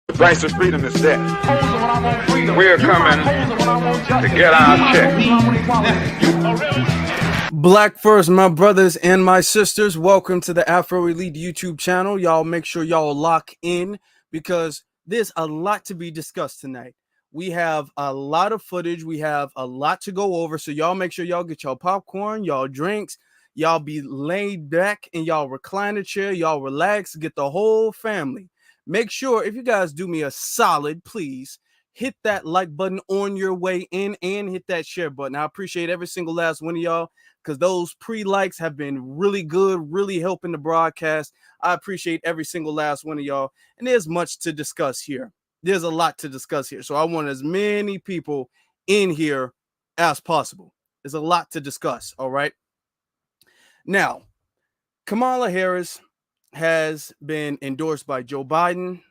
The price of freedom is death. We're coming to get our check. Black first, my brothers and my sisters. Welcome to the Afro Elite YouTube channel. Y'all make sure y'all lock in because there's a lot to be discussed tonight. We have a lot of footage. We have a lot to go over. So y'all make sure y'all get y'all popcorn, y'all drinks. Y'all be laid back in y'all recliner chair. Y'all relax. Get the whole family. Make sure, if you guys do me a solid, please hit that like button on your way in and hit that share button. I appreciate every single last one of y'all because those pre-likes have been really good, really helping the broadcast. I appreciate every single last one of y'all. And there's much to discuss here. There's a lot to discuss here. So I want as many people in here as possible. There's a lot to discuss, all right? Now, Kamala Harris has been endorsed by Joe Biden,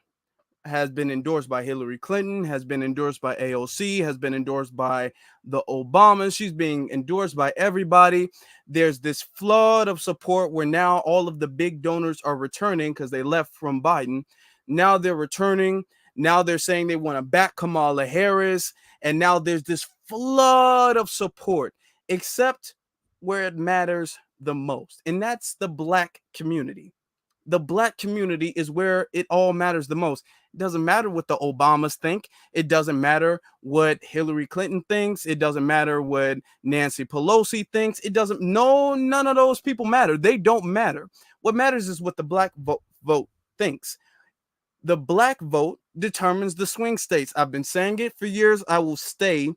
has been endorsed by Hillary Clinton, has been endorsed by AOC, has been endorsed by the Obamas. She's being endorsed by everybody. There's this flood of support where now all of the big donors are returning because they left from Biden. Now they're returning. Now they're saying they want to back Kamala Harris. And now there's this flood of support, except where it matters the most. And that's the Black community. The Black community is where it all matters the most. It doesn't matter what the Obamas think. It doesn't matter what Hillary Clinton thinks. It doesn't matter what Nancy Pelosi thinks. None of those people matter. They don't matter. What matters is what the Black vote thinks. The Black vote determines the swing states. I've been saying it for years. I will stay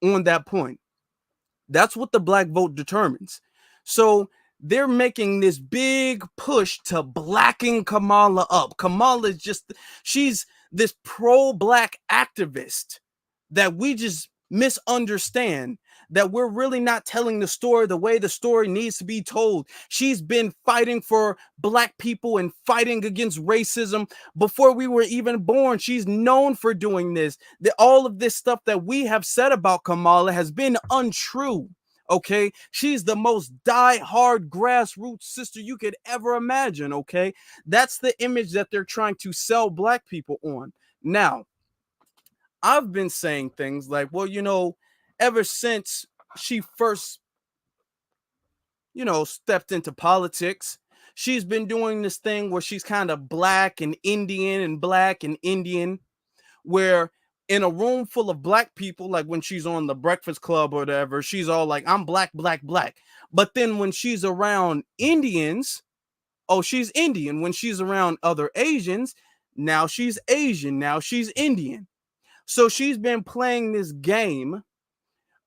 on that point. That's what the Black vote determines. So they're making this big push to blacken Kamala up. Kamala is she's this pro-Black activist that we just misunderstand, that we're really not telling the story the way the story needs to be told. She's been fighting for Black people and fighting against racism before we were even born. She's known for doing this. All of this stuff that we have said about Kamala has been untrue. Okay, she's the most die-hard grassroots sister you could ever imagine. Okay, that's the image that they're trying to sell Black people on. Now, I've been saying things like, well, ever since she first, stepped into politics, she's been doing this thing where she's kind of Black and Indian and Black and Indian, where in a room full of Black people, like when she's on the Breakfast Club or whatever, she's all like, I'm Black, Black, Black. But then when she's around Indians, oh, she's Indian. When she's around other Asians, now she's Asian. Now she's Indian. So she's been playing this game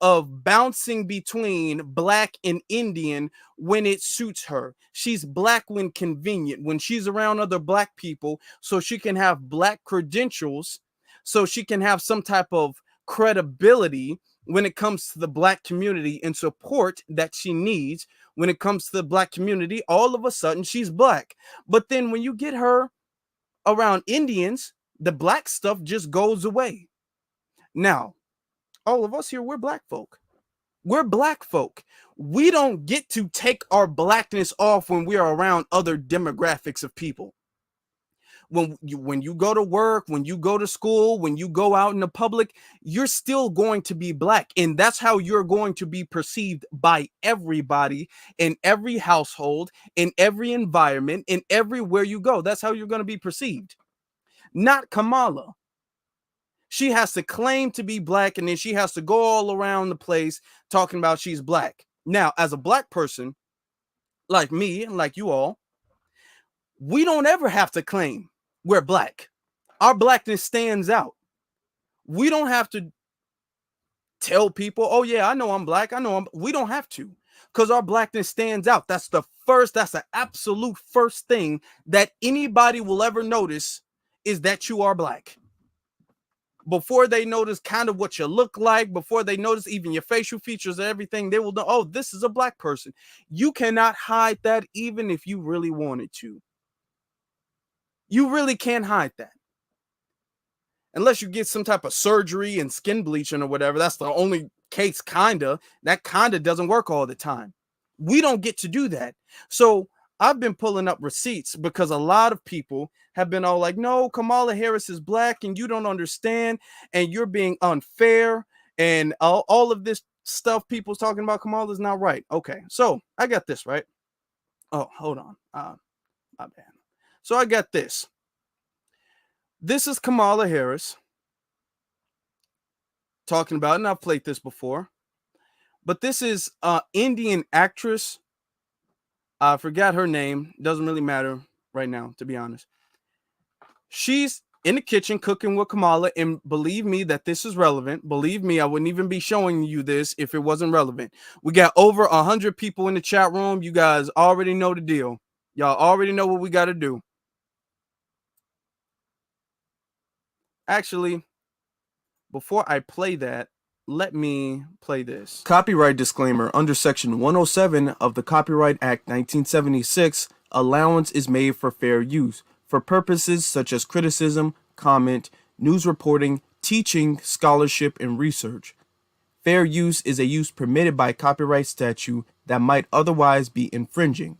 of bouncing between Black and Indian when it suits her. She's Black when convenient, when she's around other Black people, so she can have Black credentials, so she can have some type of credibility when it comes to the Black community and support that she needs. When it comes to the Black community, all of a sudden she's Black. But then when you get her around Indians, the Black stuff just goes away. Now, all of us here, we're Black folk. We're Black folk. We don't get to take our Blackness off when we are around other demographics of people. When you go to work, when you go to school, when you go out in the public, you're still going to be Black. And that's how you're going to be perceived by everybody in every household, in every environment, in everywhere you go. That's how you're going to be perceived. Not Kamala. She has to claim to be Black, and then she has to go all around the place talking about she's Black. Now, as a Black person, like me and like you all, we don't ever have to claim we're Black. Our Blackness stands out. We don't have to tell people, oh yeah, I know I'm Black. We don't have to, because our Blackness stands out. That's the absolute first thing that anybody will ever notice, is that you are Black. Before they notice kind of what you look like, before they notice even your facial features and everything, they will know, oh, this is a Black person. You cannot hide that even if you really wanted to. You really can't hide that. Unless you get some type of surgery and skin bleaching or whatever. That's the only case, kinda. That kinda doesn't work all the time. We don't get to do that. So I've been pulling up receipts because a lot of people have been all like, no, Kamala Harris is black and you don't understand and you're being unfair and all of this stuff people's talking about Kamala is not right. Okay, so I got this, right? Oh, hold on. My bad. So I got this. This is Kamala Harris talking about, and I've played this before, but this is Indian actress. I forgot her name. Doesn't really matter right now, to be honest. She's in the kitchen cooking with Kamala, and believe me that this is relevant. Believe me, I wouldn't even be showing you this if it wasn't relevant. We got over 100 people in the chat room. You guys already know the deal. Y'all already know what we got to do. Actually, before I play that, let me play this. Copyright disclaimer. Under Section 107 of the Copyright Act 1976, allowance is made for fair use for purposes such as criticism, comment, news reporting, teaching, scholarship, and research. Fair use is a use permitted by copyright statute that might otherwise be infringing.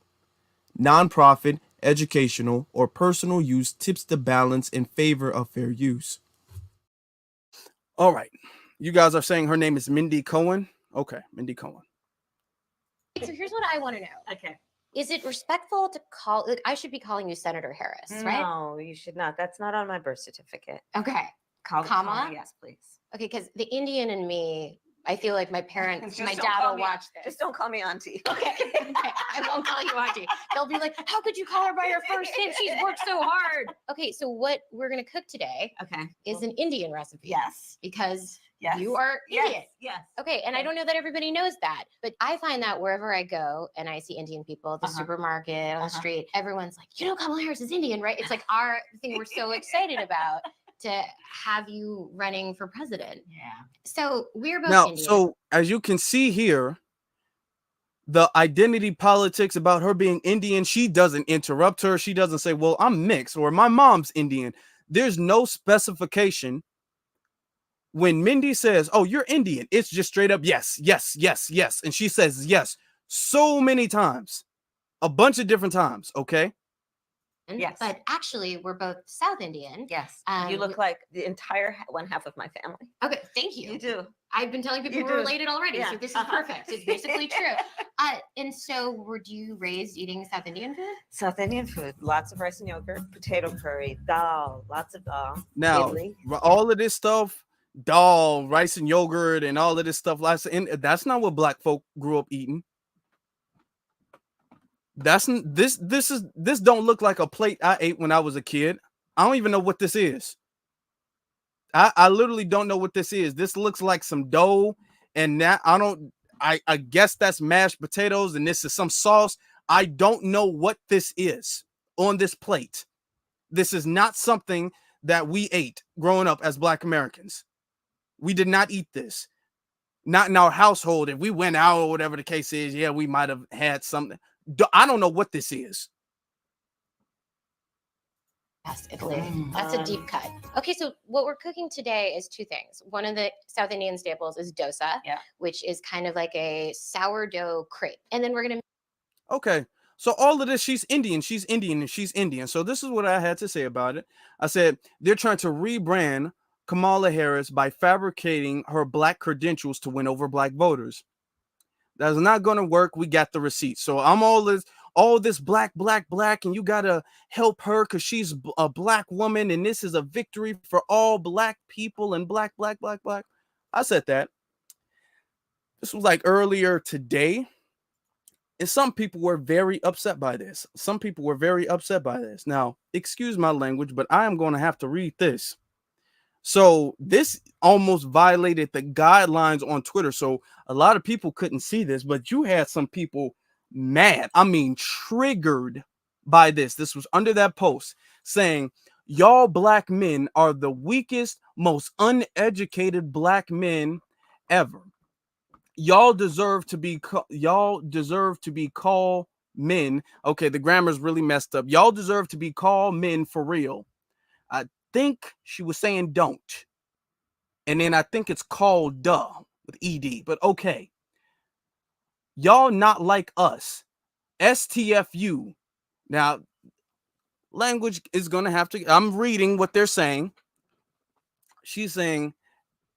Nonprofit, educational, or personal use tips the balance in favor of fair use. All right. You guys are saying her name is Mindy Cohen? Okay, Mindy Cohen. So here's what I want to know. Okay. Is it respectful to call, like, I should be calling you Senator Harris, right? No, you should not. That's not on my birth certificate. Okay. Call Kamala? Yes, please. Okay, because the Indian in me, I feel like my parents, Just my don't dad call will me- watch this. Just don't call me auntie. Okay. I won't call you auntie. They'll be like, how could you call her by her first name? She's worked so hard. Okay, so what we're going to cook today Okay. is an Indian recipe. Yes. Because Yes. you are Indian. Yes. Okay, and I don't know that everybody knows that, but I find that wherever I go and I see Indian people at the supermarket, on the street, everyone's like, you know, Kamala Harris is Indian, right? It's like our thing we're so excited about to have you running for president. Yeah. So we're both Now, Indian. so as you can see here, the identity politics about her being Indian, she doesn't interrupt her. She doesn't say, well, I'm mixed or my mom's Indian. There's no specification. When Mindy says, oh, you're Indian, it's just straight up yes, yes, yes, yes. And she says yes so many times, a bunch of different times, okay? Yes. But actually, we're both South Indian. Yes. You look like the entire one half of my family. Okay, thank you. You do. I've been telling people You we're do. related already, so Yeah. this is perfect. It's basically true. And so, were you raised eating South Indian food? South Indian food. Lots of rice and yogurt, potato curry, dal, lots of dal. Now, idli. all of this stuff, dal, rice and yogurt, and all of this stuff, that's not what black folk grew up eating. This don't look like a plate I ate when I was a kid. I don't even know what this is. I literally don't know what this is. This looks like some dough, and that I guess that's mashed potatoes, and this is some sauce. I don't know what this is on this plate. This is not something that we ate growing up as Black Americans. We did not eat this. Not in our household. If we went out or whatever the case is, yeah, we might have had something. I don't know what this is. Yes, Italy. That's a deep cut. Okay, so what we're cooking today is two things. One of the South Indian staples is dosa, which is kind of like a sourdough crepe. And then we're going to... Okay, so all of this, she's Indian, and she's Indian. So this is what I had to say about it. I said, they're trying to rebrand Kamala Harris by fabricating her black credentials to win over black voters. That's not going to work. We got the receipts. So I'm all this black, and you got to help her because she's a black woman, and this is a victory for all black people and black. I said that. This was like earlier today. And some people were very upset by this. Now, excuse my language, but I am going to have to read this. So this almost violated the guidelines on Twitter. So a lot of people couldn't see this, but you had some people mad. I mean, triggered by this. This was under that post saying, y'all black men are the weakest, most uneducated black men ever. Y'all deserve to be called men. Okay, the grammar's really messed up. Y'all deserve to be called men for real. I think she was saying don't. And then I think it's called duh with ED, but okay. Y'all not like us. STFU. Now, language is going to have to, I'm reading what they're saying. She's saying,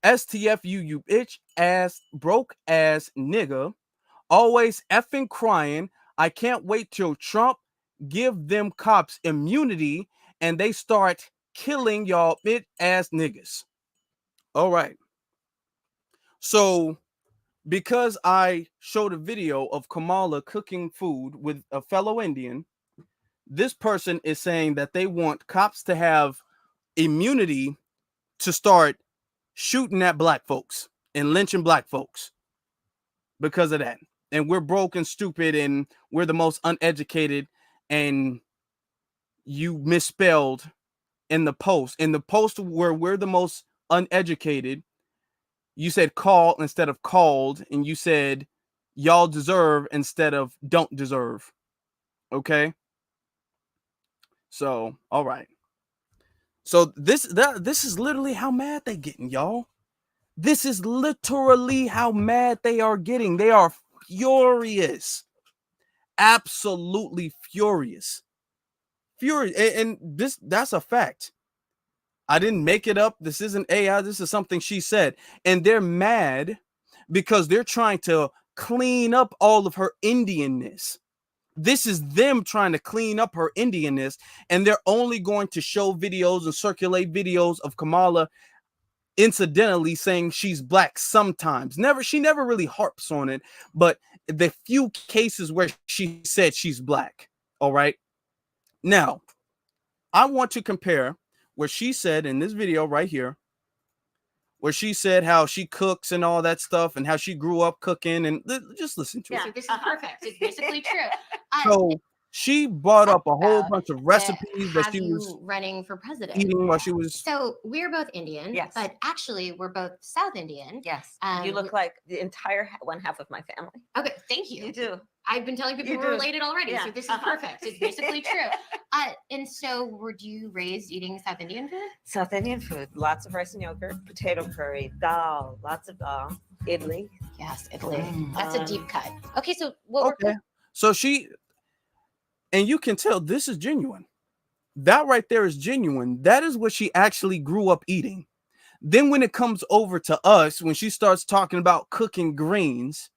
STFU, you bitch ass, broke ass nigga, always effing crying. I can't wait till Trump give them cops immunity and they start killing y'all bitch ass niggas. All right. So, because I showed a video of Kamala cooking food with a fellow Indian, this person is saying that they want cops to have immunity to start shooting at black folks and lynching black folks because of that. And we're broke and stupid and we're the most uneducated, and you misspelled in the post. In the post where we're the most uneducated, you said call instead of called, and you said y'all deserve instead of don't deserve. Okay? So, all right. So this is literally how mad they getting, y'all. This is literally how mad they are getting. They are furious. Absolutely furious. Furious. And that's a fact. I didn't make it up. This isn't AI. This is something she said. And they're mad because they're trying to clean up all of her Indianness. This is them trying to clean up her Indianness, and they're only going to show videos and circulate videos of Kamala incidentally saying she's black sometimes. She never really harps on it, but the few cases where she said she's black. All right. Now, I want to compare where she said in this video right here, where she said how she cooks and all that stuff and how she grew up cooking, and just listen to it. So this is perfect. It's basically true. So she brought up a whole bunch of recipes that she was running for president eating while she was. So we're both Indian, Yes. but actually we're both South Indian. Yes. You look like the entire one half of my family. Okay, thank you. You do. I've been telling people You we're do. related already, Yeah. so this is perfect. It's basically true. And so were you raised eating South Indian food? South Indian food, lots of rice and yogurt, potato curry, dal, lots of dal, idli. Yes, Italy. That's a deep cut. Okay, so what Okay. So she, and you can tell this is genuine. That right there is genuine. That is what she actually grew up eating. Then when it comes over to us, when she starts talking about cooking greens,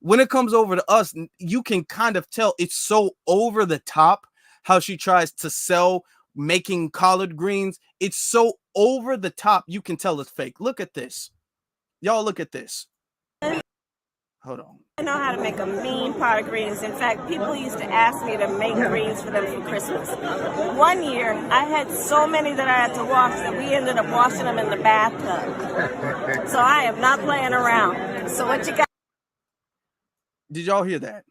when it comes over to us, you can kind of tell it's so over the top how she tries to sell making collard greens. It's so over the top. You can tell it's fake. Look at this. Y'all look at this. Hold on. I know how to make a mean pot of greens. In fact, people used to ask me to make greens for them for Christmas. One year, I had so many that I had to wash that we ended up washing them in the bathtub. So I am not playing around. So what you got? Did y'all hear that?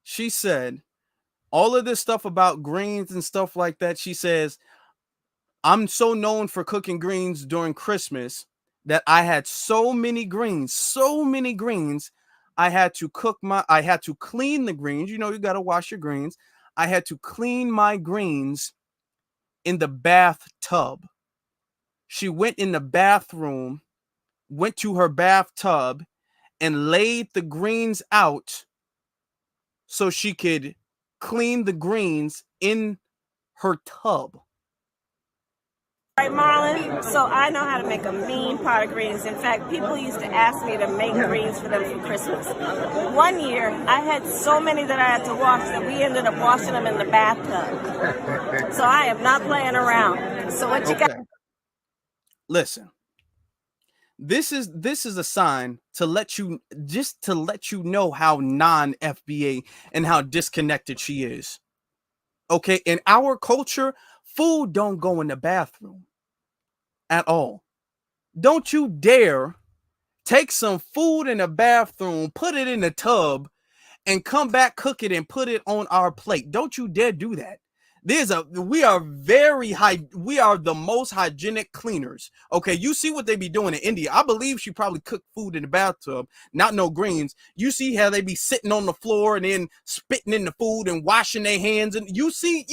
She said all of this stuff about greens and stuff like that. She says, I'm so known for cooking greens during Christmas that I had so many greens, I had to clean the greens. You know, you got to wash your greens. I had to clean my greens in the bathtub. She went in the bathroom, went to her bathtub, and laid the greens out so she could clean the greens in her tub. Right, Marlon? So I know how to make a mean pot of greens. In fact, people used to ask me to make greens for them for Christmas. One year, I had so many that I had to wash that we ended up washing them in the bathtub. So I am not playing around. So what you got? Listen. This is a sign to let you know how non-FBA and how disconnected she is. Okay, in our culture, food don't go in the bathroom at all. Don't you dare take some food in the bathroom, put it in the tub, and come back, cook it, and put it on our plate. Don't you dare do that. We are the most hygienic cleaners. Okay, you see what they be doing in India. I believe she probably cooked food in the bathtub, not no greens. You see how they be sitting on the floor and then spitting in the food and washing their hands, and you see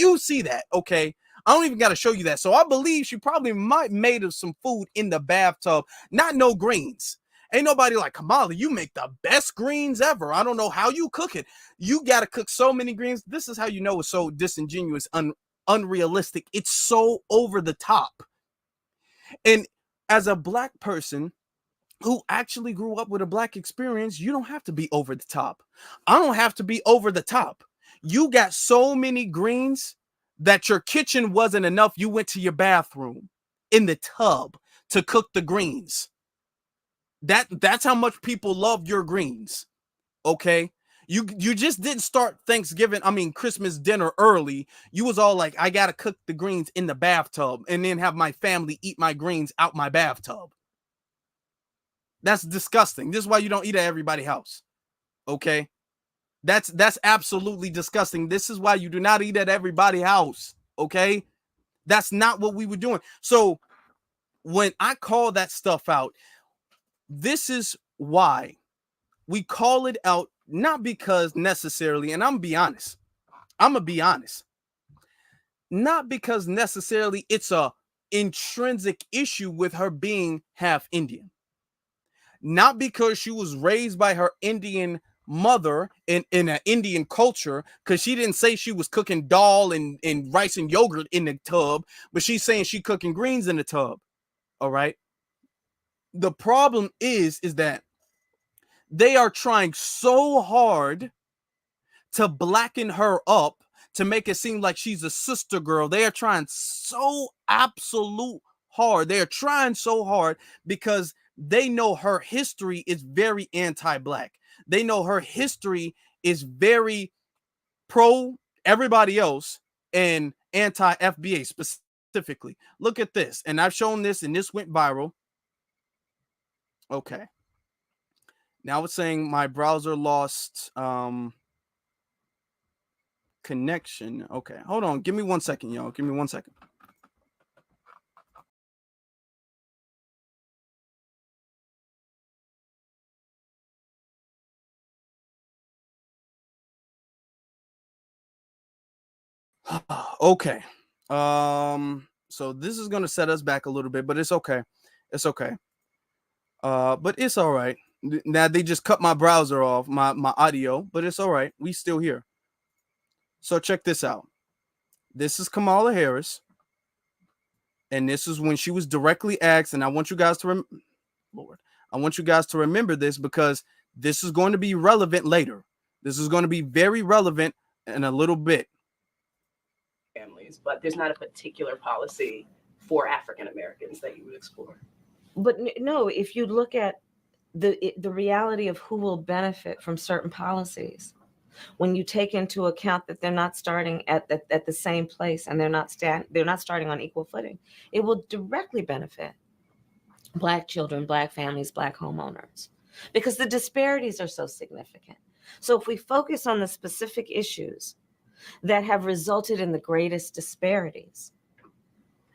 that. Okay, I don't even got to show you that. So I believe she probably might made of some food in the bathtub, not no greens. Ain't nobody like, Kamala, you make the best greens ever. I don't know how you cook it. You got to cook so many greens. This is how you know it's so disingenuous, unrealistic. It's so over the top. And as a Black person who actually grew up with a Black experience, you don't have to be over the top. I don't have to be over the top. You got so many greens that your kitchen wasn't enough. You went to your bathroom in the tub to cook the greens. That's how much people love your greens. Okay? You just didn't start Christmas dinner early. You was all like, I gotta cook the greens in the bathtub and then have my family eat my greens out my bathtub. That's disgusting. This is why you don't eat at everybody's house. Okay? That's absolutely disgusting. This is why you do not eat at everybody's house. Okay? That's not what we were doing. So when I call that stuff out, this is why we call it out, not because necessarily, and I'm gonna be honest, not because necessarily it's a intrinsic issue with her being half Indian, not because she was raised by her Indian mother in an Indian culture, because she didn't say she was cooking dal and rice and yogurt in the tub, but she's saying she cooking greens in the tub. All right. The problem is that they are trying so hard to blacken her up, to make it seem like she's a sister girl. They are trying so absolute hard. They are trying so hard because they know her history is very anti-Black. They know her history is very pro everybody else and anti-FBA specifically. Look at this. And I've shown this, and this went viral. Okay. Now it's saying my browser lost connection. Okay, hold on. Give me 1 second, y'all. Give me 1 second. Okay. So this is gonna set us back a little bit, but it's okay. It's okay. But it's all right. Now they just cut my browser off, my audio, but it's all right. We still here. So check this out. This is Kamala Harris, and this is when she was directly asked. And I want you guys to remember this, because this is going to be relevant later. This is going to be very relevant in a little bit. Families, but there's not a particular policy for African Americans that you would explore. But no, if you look at the reality of who will benefit from certain policies, when you take into account that they're not starting at the same place, and they're not starting on equal footing, it will directly benefit Black children, Black families, Black homeowners, because the disparities are so significant. So if we focus on the specific issues that have resulted in the greatest disparities,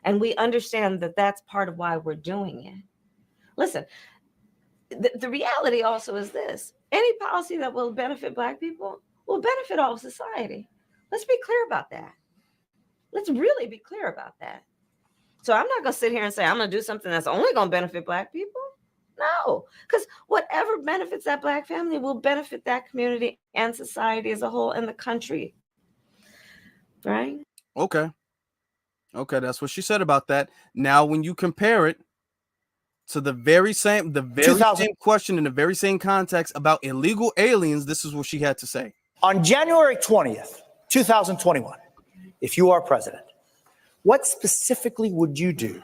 and we understand that that's part of why we're doing it. Listen, the reality also is this: any policy that will benefit Black people will benefit all of society. Let's be clear about that. Let's really be clear about that. So I'm not going to sit here and say I'm going to do something that's only going to benefit Black people. No, because whatever benefits that Black family will benefit that community and society as a whole, and the country. Right? Okay, that's what she said about that. Now, when you compare it to the very same question in the very same context about illegal aliens, this is what she had to say. On January 20th, 2021, if you are president, what specifically would you do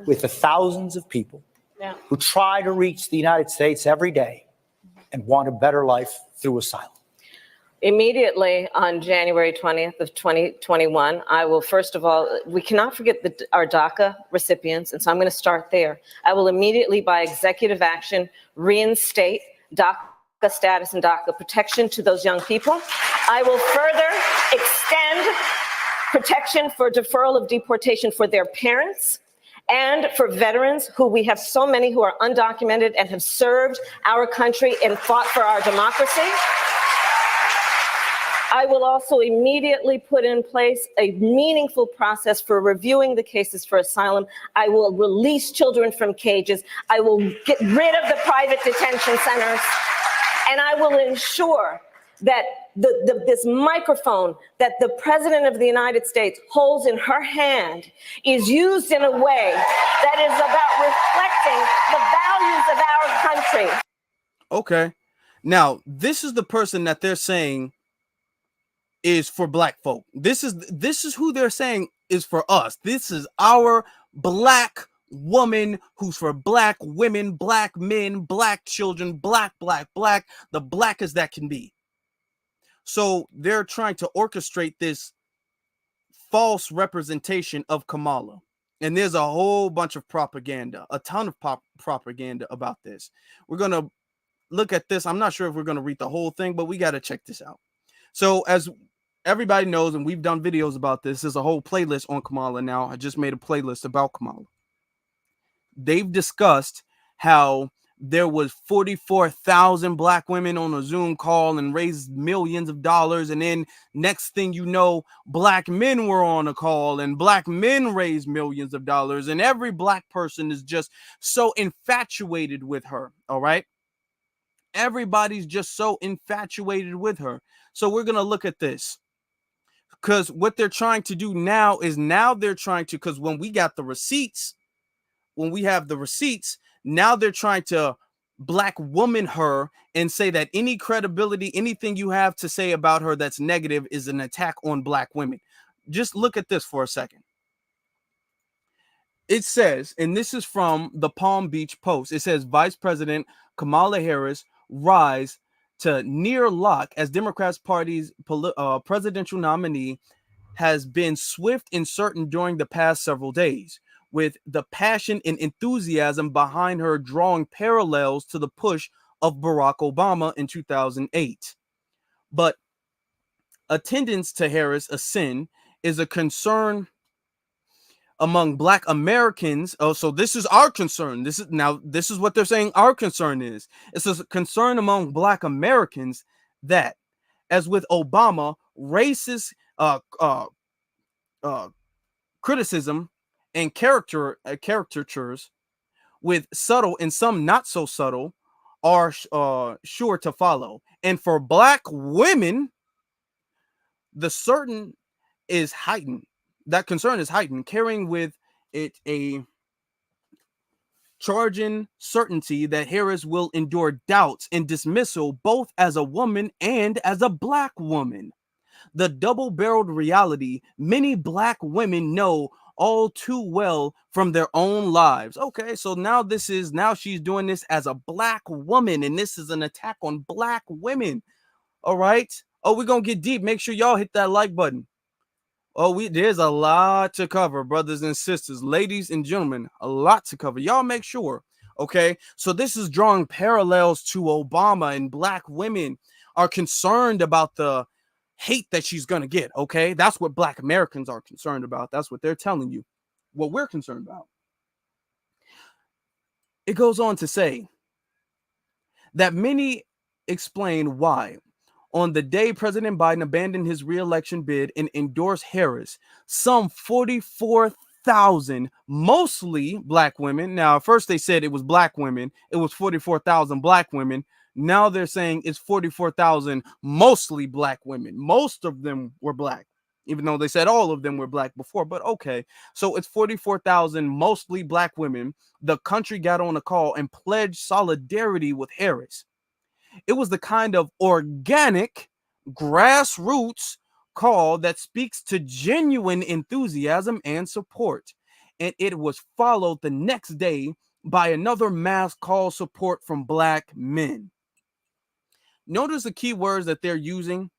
with the thousands of people who try to reach the United States every day and want a better life through asylum? Immediately on January 20th of 2021, I will, first of all, we cannot forget our DACA recipients, and so I'm going to start there. I will immediately, by executive action, reinstate DACA status and DACA protection to those young people. I will further extend protection for deferral of deportation for their parents and for veterans, who we have so many who are undocumented and have served our country and fought for our democracy. I will further extend protection for deferral of deportation for their parents and for veterans, who we have so many who are undocumented and have served our country and fought for our democracy. I will further extend protection for deferral of deportation for their parents and for veterans who we have so many who are undocumented and have served our country and fought for our democracy. I will also immediately put in place a meaningful process for reviewing the cases for asylum. I will release children from cages. I will get rid of the private detention centers. And I will ensure that this microphone that the President of the United States holds in her hand is used in a way that is about reflecting the values of our country. Okay. Now, this is the person that they're saying is for black folk. This is who they're saying is for us. This is our black woman who's for black women, black men, black children, black, the blackest that can be. So they're trying to orchestrate this false representation of Kamala. And there's a whole bunch of propaganda, a ton of propaganda about this. We're going to look at this. I'm not sure if we're going to read the whole thing, but we got to check this out. So as everybody knows, and we've done videos about this, there's a whole playlist on Kamala now. I just made a playlist about Kamala. They've discussed how there was 44,000 black women on a Zoom call and raised millions of dollars. And then next thing you know, black men were on a call and black men raised millions of dollars. And every black person is just so infatuated with her. All right. Everybody's just so infatuated with her. So we're going to look at this. Because what they're trying to do now is they're trying to, because when we got the receipts, when we have the receipts, now they're trying to black woman her and say that any credibility, anything you have to say about her that's negative is an attack on black women. Just look at this for a second. It says, and this is from the Palm Beach Post, it says Vice President Kamala Harris rise to near lock as Democrats Party's presidential nominee has been swift and certain during the past several days, with the passion and enthusiasm behind her drawing parallels to the push of Barack Obama in 2008. But attendance to Harris' ascent is a concern among black Americans. Oh, so this is our concern. This is what they're saying our concern is. It's a concern among black Americans that, as with Obama, racist criticism and caricatures, with subtle and some not so subtle, are sure to follow. And for black women, the certain is heightened. That concern is heightened, carrying with it a charging certainty that Harris will endure doubts and dismissal both as a woman and as a black woman. The double-barreled reality many black women know all too well from their own lives. Okay, so now she's doing this as a black woman, and this is an attack on black women. All right. Oh, we're gonna get deep. Make sure y'all hit that like button. Oh, there's a lot to cover, brothers and sisters, ladies and gentlemen, a lot to cover. Y'all make sure. Okay, so this is drawing parallels to Obama, and black women are concerned about the hate that she's going to get. Okay, that's what black Americans are concerned about. That's what they're telling you, what we're concerned about. It goes on to say that many explain why, on the day President Biden abandoned his re-election bid and endorsed Harris, some 44,000, mostly black women. Now, at first they said it was black women. It was 44,000 black women. Now they're saying it's 44,000 mostly black women. Most of them were black, even though they said all of them were black before. But okay, so it's 44,000 mostly black women. The country got on a call and pledged solidarity with Harris. It was the kind of organic, grassroots call that speaks to genuine enthusiasm and support. And it was followed the next day by another mass call support from black men. Notice the key words that they're using: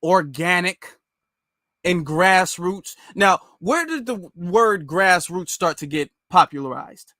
organic and grassroots. Now, where did the word grassroots start to get popularized?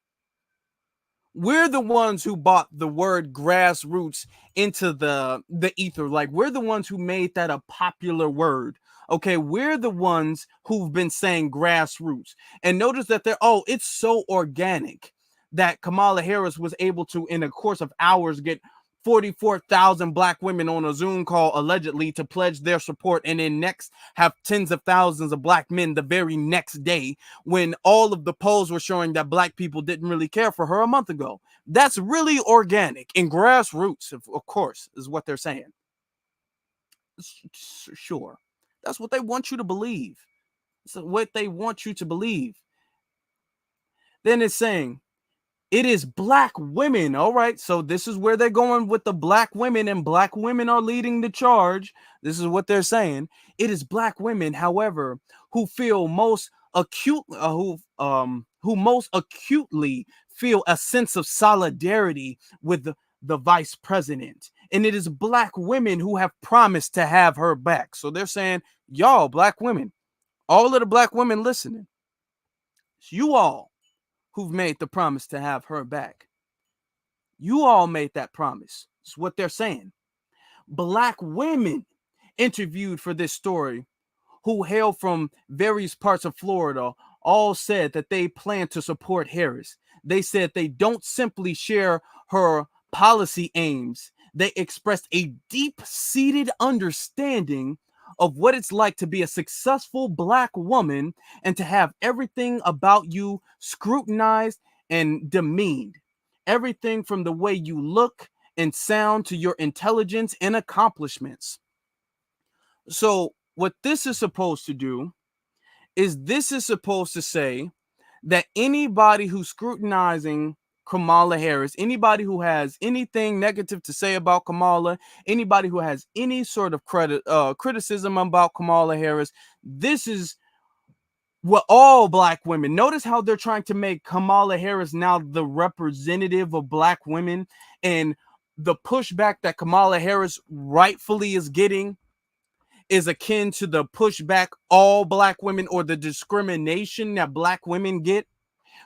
We're the ones who bought the word grassroots into the ether. Like, we're the ones who made that a popular word. Okay, we're the ones who've been saying grassroots. And notice that it's so organic that Kamala Harris was able to, in a course of hours, get 44,000 black women on a Zoom call allegedly to pledge their support, and then next have tens of thousands of black men the very next day, when all of the polls were showing that black people didn't really care for her a month ago. That's really organic and grassroots, of course, is what they're saying. Sure. That's what they want you to believe. That's what they want you to believe. Then it's saying, it is black women. All right. So this is where they're going with the black women, and black women are leading the charge. This is what they're saying. It is black women, however, who feel most acute, who most acutely feel a sense of solidarity with the vice president. And it is black women who have promised to have her back. So they're saying, y'all, black women, all of the black women listening, it's you all who've made the promise to have her back. You all made that promise. That's what they're saying. Black women interviewed for this story, who hail from various parts of Florida, all said that they plan to support Harris. They said they don't simply share her policy aims. They expressed a deep-seated understanding of what it's like to be a successful black woman and to have everything about you scrutinized and demeaned. Everything from the way you look and sound to your intelligence and accomplishments. So what this is supposed to do is this is supposed to say that anybody who's scrutinizing Kamala Harris, anybody who has anything negative to say about Kamala, anybody who has any sort of criticism about Kamala Harris, this is what all black women, notice how they're trying to make Kamala Harris now the representative of black women, and the pushback that Kamala Harris rightfully is getting is akin to the pushback all black women, or the discrimination that black women get.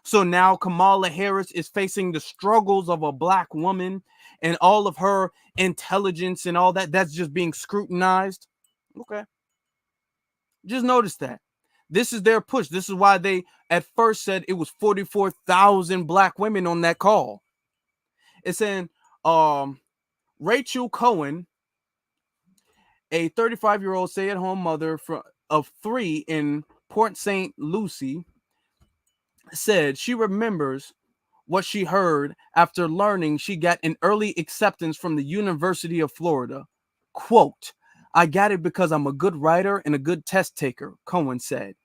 So now Kamala Harris is facing the struggles of a black woman, and all of her intelligence and all that, that's just being scrutinized. Okay. Just notice that. This is their push. This is why they at first said it was 44,000 black women on that call. It's saying Rachel Cohen, a 35-year-old stay-at-home mother of 3 in Port St. Lucie, said she remembers what she heard after learning she got an early acceptance from the University of Florida. Quote, "I got it because I'm a good writer and a good test taker," Cohen said,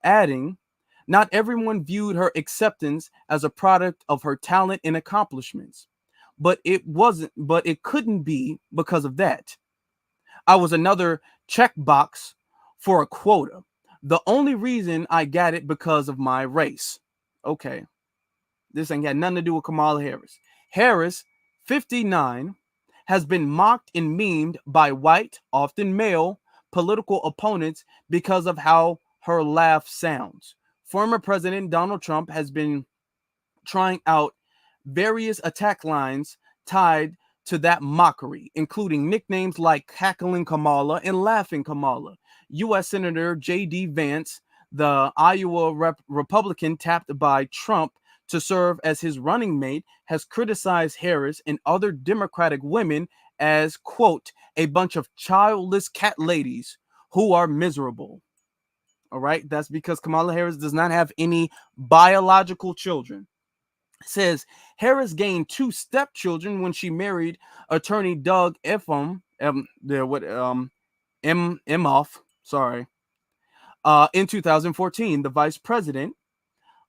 adding, "Not everyone viewed her acceptance as a product of her talent and accomplishments, but it couldn't be because of that. I was another checkbox for a quota. The only reason I got it because of my race." Okay. This ain't got nothing to do with Kamala Harris. Harris, 59, has been mocked and memed by white, often male, political opponents because of how her laugh sounds. Former President Donald Trump has been trying out various attack lines tied to that mockery, including nicknames like Cackling Kamala and Laughing Kamala. U.S. Senator J.D. Vance, the Iowa Republican tapped by Trump to serve as his running mate, has criticized Harris and other Democratic women as, quote, "a bunch of childless cat ladies who are miserable." All right. That's because Kamala Harris does not have any biological children. Says Harris gained 2 stepchildren when she married attorney Doug Emhoff, in 2014. The vice president,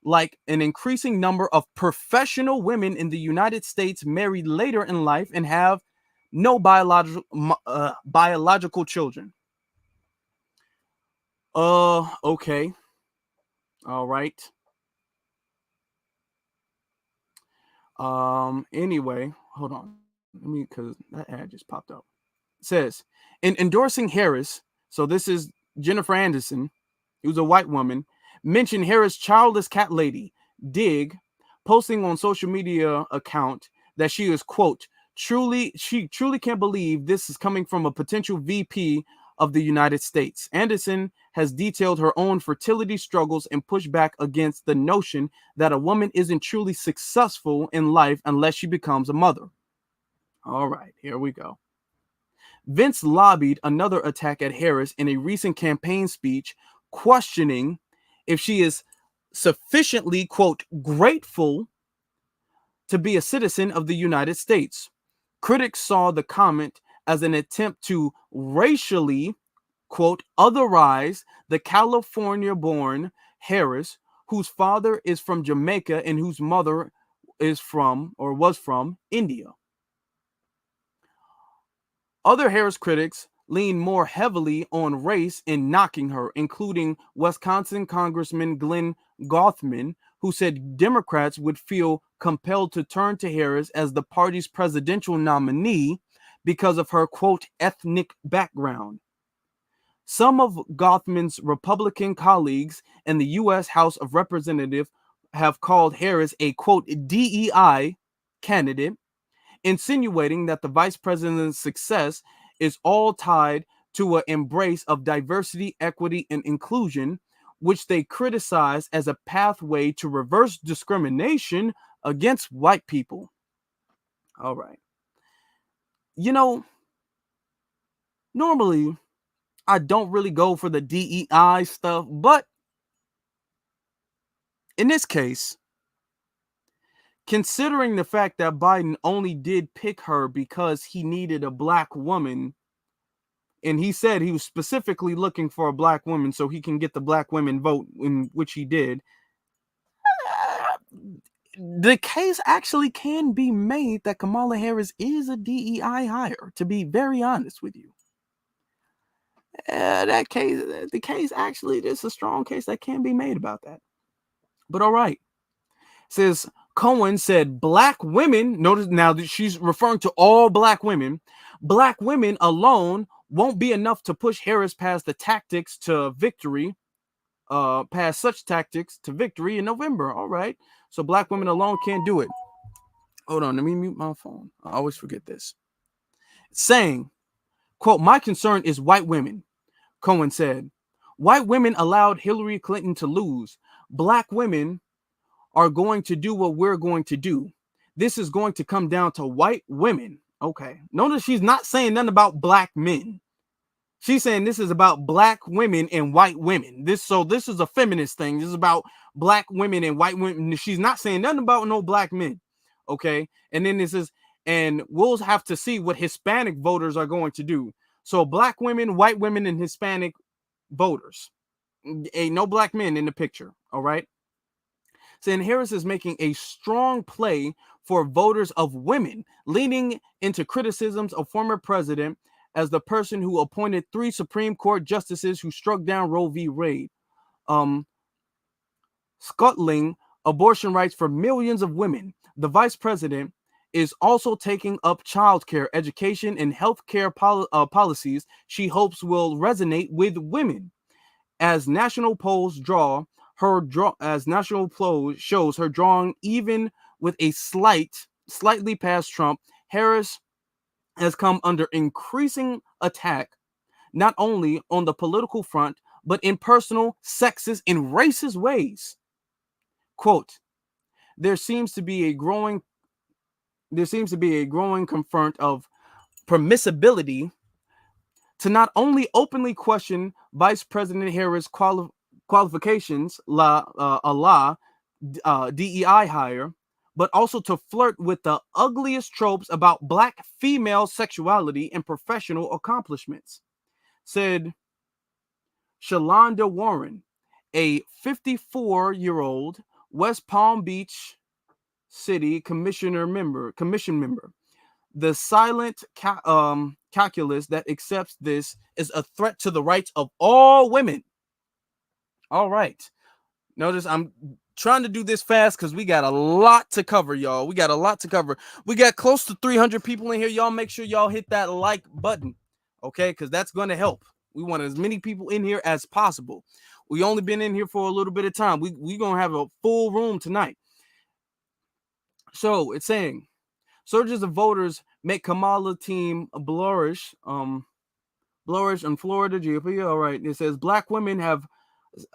like an increasing number of professional women in the United States, married later in life and have no biological children. Okay. All right. Anyway, hold on. Because that ad just popped up. It says, in endorsing Harris, so this is Jennifer Anderson, who's a white woman, mentioned Harris' childless cat lady, Dig, posting on social media account that she is, quote, she truly can't believe this is coming from a potential VP of the United States. Anderson has detailed her own fertility struggles and pushed back against the notion that a woman isn't truly successful in life unless she becomes a mother. All right, here we go. Vince lobbied another attack at Harris in a recent campaign speech, questioning if she is sufficiently, quote, grateful to be a citizen of the United States. Critics saw the comment as an attempt to racially, quote, otherize the California-born Harris, whose father is from Jamaica and whose mother is from or was from India. Other Harris critics lean more heavily on race in knocking her, including Wisconsin Congressman Glenn Gothman, who said Democrats would feel compelled to turn to Harris as the party's presidential nominee because of her, quote, ethnic background. Some of Gothman's Republican colleagues in the U.S. House of Representatives have called Harris a, quote, DEI candidate, insinuating that the vice president's success is all tied to an embrace of diversity, equity, and inclusion, which they criticize as a pathway to reverse discrimination against white people. All right. You know, normally I don't really go for the DEI stuff, but in this case, considering the fact that Biden only did pick her because he needed a black woman, and he said he was specifically looking for a black woman so he can get the black women vote, in which he did, the case actually can be made that Kamala Harris is a DEI hire, to be very honest with you. The case actually, there's a strong case that can be made about that. But all right. Says Cohen said black women, notice now that she's referring to all black women alone won't be enough to push Harris past the tactics to victory, past such tactics to victory in November. All right. So black women alone can't do it. Hold on, let me mute my phone. I always forget this. Saying, quote, my concern is white women, Cohen said. White women allowed Hillary Clinton to lose. Black women are going to do what we're going to do. This is going to come down to white women. Okay. Notice she's not saying nothing about black men. She's saying this is about black women and white women. This is a feminist thing. This is about black women and white women. She's not saying nothing about no black men. Okay. And then this is, and we'll have to see what Hispanic voters are going to do. So black women, white women, and Hispanic voters. Ain't no black men in the picture. All right. Saying Harris is making a strong play for voters of women, leaning into criticisms of former president as the person who appointed 3 Supreme Court justices who struck down Roe v. Wade, scuttling abortion rights for millions of women. The vice president is also taking up childcare, education, and healthcare policies she hopes will resonate with women. As national polls shows her drawing even with a slightly past Trump, Harris has come under increasing attack, not only on the political front, but in personal, sexist, and racist ways. Quote, there seems to be a growing confront of permissibility to not only openly question Vice President Harris' qualifications, DEI hire, but also to flirt with the ugliest tropes about black female sexuality and professional accomplishments, said Shalonda Warren, a 54-year-old West Palm Beach City commission member. The silent calculus that accepts this is a threat to the rights of all women. All right. Notice I'm trying to do this fast because we got a lot to cover, y'all. We got a lot to cover. We got close to 300 people in here. Y'all make sure y'all hit that like button, okay? Because that's going to help. We want as many people in here as possible. We only been in here for a little bit of time. We going to have a full room tonight. So it's saying, surges of voters make Kamala team flourish in Florida GOP. All right. It says black women have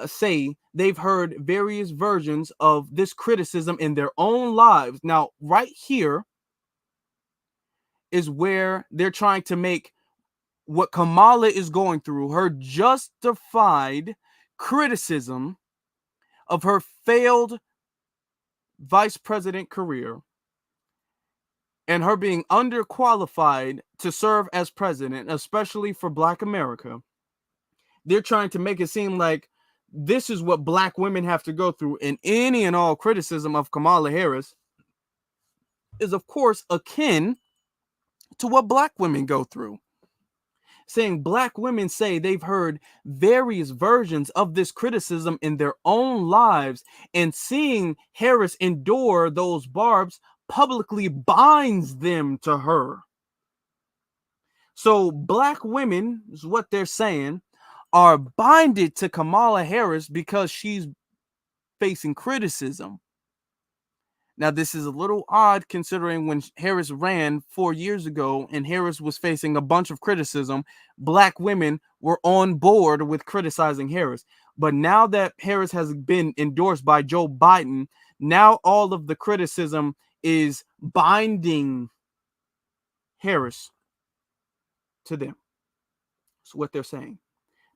say they've heard various versions of this criticism in their own lives. Now, right here is where they're trying to make what Kamala is going through, her justified criticism of her failed vice president career and her being underqualified to serve as president, especially for Black America. They're trying to make it seem like this is what Black women have to go through, and any and all criticism of Kamala Harris is, of course, akin to what Black women go through. Saying Black women say they've heard various versions of this criticism in their own lives, and seeing Harris endure those barbs publicly binds them to her. So Black women, is what they're saying, are binded to Kamala Harris because she's facing criticism. Now, this is a little odd considering when Harris ran 4 years ago and Harris was facing a bunch of criticism, Black women were on board with criticizing Harris. But now that Harris has been endorsed by Joe Biden, now all of the criticism is binding Harris to them. That's what they're saying.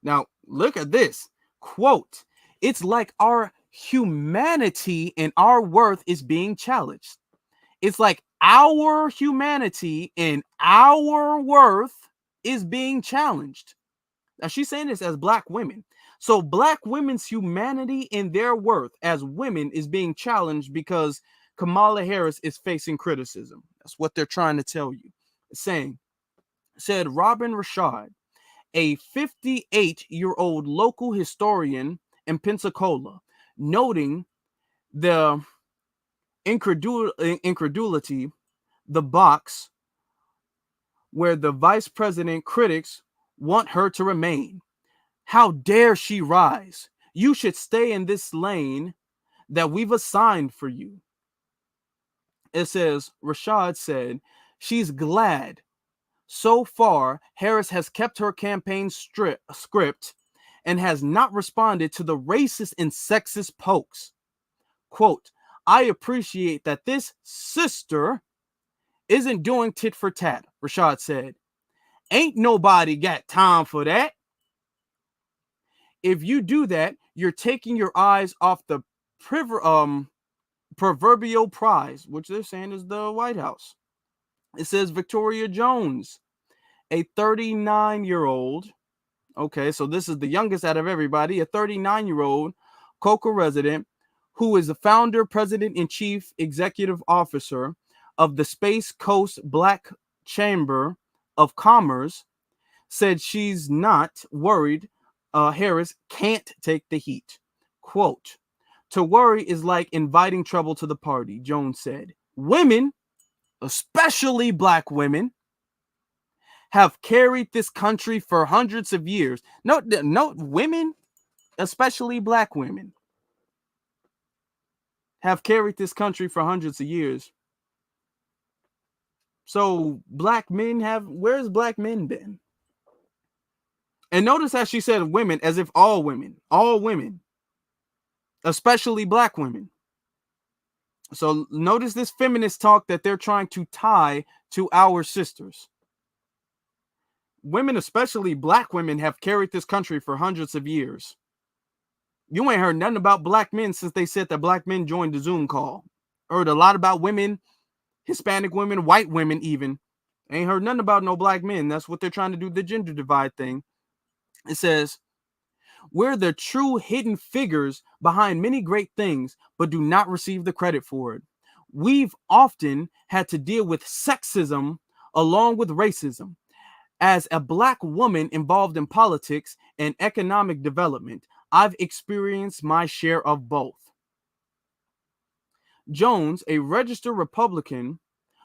Now, look at this quote. It's like our humanity and our worth is being challenged. It's like our humanity and our worth is being challenged. Now, she's saying this as Black women. So Black women's humanity and their worth as women is being challenged because Kamala Harris is facing criticism. That's what they're trying to tell you. Said Robin Rashad, a 58-year-old local historian in Pensacola, noting the incredulity, the box where the vice president critics want her to remain. How dare she rise? You should stay in this lane that we've assigned for you. It says, Rashad said, she's glad. So far, Harris has kept her campaign script and has not responded to the racist and sexist pokes. Quote, I appreciate that this sister isn't doing tit for tat, Rashad said. Ain't nobody got time for that. If you do that, you're taking your eyes off the proverbial prize, which they're saying is the White House. It says Victoria Jones, a 39-year-old. Okay, so this is the youngest out of everybody, a 39-year-old Cocoa resident who is the founder, president, and chief executive officer of the Space Coast Black Chamber of Commerce, said she's not worried Harris can't take the heat. Quote, to worry is like inviting trouble to the party, Jones said. Women, especially Black women, have carried this country for hundreds of years. No, women, especially Black women, have carried this country for hundreds of years. So Black men where's Black men been? And notice how she said women as if all women, especially Black women. So notice this feminist talk that they're trying to tie to our sisters. Women, especially Black women, have carried this country for hundreds of years. You ain't heard nothing about Black men since they said that Black men joined the Zoom call. Heard a lot about women, Hispanic women, white women even. Ain't heard nothing about no Black men. That's what they're trying to do, the gender divide thing. It says, we're the true hidden figures behind many great things, but do not receive the credit for it. We've often had to deal with sexism along with racism. As a Black woman involved in politics and economic development, I've experienced my share of both. Jones, a registered Republican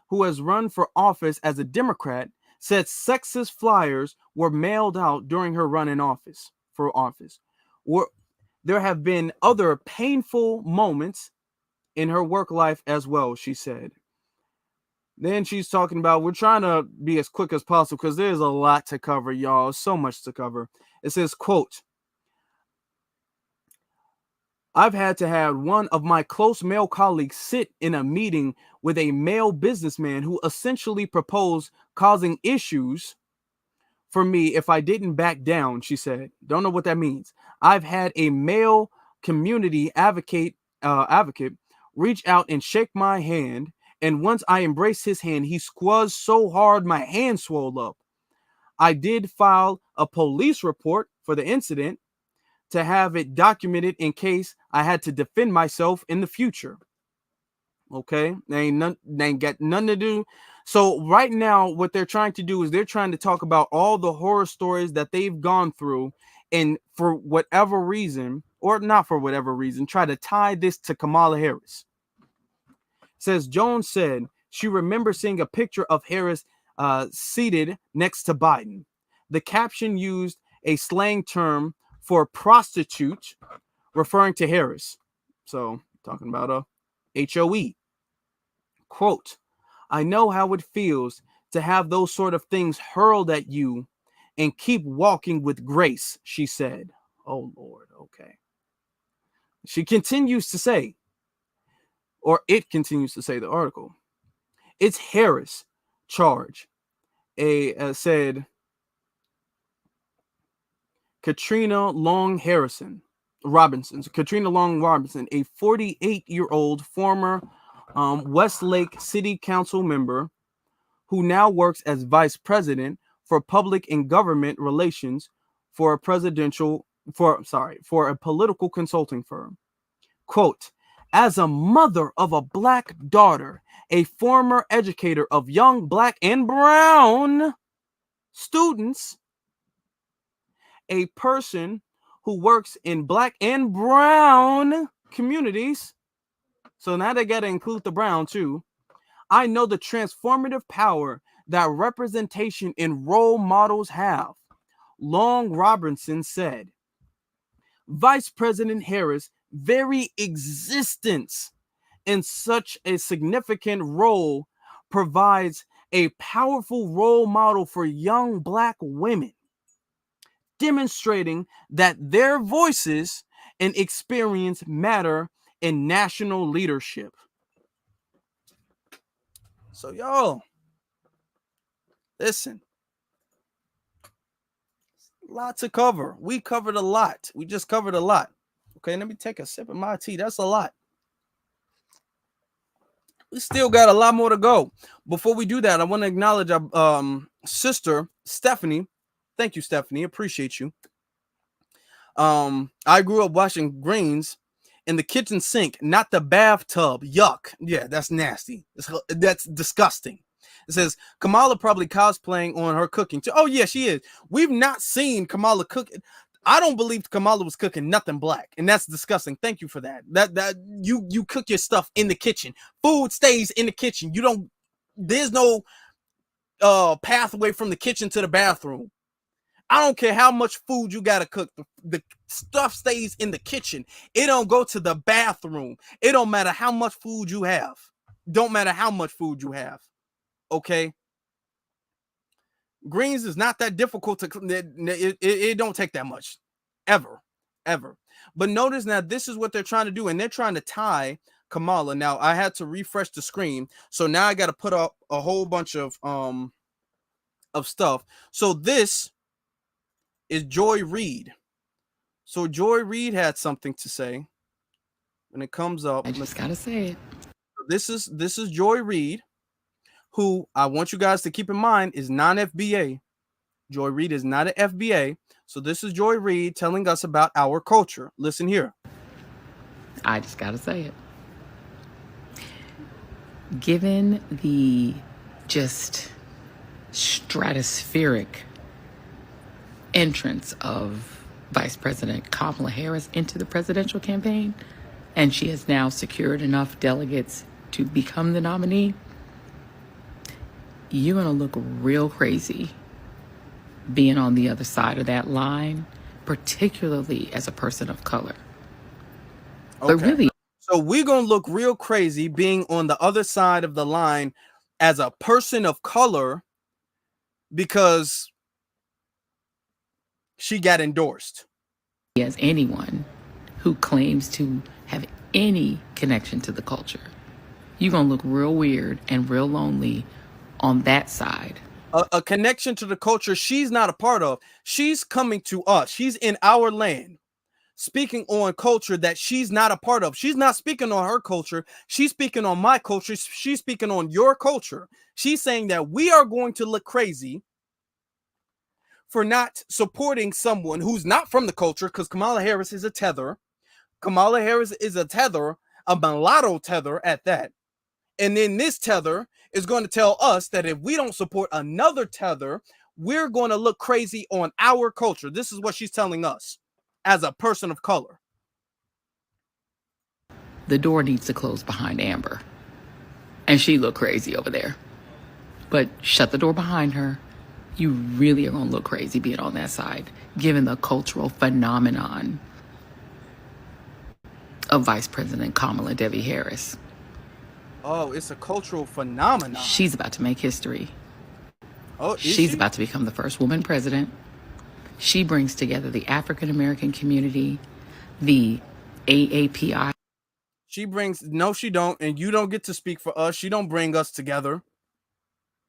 who has run for office as a Democrat, said sexist flyers were mailed out during her run in office. There have been other painful moments in her work life as well, she said. Then she's talking about, we're trying to be as quick as possible because there's a lot to cover, y'all. So much to cover. It says, quote, I've had to have one of my close male colleagues sit in a meeting with a male businessman who essentially proposed causing issues for me if I didn't back down, she said. Don't know what that means. I've had a male community advocate reach out and shake my hand, and once I embraced his hand, he squeezed so hard my hand swelled up. I did file a police report for the incident to have it documented in case I had to defend myself in the future. Okay, they ain't got nothing to do. So right now, what they're trying to do is they're trying to talk about all the horror stories that they've gone through, and for whatever reason, or not for whatever reason, try to tie this to Kamala Harris. Says Jones said she remembers seeing a picture of Harris seated next to Biden. The caption used a slang term for prostitute, referring to Harris. So talking about a HOE. Quote, I know how it feels to have those sort of things hurled at you and keep walking with grace, she said. Oh, Lord. Okay. She continues to say, or it continues to say, the article, it's Harris charge. Said Katrina Long Robinson, a 48-year-old former Westlake City Council member who now works as vice president for public and government relations for a political consulting firm. Quote, as a mother of a black daughter, a former educator of young black and brown students, a person who works in black and brown communities, so now they got to include the brown too, I know the transformative power that representation and role models have, Long Robinson said. Vice President Harris' very existence in such a significant role provides a powerful role model for young black women, demonstrating that their voices and experience matter in national leadership. So, y'all, listen, a lot to cover. We covered a lot. We just covered a lot. Okay, let me take a sip of my tea. That's a lot. We still got a lot more to go. Before we do that, I want to acknowledge our sister, Stephanie. Thank you, Stephanie. Appreciate you. I grew up washing greens in the kitchen sink, not the bathtub. Yuck. Yeah, that's nasty. That's disgusting. It says Kamala probably cosplaying on her cooking too. Oh, yeah, she is. We've not seen Kamala cook. I don't believe Kamala was cooking nothing black, and that's disgusting. Thank you for that. That you cook your stuff in the kitchen. Food stays in the kitchen. There's no pathway from the kitchen to the bathroom. I don't care how much food you gotta cook. The stuff stays in the kitchen. It don't go to the bathroom. It don't matter how much food you have. Don't matter how much food you have. Okay. Greens is not that difficult to it don't take that much. Ever. But notice now, this is what they're trying to do, and they're trying to tie Kamala. Now, I had to refresh the screen, so now I got to put up a whole bunch of stuff. So this is Joy Reid. So Joy Reid had something to say when it comes up. I just gotta say it. This is Joy Reid, who I want you guys to keep in mind is non-FBA. Joy Reid is not an FBA. So this is Joy Reid telling us about our culture. Listen here. I just gotta say it. Given the just stratospheric entrance of Vice President Kamala Harris into the presidential campaign, and she has now secured enough delegates to become the nominee, you're going to look real crazy being on the other side of that line, particularly as a person of color. Okay. But really, so we're going to look real crazy being on the other side of the line as a person of color because she got endorsed. as anyone who claims to have any connection to the culture, you're going to look real weird and real lonely on that side. A connection to the culture she's not a part of. She's coming to us. She's in our land, speaking on culture that she's not a part of. She's not speaking on her culture. She's speaking on my culture. She's speaking on your culture. She's saying that we are going to look crazy for not supporting someone who's not from the culture, because Kamala Harris is a tether. Kamala Harris is a tether, a mulatto tether at that. And then this tether is going to tell us that if we don't support another tether, we're going to look crazy on our culture. This is what she's telling us as a person of color. The door needs to close behind Amber. And she looked crazy over there. But shut the door behind her. You really are going to look crazy being on that side, given the cultural phenomenon of Vice President Kamala Devi Harris. Oh, it's a cultural phenomenon. She's about to make history. Oh, she's about to become the first woman president. She brings together the African American community, the AAPI. She brings, no, she don't, and you don't get to speak for us. She don't bring us together.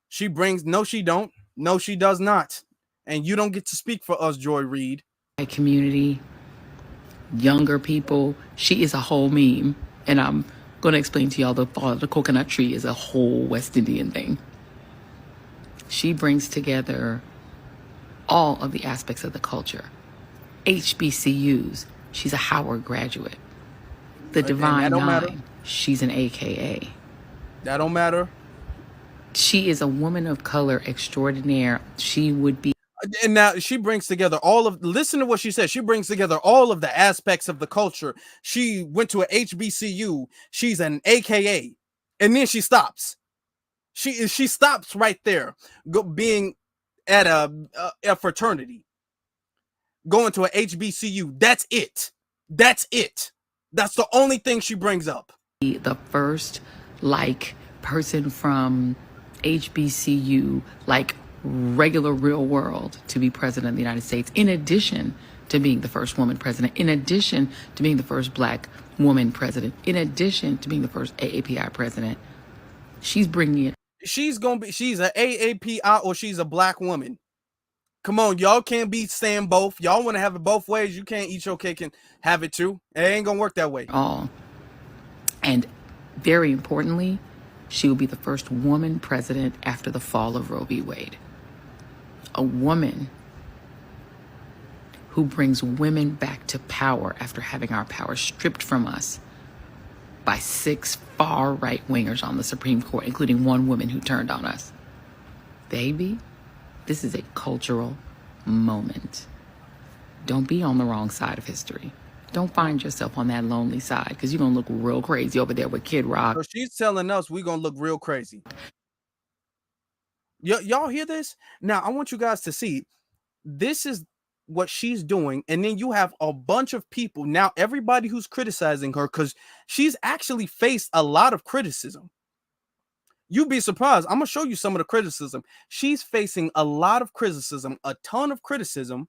She brings, no, she don't. No, she does not. And you don't get to speak for us, Joy Reid. Community, younger people. She is a whole meme. And I'm going to explain to y'all the fall of the coconut tree is a whole West Indian thing. She brings together all of the aspects of the culture. HBCUs. She's a Howard graduate. The Divine Nine. Matter. She's an AKA. That don't matter. She is a woman of color extraordinaire. She would be. And now she brings together all of, listen to what she said. She brings together all of the aspects of the culture. She went to an HBCU. She's an AKA. And then she stops. She stops right there, being at a fraternity, going to an HBCU. That's it. That's it. That's the only thing she brings up. The first, person from HBCU, regular real world, to be president of the United States, in addition to being the first woman president, in addition to being the first black woman president, in addition to being the first AAPI president. She's bringing it. She's an AAPI or she's a black woman. Come on, y'all can't be saying both. Y'all want to have it both ways. You can't eat your cake and have it too. It ain't gonna work that way. All. And very importantly, she will be the first woman president after the fall of Roe v. Wade. A woman who brings women back to power after having our power stripped from us by 6 far right wingers on the Supreme Court, including one woman who turned on us. Baby, this is a cultural moment. Don't be on the wrong side of history. Don't find yourself on that lonely side, because you're going to look real crazy over there with Kid Rock. So she's telling us we're going to look real crazy. Y'all hear this? Now, I want you guys to see. This is what she's doing. And then you have a bunch of people. Now, everybody who's criticizing her, because she's actually faced a lot of criticism. You'd be surprised. I'm going to show you some of the criticism. She's facing a lot of criticism, a ton of criticism.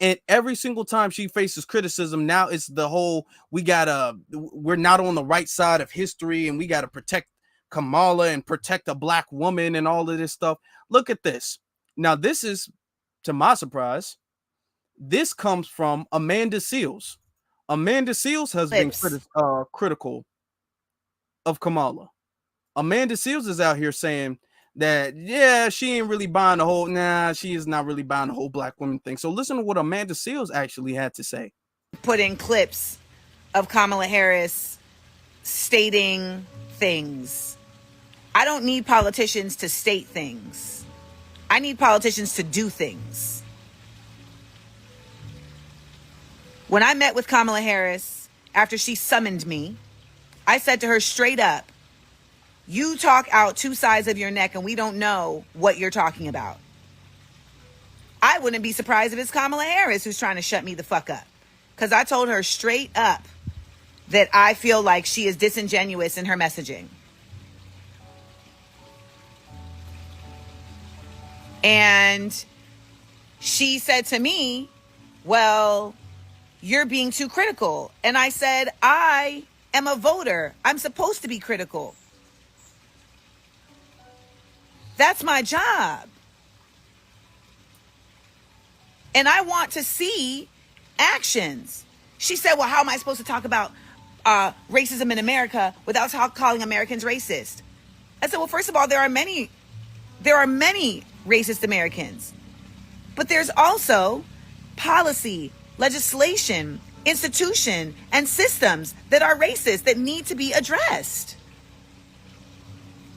And every single time she faces criticism, now it's the whole, we're not on the right side of history and we got to protect Kamala and protect a black woman and all of this stuff. Look at this. Now, this is, to my surprise, this comes from Amanda Seales. Amanda Seales has been critical of Kamala. Amanda Seales is out here saying that, yeah, she ain't really buying the whole, she is not really buying the whole black woman thing. So listen to what Amanda Seales actually had to say. Put in clips of Kamala Harris stating things. I don't need politicians to state things. I need politicians to do things. When I met with Kamala Harris after she summoned me, I said to her straight up, you talk out 2 sides of your neck and we don't know what you're talking about. I wouldn't be surprised if it's Kamala Harris who's trying to shut me the fuck up. Because I told her straight up that I feel like she is disingenuous in her messaging. And she said to me, well, you're being too critical. And I said, I am a voter. I'm supposed to be critical. That's my job. And I want to see actions. She said, well, how am I supposed to talk about racism in America without calling Americans racist? I said, well, first of all, there are many racist Americans, but there's also policy, legislation, institution, and systems that are racist that need to be addressed.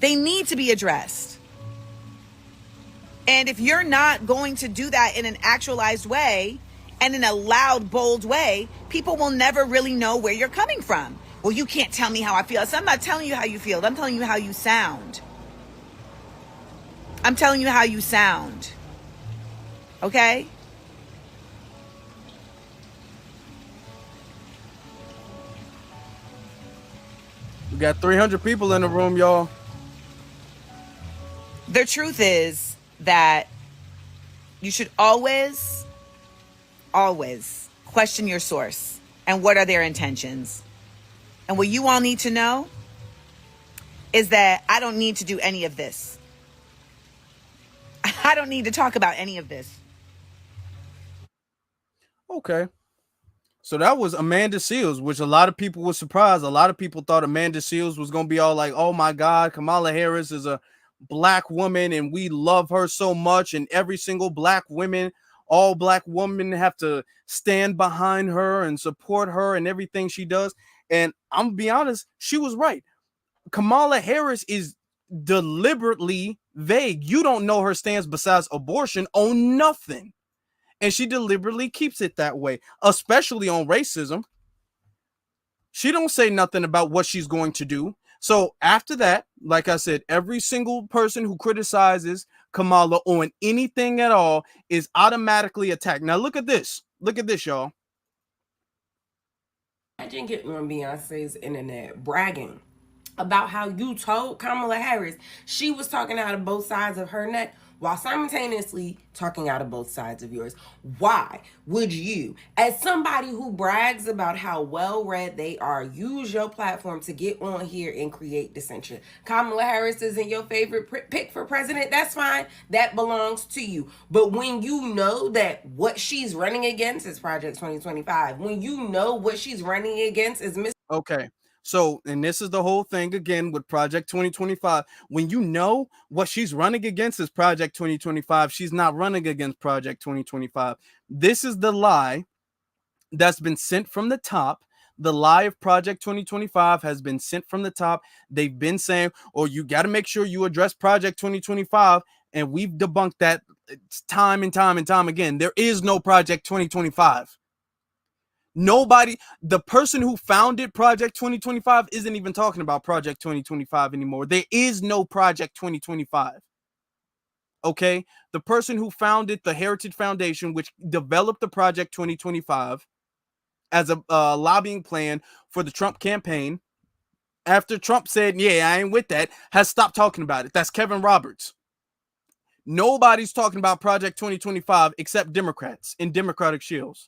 They need to be addressed. And if you're not going to do that in an actualized way and in a loud, bold way, people will never really know where you're coming from. Well, you can't tell me how I feel. So I'm not telling you how you feel. I'm telling you how you sound. I'm telling you how you sound. Okay? We got 300 people in the room, y'all. The truth is that you should always question your source and what are their intentions. And what you all need to know is that I don't need to do any of this. I don't need to talk about any of this. Okay. So that was Amanda Seales, which a lot of people were surprised. A lot of people thought Amanda Seales was going to be all like, oh my God, Kamala Harris is a black woman and we love her so much. And every single all black women have to stand behind her and support her and everything she does. And I'm going to be honest, she was right. Kamala Harris is deliberately vague. You don't know her stance besides abortion on nothing. And she deliberately keeps it that way, especially on racism. She don't say nothing about what she's going to do. So after that, like I said, every single person who criticizes Kamala on anything at all is automatically attacked. Now look at this. Look at this, y'all. Imagine getting on Beyonce's internet bragging about how you told Kamala Harris she was talking out of both sides of her neck while simultaneously talking out of both sides of yours. Why would you, as somebody who brags about how well-read they are, use your platform to get on here and create dissension? Kamala Harris isn't your favorite pick for president. That's fine. That belongs to you. But when you know that what she's running against is Project 2025, when you know what she's running against is Okay. So, and this is the whole thing again with Project 2025. When you know what she's running against is Project 2025, she's not running against Project 2025. This is the lie that's been sent from the top. The lie of Project 2025 has been sent from the top. They've been saying, oh, you got to make sure you address Project 2025. And we've debunked that time and time and time again. There is no Project 2025. Nobody, the person who founded Project 2025 isn't even talking about Project 2025 anymore. There is no Project 2025. Okay? The person who founded the Heritage Foundation, which developed the Project 2025 as a lobbying plan for the Trump campaign, after Trump said, yeah, I ain't with that, has stopped talking about it. That's Kevin Roberts. Nobody's talking about Project 2025 except Democrats in Democratic shills.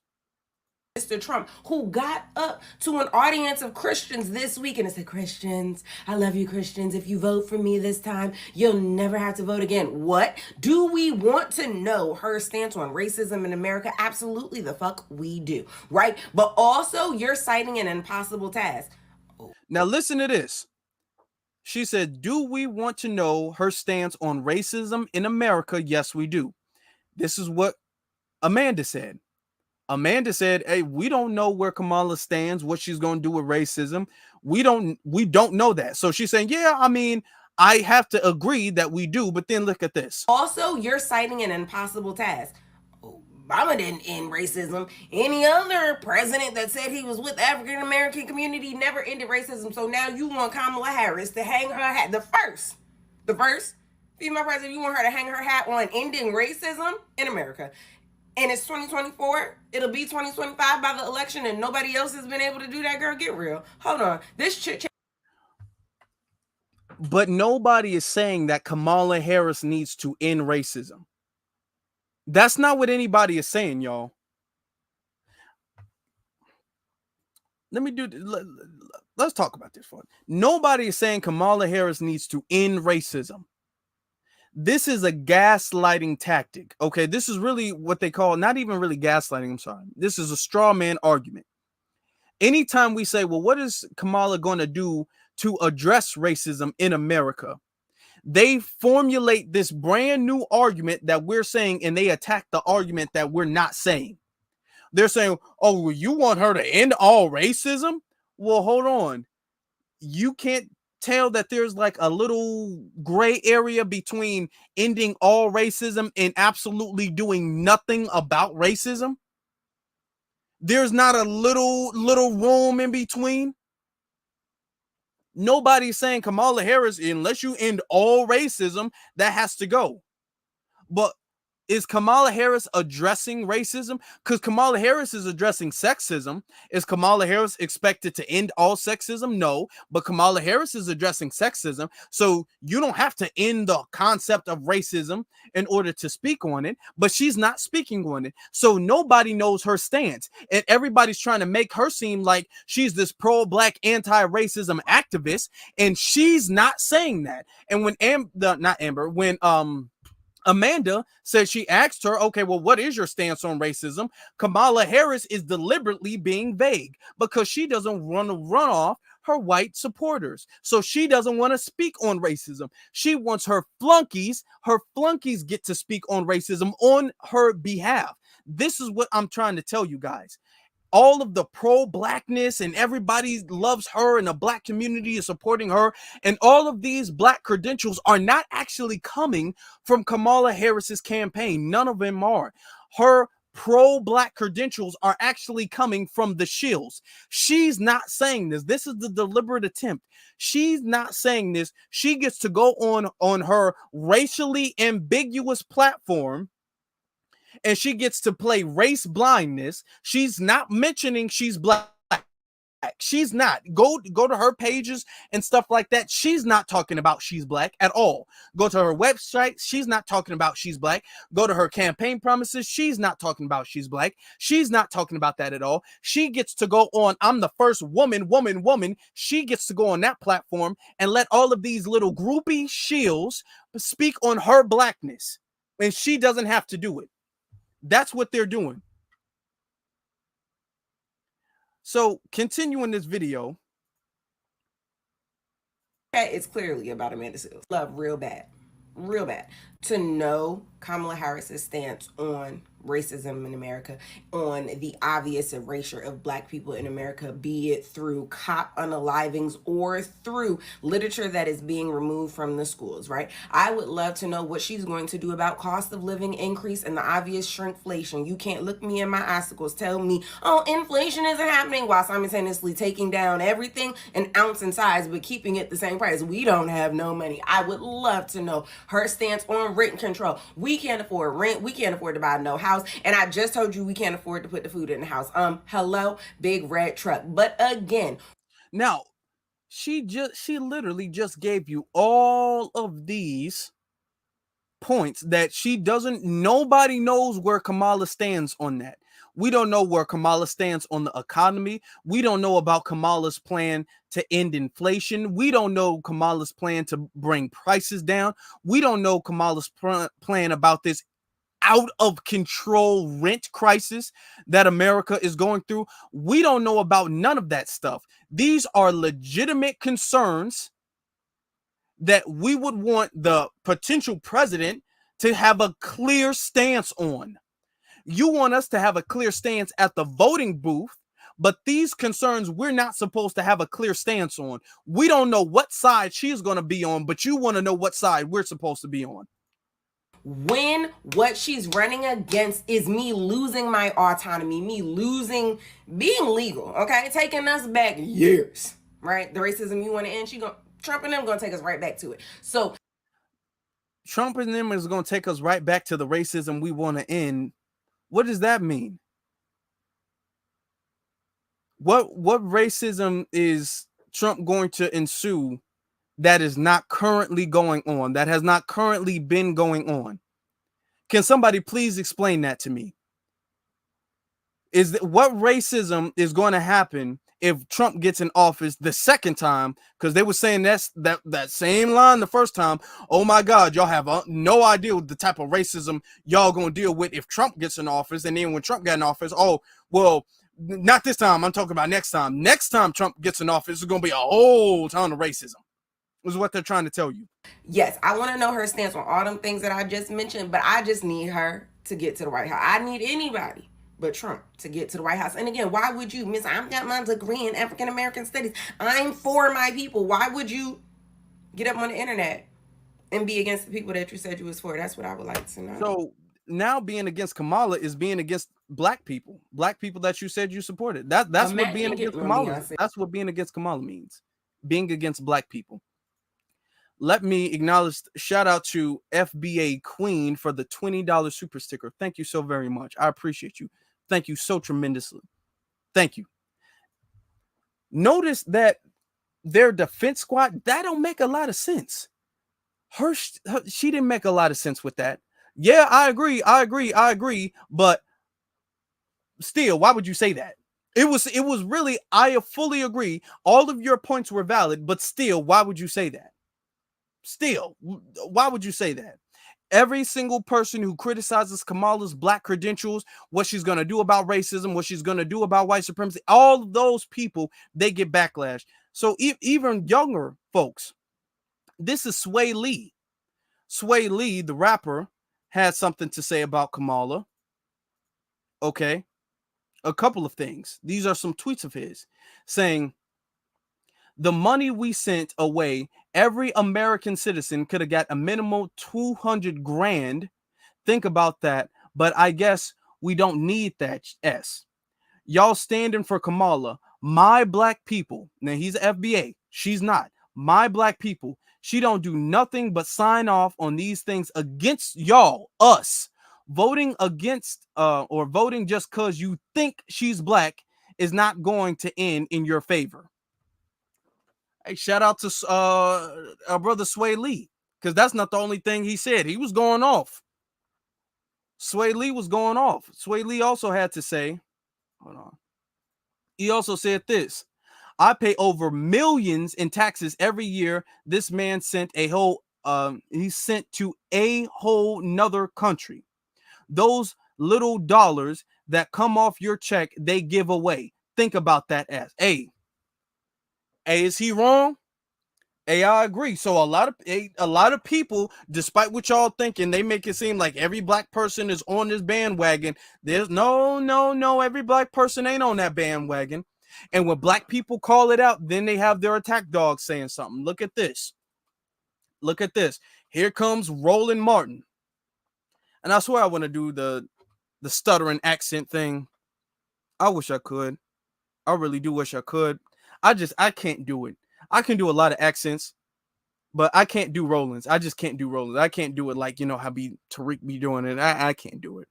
Mr. Trump, who got up to an audience of Christians this week and said, Christians, I love you, Christians. If you vote for me this time, you'll never have to vote again. What? Do we want to know her stance on racism in America? Absolutely the fuck we do, right? But also, you're citing an impossible task. Now listen to this. She said, do we want to know her stance on racism in America? Yes, we do. This is what Amanda said. Amanda said, hey, we don't know where Kamala stands, what she's going to do with racism. We don't know that. So she's saying, yeah, I mean, I have to agree that we do. But then look at this. Also, you're citing an impossible task. Obama didn't end racism. Any other president that said he was with the African-American community never ended racism. So now you want Kamala Harris to hang her hat. The first female president, you want her to hang her hat on ending racism in America. And it's 2024. It'll be 2025 by the election, and nobody else has been able to do that. Girl, get real. Hold on. This chit chat. But nobody is saying that Kamala Harris needs to end racism. That's not what anybody is saying, y'all. let me do. Let's talk about this one. Nobody is saying Kamala Harris needs to end racism. This is a gaslighting tactic. Okay, this is really what they call, not even really gaslighting. I'm sorry. This is a straw man argument. Anytime we say, well, what is Kamala going to do to address racism in America? They formulate this brand new argument that we're saying, and they attack the argument that we're not saying. They're saying, oh, well, you want her to end all racism? Well, hold on. You can't tell that there's like a little gray area between ending all racism and absolutely doing nothing about racism. There's not a little room in between. Nobody's saying Kamala Harris, unless you end all racism, that has to go. But is Kamala Harris addressing racism? Because Kamala Harris is addressing sexism. Is Kamala Harris expected to end all sexism? No, but Kamala Harris is addressing sexism. So you don't have to end the concept of racism in order to speak on it, but she's not speaking on it. So nobody knows her stance. And everybody's trying to make her seem like she's this pro-black anti-racism activist, and she's not saying that. And when Amanda said, she asked her, okay, well, what is your stance on racism? Kamala Harris is deliberately being vague because she doesn't want to run off her white supporters. So she doesn't want to speak on racism. She wants her flunkies get to speak on racism on her behalf. This is what I'm trying to tell you guys. All of the pro-blackness and everybody loves her and the black community is supporting her, and all of these black credentials are not actually coming from Kamala Harris's campaign. None of them are. Her pro-black credentials are actually coming from the shills. She's not saying this. This is the deliberate attempt. She's not saying this. She gets to go on her racially ambiguous platform, and she gets to play race blindness. She's not mentioning she's black. She's not. Go to her pages and stuff like that. She's not talking about she's black at all. Go to her website. She's not talking about she's black. Go to her campaign promises. She's not talking about she's black. She's not talking about that at all. She gets to go on, I'm the first woman. She gets to go on that platform and let all of these little groupie shills speak on her blackness. And she doesn't have to do it. That's what they're doing. So, continuing this video. It's clearly about Amanda Seales. Love real bad. To know Kamala Harris's stance on racism in America, on the obvious erasure of black people in America, be it through cop unalivings or through literature that is being removed from the schools, right? I would love to know what she's going to do about cost of living increase and the obvious shrinkflation. You can't look me in my icicles, tell me, oh, inflation isn't happening, while simultaneously taking down everything an ounce in size but keeping it the same price. We don't have no money. I would love to know her stance on rent control. We can't afford rent. We can't afford to buy no house. And I just told you we can't afford to put the food in the house. Hello, big red truck. But again, now she literally just gave you all of these points that nobody knows where Kamala stands on that. We don't know where Kamala stands on the economy. We don't know about Kamala's plan to end inflation. We don't know Kamala's plan to bring prices down. We don't know Kamala's plan about this out of control rent crisis that America is going through. We don't know about none of that stuff. These are legitimate concerns that we would want the potential president to have a clear stance on. You want us to have a clear stance at the voting booth, but these concerns we're not supposed to have a clear stance on. We don't know what side she's going to be on, but you want to know what side we're supposed to be on. When what she's running against is me losing my autonomy, me losing being legal, okay? Taking us back years, right? The racism you want to end, Trump and them going to take us right back to it. So Trump and them is going to take us right back to the racism we want to end. What does that mean? What racism is Trump going to ensue that is not currently going on, that has not currently been going on? Can somebody please explain that to me? What racism is going to happen if Trump gets in office the second time, because they were saying that same line the first time. Oh my God, y'all have no idea the type of racism y'all gonna deal with if Trump gets in office. And then when Trump got in office, oh well, not this time. I'm talking about next time. Next time Trump gets in office, it's gonna be a whole ton of racism. Is what they're trying to tell you. Yes, I want to know her stance on all them things that I just mentioned, but I just need her to get to the White House. I need anybody but Trump to get to the White House. And again, why would you, Miss, I've got my degree in African American studies. I'm for my people. Why would you get up on the internet and be against the people that you said you was for? That's what I would like to know. So now being against Kamala is being against black people that you said you supported. That's what being against Kamala. That's what being against Kamala means. Being against black people. Let me acknowledge, shout out to FBA Queen for the $20 super sticker. Thank you so very much. I appreciate you. Thank you so tremendously. Thank you. Notice that their defense squad, that don't make a lot of sense. She didn't make a lot of sense with that. Yeah, I agree. But still, why would you say that? It was really, I fully agree. All of your points were valid, but still, why would you say that? Still, why would you say that? Every single person who criticizes Kamala's black credentials, what she's going to do about racism, what she's going to do about white supremacy, all of those people, they get backlash. So even younger folks, this is Swae Lee. Swae Lee, the rapper, has something to say about Kamala. Okay. A couple of things. These are some tweets of his saying, the money we sent away, every American citizen could have got a minimal 200 grand. Think about that. But I guess we don't need that. Y'all standing for Kamala. My black people. Now he's FBA. She's not. My black people. She don't do nothing but sign off on these things against y'all, us. Voting against or voting just because you think she's black is not going to end in your favor. Hey, shout out to our brother Swae Lee, because that's not the only thing he said. He was going off. Swae Lee was going off. Swae Lee also had to say, hold on. He also said this: I pay over millions in taxes every year. This man sent a whole, he sent to a whole nother country. Those little dollars that come off your check, they give away. Think about that as, hey, is he wrong? Hey, I agree. So a lot of people, despite what y'all thinking, they make it seem like every black person is on this bandwagon. There's no, every black person ain't on that bandwagon. And when black people call it out, then they have their attack dogs saying something. Look at this. Look at this. Here comes Roland Martin. And I swear I want to do the stuttering accent thing. I wish I could. I really do wish I could. I can't do it. I can do a lot of accents, but I can't do Roland's. I just can't do Roland's. I can't do it like, how Tariq be doing it. I can't do it.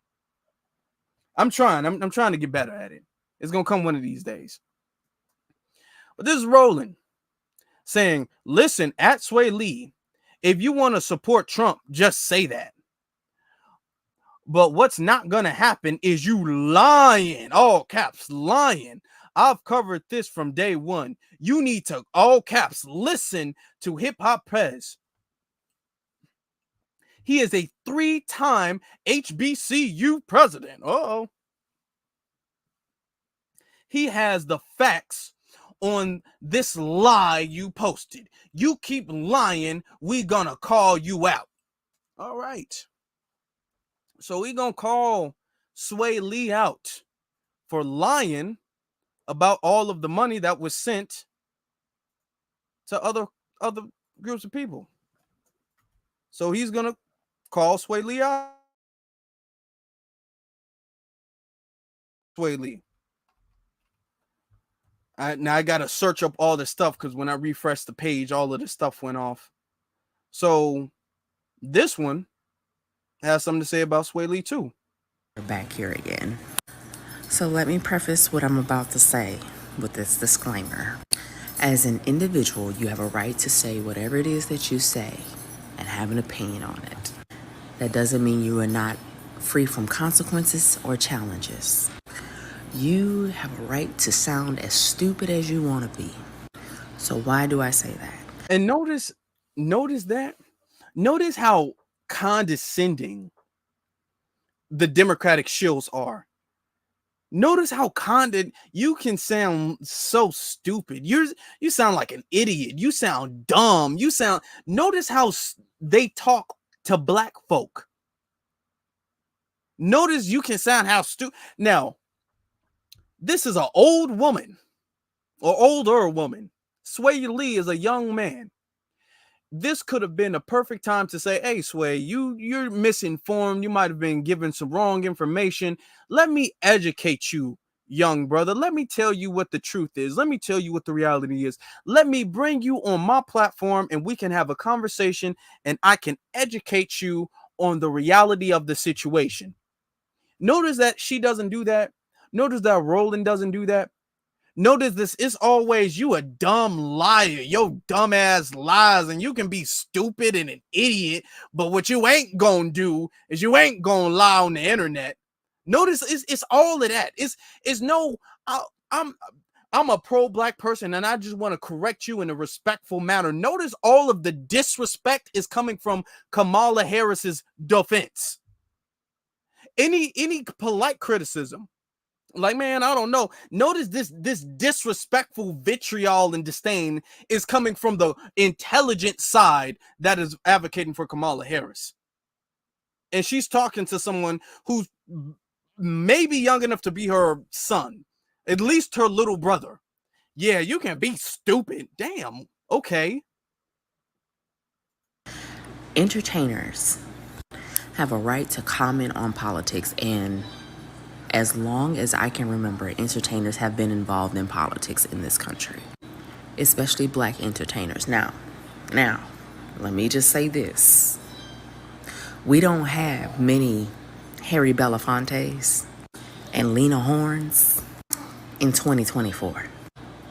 I'm trying. I'm trying to get better at it. It's going to come one of these days. But this is Roland saying, listen, at Swae Lee, if you want to support Trump, just say that. But what's not going to happen is you lying, all caps, lying. I've covered this from day one. You need to, all caps, listen to Hip Hop Prez. He is a 3-time HBCU president. Uh-oh. He has the facts on this lie you posted. You keep lying, we gonna call you out. All right. So we gonna call Swae Lee out for lying about all of the money that was sent to other groups of people. So he's gonna call Swae Lee out. Swae Lee. Now I gotta search up all this stuff because when I refreshed the page, all of this stuff went off. So this one has something to say about Swae Lee too. We're back here again. So let me preface what I'm about to say with this disclaimer. As an individual, you have a right to say whatever it is that you say and have an opinion on it. That doesn't mean you are not free from consequences or challenges. You have a right to sound as stupid as you want to be. So why do I say that? And notice that. Notice how condescending the Democratic shills are. Notice how you can sound so stupid. You sound like an idiot. You sound dumb. Notice how they talk to black folk. Notice you can sound how stupid. Now, this is an old woman or older woman. Swae Lee is a young man. This could have been a perfect time to say, hey, Swae, you're misinformed. You might have been given some wrong information. Let me educate you, young brother. Let me tell you what the truth is. Let me tell you what the reality is. Let me bring you on my platform and we can have a conversation and I can educate you on the reality of the situation. Notice that she doesn't do that. Notice that Roland doesn't do that. Notice this is always you a dumb liar. Yo dumb ass lies, and you can be stupid and an idiot, but what you ain't gonna do is you ain't gonna lie on the internet. Notice it's all of that. I'm a pro-black person and I just want to correct you in a respectful manner. Notice all of the disrespect is coming from Kamala Harris's defense. Any polite criticism, like, man, I don't know. Notice this disrespectful vitriol and disdain is coming from the intelligent side that is advocating for Kamala Harris. And she's talking to someone who's maybe young enough to be her son, at least her little brother. Yeah, you can be stupid. Damn. Okay. Entertainers have a right to comment on politics, and as long as I can remember, entertainers have been involved in politics in this country, especially black entertainers. Now, let me just say this. We don't have many Harry Belafontes and Lena Hornes in 2024.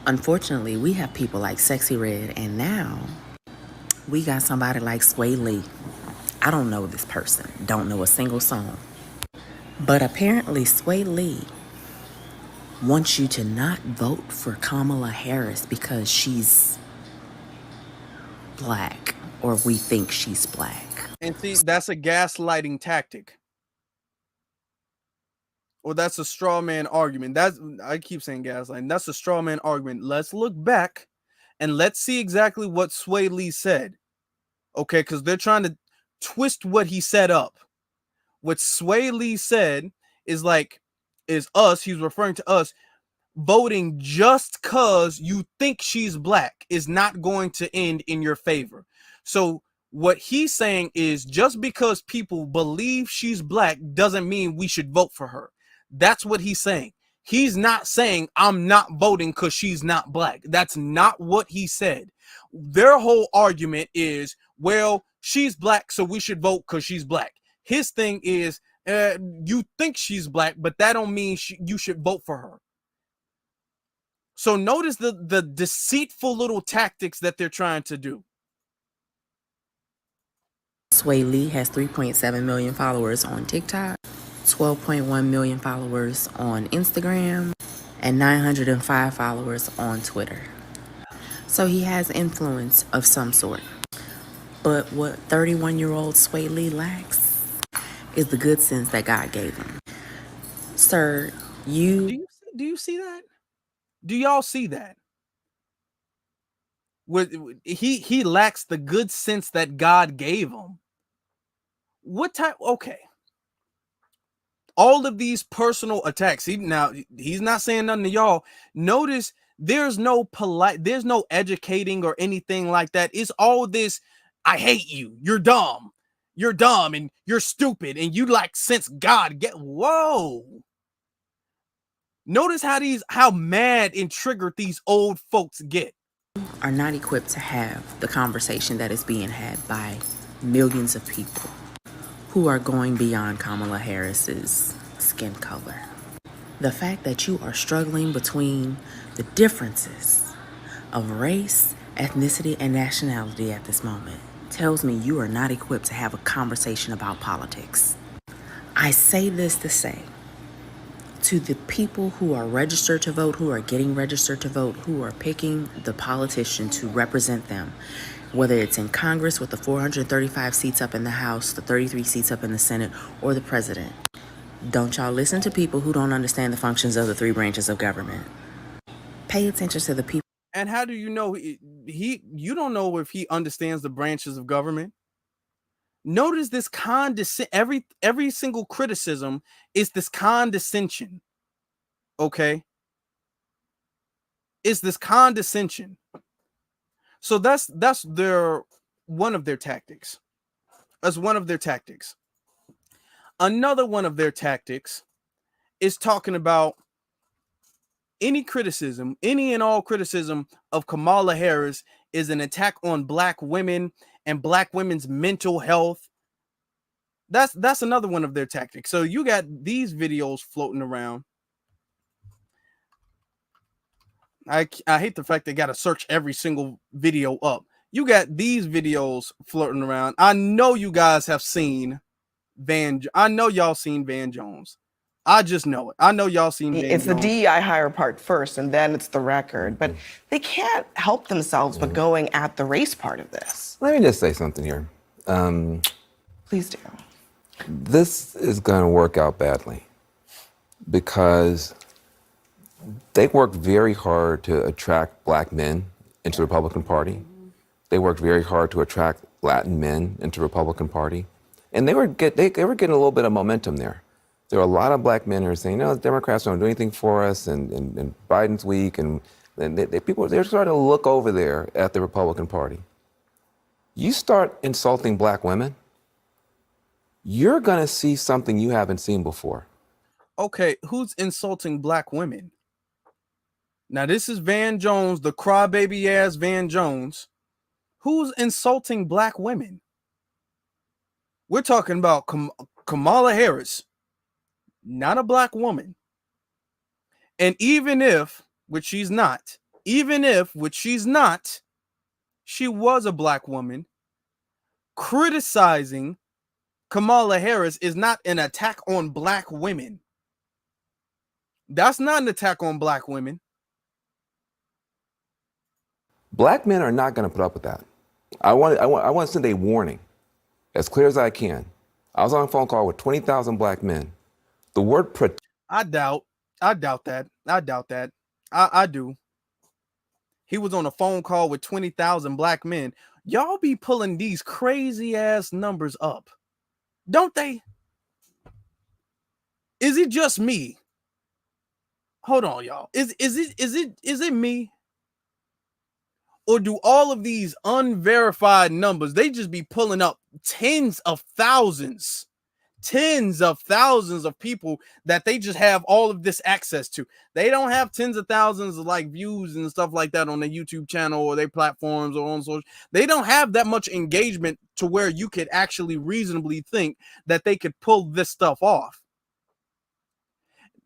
Unfortunately, we have people like Sexy Red, and now we got somebody like Swae Lee. I don't know this person, don't know a single song. But apparently Swae Lee wants you to not vote for Kamala Harris because she's black, or we think she's black. And see, that's a gaslighting tactic. Or that's a straw man argument. I keep saying gaslighting. That's a straw man argument. Let's look back and let's see exactly what Swae Lee said. Okay, because they're trying to twist what he set up. What Swae Lee said is he's referring to us, voting just because you think she's black is not going to end in your favor. So what he's saying is just because people believe she's black doesn't mean we should vote for her. That's what he's saying. He's not saying I'm not voting because she's not black. That's not what he said. Their whole argument is, well, she's black, so we should vote because she's black. His thing is, you think she's black, but that don't mean you should vote for her. So notice the deceitful little tactics that they're trying to do. Swae Lee has 3.7 million followers on TikTok, 12.1 million followers on Instagram, and 905 followers on Twitter. So he has influence of some sort. But what 31-year-old Swae Lee lacks is the good sense that God gave him. Sir, do you see that? Do y'all see that? He lacks the good sense that God gave him. What type? Okay. All of these personal attacks. He's not saying nothing to y'all. Notice there's no educating or anything like that. It's all this, I hate you. You're dumb, and you're stupid, and you lack sense. God, whoa. Notice how mad and triggered these old folks get. Are not equipped to have the conversation that is being had by millions of people who are going beyond Kamala Harris's skin color. The fact that you are struggling between the differences of race, ethnicity, and nationality at this moment tells me you are not equipped to have a conversation about politics. I say this to say, To the people who are registered to vote, who are getting registered to vote, who are picking the politician to represent them, whether it's in Congress with the 435 seats up in the House, the 33 seats up in the Senate, or the president. Don't y'all listen to people who don't understand the functions of the three branches of government. Pay attention to the people. And how do you know you don't know if he understands the branches of government? Notice this every single criticism is this condescension. Okay? It's this condescension. So that's one of their tactics. That's one of their tactics. Another one of their tactics is talking about any and all criticism of Kamala Harris is an attack on Black women and Black women's mental health. That's another one of their tactics. So you got these videos floating around. I hate the fact they got to search every single video up. You got these videos floating around. I know you guys have seen I know y'all seen Van Jones. I just know it. I know y'all seen Van It's Jones. the DEI hire part first, and then it's the record. But they can't help themselves but going at the race part of this. Let me just say something here. Please do. This is going to work out badly because they worked very hard to attract Black men into the Republican Party. They worked very hard to attract Latin men into the Republican Party. And they were getting a little bit of momentum there. There were a lot of Black men who were saying, no, the Democrats don't do anything for us, and Biden's weak, and they're starting to look over there at the Republican Party. You start insulting Black women, you're going to see something you haven't seen before. Okay, who's insulting Black women? Now, this is Van Jones, the crybaby ass Van Jones. Who's insulting Black women? We're talking about Kamala Harris, not a Black woman. And even if, which she's not, she was a Black woman, criticizing Kamala Harris is not an attack on Black women. That's not an attack on Black women. Black men are not going to put up with that. I want to send a warning, as clear as I can. I was on a phone call with 20,000 Black men. The word I doubt that. I do. He was on a phone call with 20,000 Black men. Y'all be pulling these crazy ass numbers up, don't they? Is it just me? Hold on, y'all. Is it me? Or do all of these unverified numbers, they just be pulling up tens of thousands of people that they just have all of this access to? They don't have tens of thousands of like views and stuff like that on their YouTube channel or their platforms or on social. They don't have that much engagement to where you could actually reasonably think that they could pull this stuff off.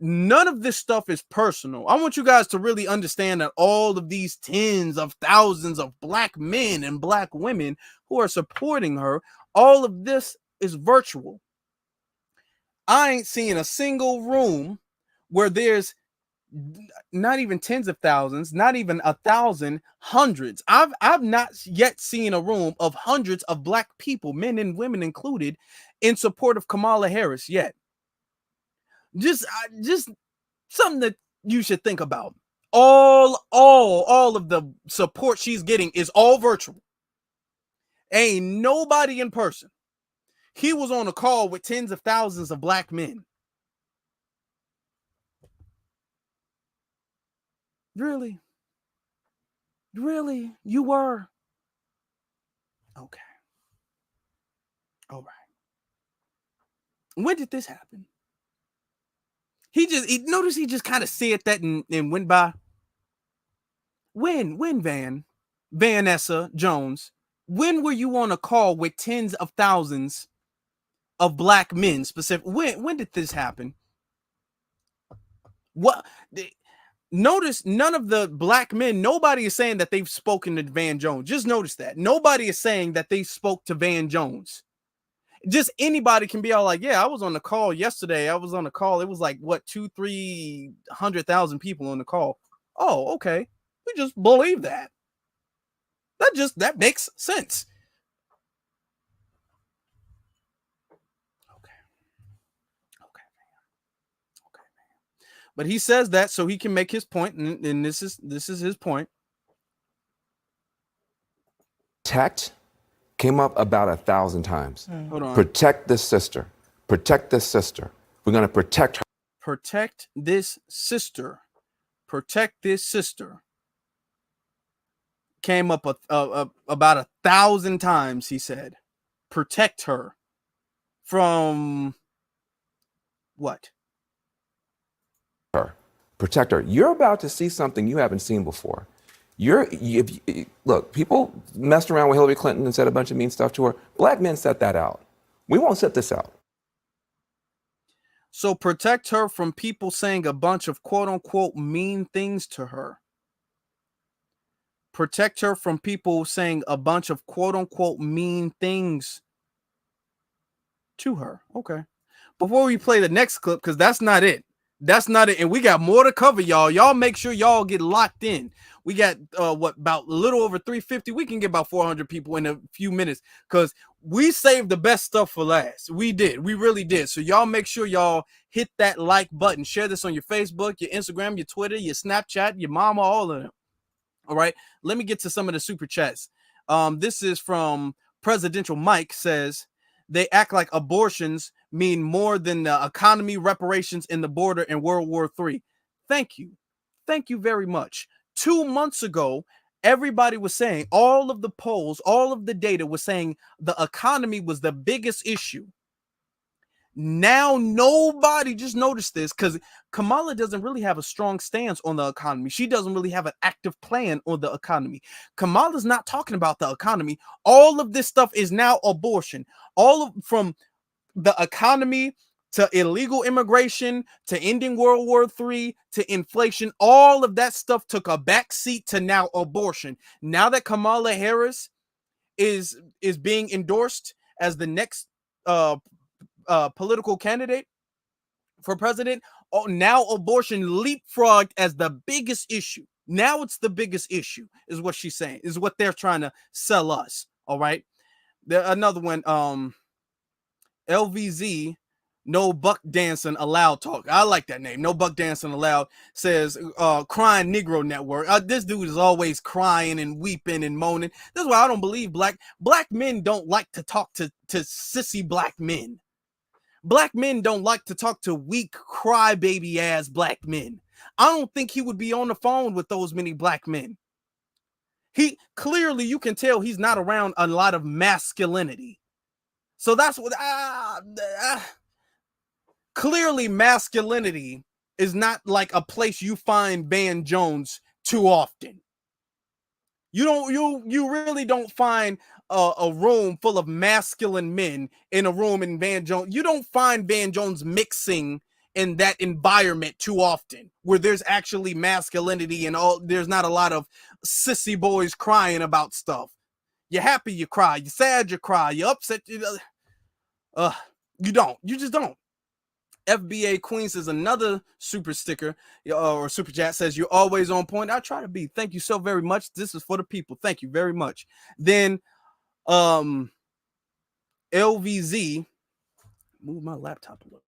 None of this stuff is personal. I want you guys to really understand that all of these tens of thousands of Black men and Black women who are supporting her, all of this is virtual. I ain't seen a single room where there's not even tens of thousands, not even 1,000, hundreds. I've not yet seen a room of hundreds of Black people, men and women included, in support of Kamala Harris yet. Just something that you should think about. All of the support she's getting is all virtual. Ain't nobody in person. He was on a call with tens of thousands of Black men. Really? Really? You were? Okay. All right. When did this happen? He just kind of said that and went by. When Vanessa Jones, when were you on a call with tens of thousands of Black men specific? When did this happen? What? Notice none of the Black men, nobody is saying that they've spoken to Van Jones. Just notice that. Nobody is saying that they spoke to Van Jones. just anybody can be all like, yeah, I was on the call yesterday. I was on the call. It was like what 200,000-300,000 people on the call. Oh, okay. We just believe that. That makes sense. Okay. But he says that so he can make his point, and this is his point. Protect came up about 1,000 times. Hold on. Protect this sister. Protect this sister. We're going to protect her. Protect this sister. Protect this sister. Came up about 1,000 times, he said. Protect her from what? Protect her. You're about to see something you haven't seen before. Look, people messed around with Hillary Clinton and said a bunch of mean stuff to her. Black men set that out. We won't set this out. So protect her from people saying a bunch of quote unquote mean things to her. Protect her from people saying a bunch of quote unquote mean things to her. Okay. Before we play the next clip, because that's not it. That's not it. And we got more to cover, y'all. Y'all make sure y'all get locked in. We got about a little over 350. We can get about 400 people in a few minutes because we saved the best stuff for last. We did. We really did. So y'all make sure y'all hit that like button. Share this on your Facebook, your Instagram, your Twitter, your Snapchat, your mama, all of them. All right. Let me get to some of the super chats. This is from Presidential Mike says, they act like abortions mean more than the economy, reparations, and the border in World War III. Thank you. Thank you very much. 2 months ago, everybody was saying, all of the polls, all of the data was saying the economy was the biggest issue. Now nobody, just noticed this, because Kamala doesn't really have a strong stance on the economy. She doesn't really have an active plan on the economy. Kamala's not talking about the economy. All of this stuff is now abortion. From the economy to illegal immigration to ending World War III to inflation, all of that stuff took a backseat to now abortion. Now that Kamala Harris is being endorsed as the next political candidate for president, now abortion leapfrogged as the biggest issue. Now it's the biggest issue, is what she's saying, is what they're trying to sell us. All right. Another one, LVZ, no buck dancing allowed talk. I like that name. No buck dancing allowed says, crying Negro network. This dude is always crying and weeping and moaning. That's why I don't believe black men don't like to talk to sissy black men. Black men don't like to talk to weak crybaby ass black men. I don't think he would be on the phone with those many black men. He clearly, you can tell he's not around a lot of masculinity. So that's what clearly masculinity is not like a place you find Van Jones too often. You really don't find a room full of masculine men in a room in Van Jones. You don't find Van Jones mixing in that environment too often, where there's actually masculinity and there's not a lot of sissy boys crying about stuff. You're happy, you cry. You're sad, you cry. You're upset, you don't. You just don't. FBA Queen says another super sticker or super chat says, you're always on point. I try to be. Thank you so very much. This is for the people. Thank you very much. Then LVZ, move my laptop a little.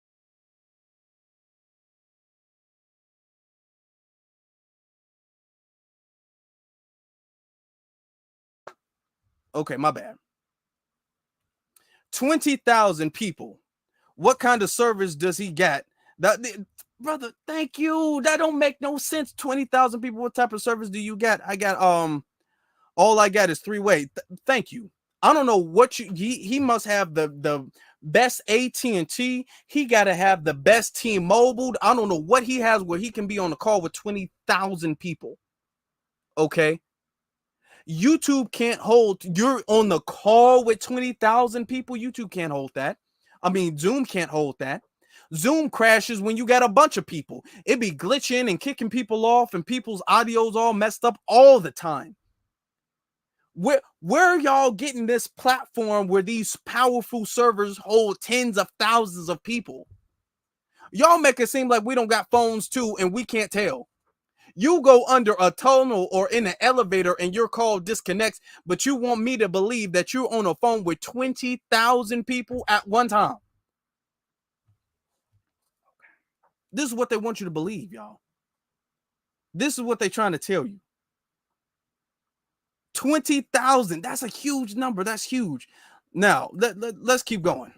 Okay, my bad. 20,000 people. What kind of service does he get? Brother, thank you. That don't make no sense. 20,000 people. What type of service do you get? I got all I got is three-way. Thank you. I don't know what he must have the best AT&T. He got to have the best T-Mobile. I don't know what he has where he can be on the call with 20,000 people. Okay. YouTube can't hold. You're on the call with 20,000 people. YouTube can't hold that. I mean, Zoom can't hold that. Zoom crashes when you got a bunch of people. It be glitching and kicking people off and people's audio's all messed up all the time. Where are y'all getting this platform where these powerful servers hold tens of thousands of people? Y'all make it seem like we don't got phones too and we can't tell. You go under a tunnel or in an elevator and your call disconnects, but you want me to believe that you're on a phone with 20,000 people at one time. This is what they want you to believe, y'all. This is what they're trying to tell you. 20,000. That's a huge number. That's huge. Now, let's keep going.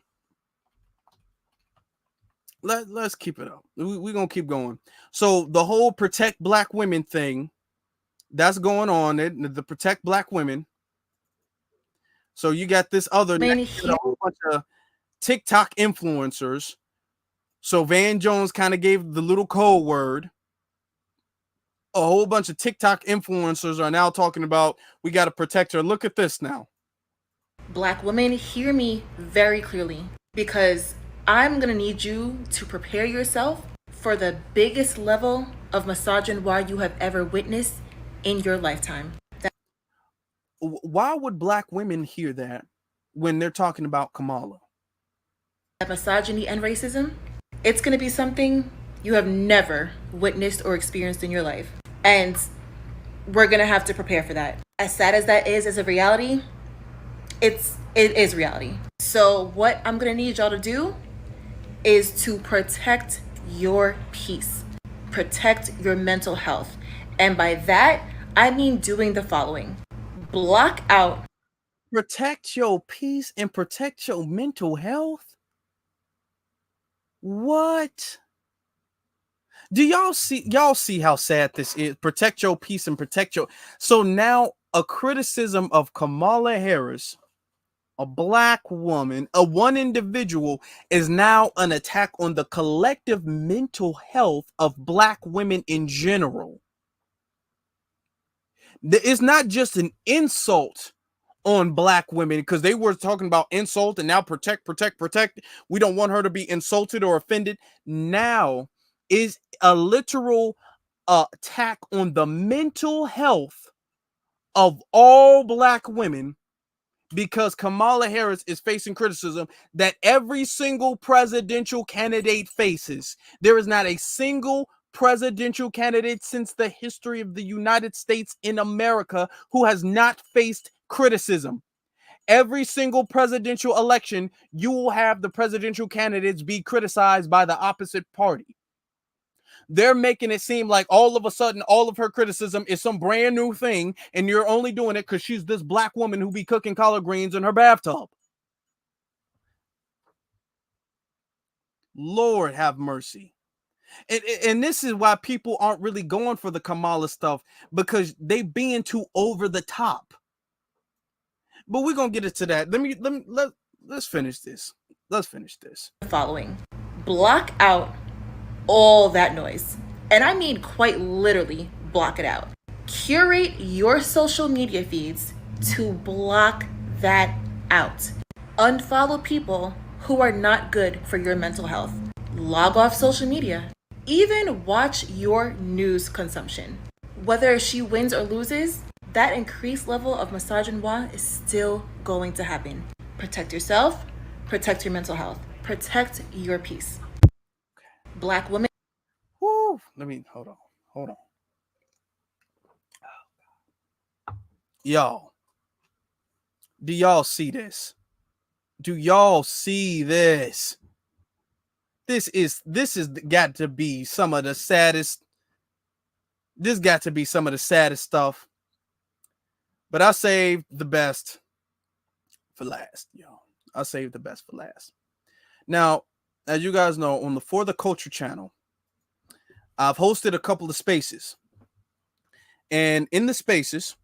Let's keep it up. We're going to keep going. So the whole protect black women thing, that's going on. The protect black women. So you got this other a whole bunch of TikTok influencers. So Van Jones kind of gave the little code word. A whole bunch of TikTok influencers are now talking about we got to protect her. Look at this now. Black women, hear me very clearly, because I'm going to need you to prepare yourself for the biggest level of misogyny you have ever witnessed in your lifetime. Why would black women hear that when they're talking about Kamala? That misogyny and racism, it's going to be something you have never witnessed or experienced in your life. And we're going to have to prepare for that. As sad as that is as a reality, it is reality. So what I'm going to need y'all to do is to protect your peace, protect your mental health. And by that, I mean doing the following. Block out. Protect your peace and protect your mental health? What? Do y'all see how sad this is? Protect your peace and protect your... So now a criticism of Kamala Harris, a black woman, a one individual, is now an attack on the collective mental health of black women in general. It's not just an insult on black women, because they were talking about insult and now protect. We don't want her to be insulted or offended. Now is a literal attack on the mental health of all black women, because Kamala Harris is facing criticism that every single presidential candidate faces. There is not a single presidential candidate since the history of the United States in America who has not faced criticism. Every single presidential election, you will have the presidential candidates be criticized by the opposite party. They're making it seem like all of a sudden all of her criticism is some brand new thing, and you're only doing it because she's this black woman who be cooking collard greens in her bathtub. Lord have mercy. And this is why people aren't really going for the Kamala stuff, because they being too over the top. But we're gonna get into that. Let's finish this. Let's finish this. Following. Block out all that noise. And I mean quite literally block it out. Curate your social media feeds to block that out. Unfollow people who are not good for your mental health. Log off social media. Even watch your news consumption. Whether she wins or loses, that increased level of misogyny is still going to happen. Protect yourself, protect your mental health, protect your peace. Black women. Woo. Hold on. Y'all, do y'all see this? Do y'all see this? This is got to be some of the saddest. This got to be some of the saddest stuff. But I saved the best for last, y'all. I saved the best for last. Now, as you guys know, on the For the Culture channel, I've hosted a couple of spaces. And in the spaces,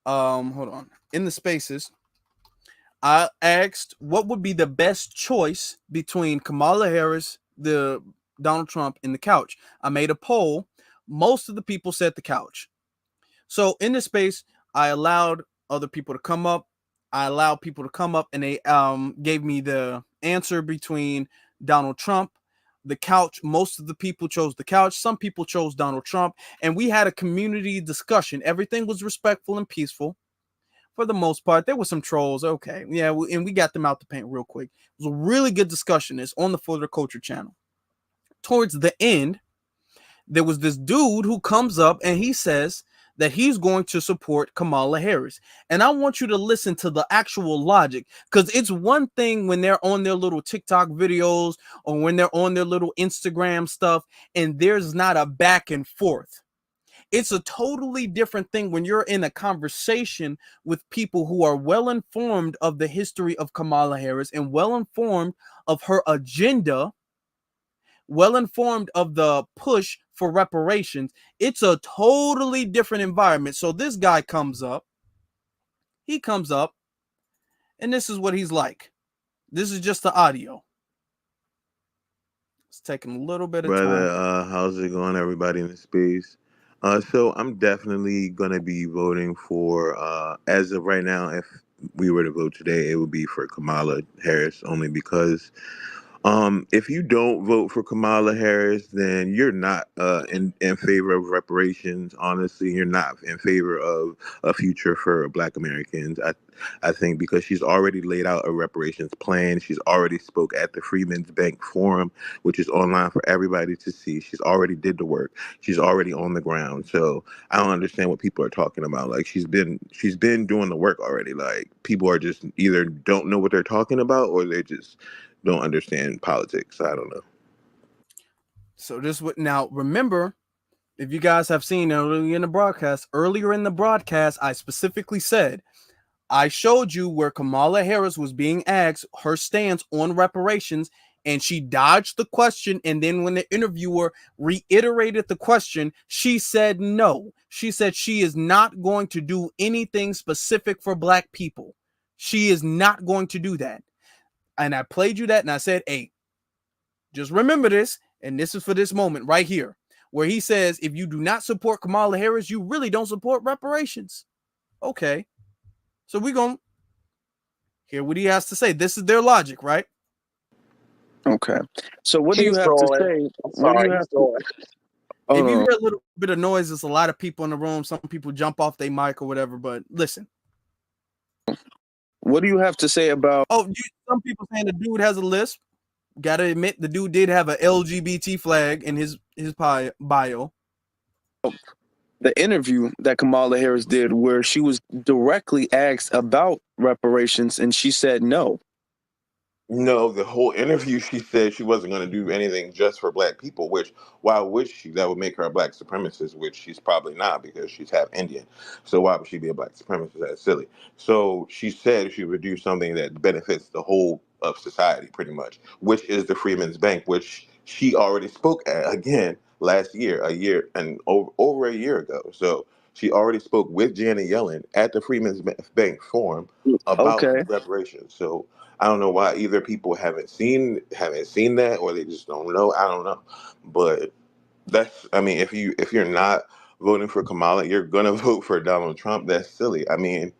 in the spaces, I asked what would be the best choice between Kamala Harris, the Donald Trump, and the couch. I made a poll. Most of the people said the couch. So in this space, I allowed other people to come up. And they gave me the answer between Donald Trump, the couch. Most of the people chose the couch. Some people chose Donald Trump. And we had a community discussion. Everything was respectful and peaceful. for the most part. There were some trolls. Okay. Yeah. And we got them out the paint real quick. It was a really good discussion. It's on the For the Culture channel. Towards the end, there was this dude who comes up and he says that he's going to support Kamala Harris. And I want you to listen to the actual logic, because it's one thing when they're on their little TikTok videos or when they're on their little Instagram stuff and there's not a back and forth. It's a totally different thing when you're in a conversation with people who are well informed of the history of Kamala Harris and well informed of her agenda, well informed of the push for reparations. It's a totally different environment. So this guy comes up, and this is what he's like. This is just the audio. It's taking a little bit of time. How's it going, everybody in the space? So I'm definitely gonna be voting for, as of right now, if we were to vote today, it would be for Kamala Harris, only because if you don't vote for Kamala Harris, then you're not in favor of reparations. Honestly, you're not in favor of a future for Black Americans. I think because she's already laid out a reparations plan. She's already spoke at the Freeman's Bank Forum, which is online for everybody to see. She's already did the work. She's already on the ground. So I don't understand what people are talking about. Like she's been doing the work already. Like people are just either don't know what they're talking about or they just don't understand politics. I don't know. So this would now remember, if you guys have seen earlier in the broadcast, I specifically said, I showed you where Kamala Harris was being asked her stance on reparations, and she dodged the question. And then when the interviewer reiterated the question, she said no. She said she is not going to do anything specific for Black people. She is not going to do that. And I played you that and I said, hey, just remember this. And this is for this moment right here, where he says, if you do not support Kamala Harris, you really don't support reparations. Okay. So we're going to hear what he has to say. This is their logic, right? Okay. So what do you have to say? What do you have to... If you hear a little bit of noise, there's a lot of people in the room. Some people jump off their mic or whatever, but listen. What do you have to say about... some people saying the dude has a lisp. Gotta admit, the dude did have an LGBT flag in his bio. The interview that Kamala Harris did where she was directly asked about reparations and she said no. No, the whole interview, she said she wasn't going to do anything just for Black people, which, why would she? That would make her a Black supremacist, which she's probably not because she's half Indian. So why would she be a Black supremacist? That's silly. So she said she would do something that benefits the whole of society, pretty much, which is the Freeman's Bank, which she already spoke at, again, last year, over a year ago. So she already spoke with Janet Yellen at the Freeman's Bank Forum about reparations. So I don't know why either people haven't seen that or they just don't know. I don't know. But if you're not voting for Kamala, you're gonna vote for Donald Trump. That's silly. I mean,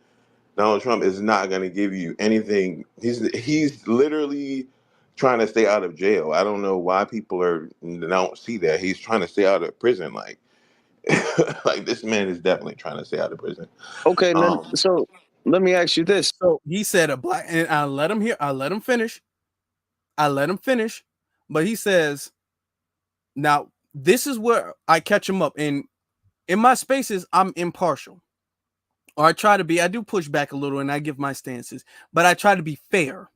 Donald Trump is not gonna give you anything. He's literally trying to stay out of jail. I don't know why people don't see that. He's trying to stay out of prison. Like like this man is definitely trying to stay out of prison. Okay, so let me ask you this. So he said and I let him finish. But he says, now this is where I catch him up. And in my spaces, I'm impartial. Or I try to be. I do push back a little and I give my stances, but I try to be fair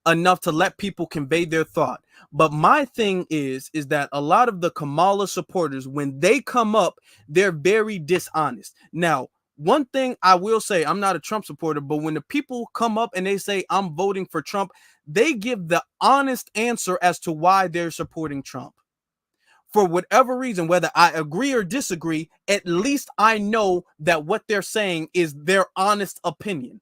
enough to let people convey their thought. But my thing is that a lot of the Kamala supporters, when they come up, they're very dishonest. Now, one thing I will say, I'm not a Trump supporter, but when the people come up and they say I'm voting for Trump, they give the honest answer as to why they're supporting Trump. For whatever reason, whether I agree or disagree, at least I know that what they're saying is their honest opinion.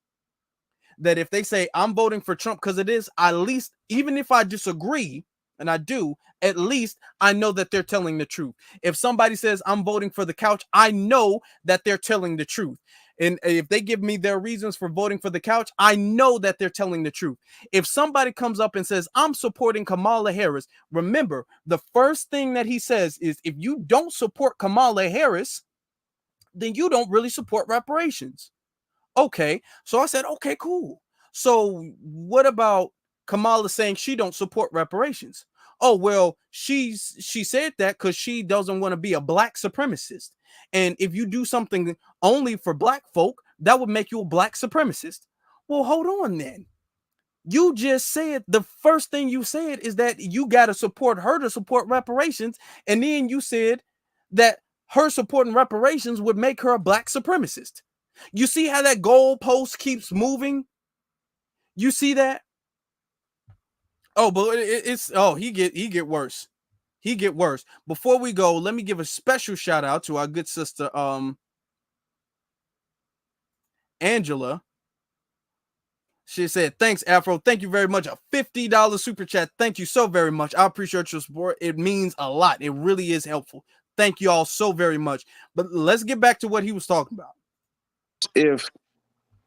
That if they say I'm voting for Trump because it is, at least, even if I disagree, and I do, at least I know that they're telling the truth. If somebody says I'm voting for the couch, I know that they're telling the truth. And if they give me their reasons for voting for the couch, I know that they're telling the truth. If somebody comes up and says I'm supporting Kamala Harris, remember, the first thing that he says is if you don't support Kamala Harris, then you don't really support reparations. Okay. So I said, okay, cool. So what about Kamala saying she don't support reparations? Oh, well, she said that because she doesn't want to be a black supremacist. And if you do something only for black folk, that would make you a black supremacist. Well, hold on then. You just said the first thing you said is that you got to support her to support reparations. And then you said that her supporting reparations would make her a black supremacist. You see how that goalpost keeps moving? You see that? Oh, but it's he get worse. He get worse. Before we go, let me give a special shout out to our good sister Angela. She said, thanks, Afro. Thank you very much. A $50 super chat. Thank you so very much. I appreciate your support. It means a lot. It really is helpful. Thank you all so very much. But let's get back to what he was talking about. If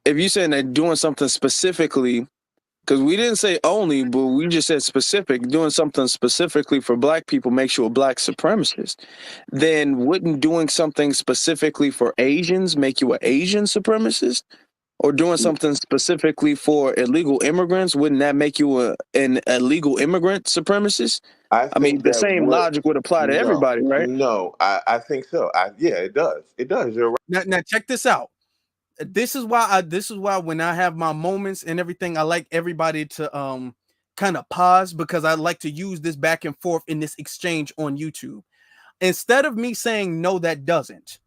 you saying that doing something specifically, because we didn't say only, but we just said specific, doing something specifically for black people makes you a black supremacist, then wouldn't doing something specifically for Asians make you an Asian supremacist? Or doing something specifically for illegal immigrants, wouldn't that make you an illegal immigrant supremacist? I mean, the same logic would apply to everybody, right? No, I think so. Yeah, it does. It does. You're right. Now check this out. This is why when I have my moments and everything, I like everybody to kind of pause, because I like to use this back and forth in this exchange on YouTube. Instead of me saying no, that doesn't.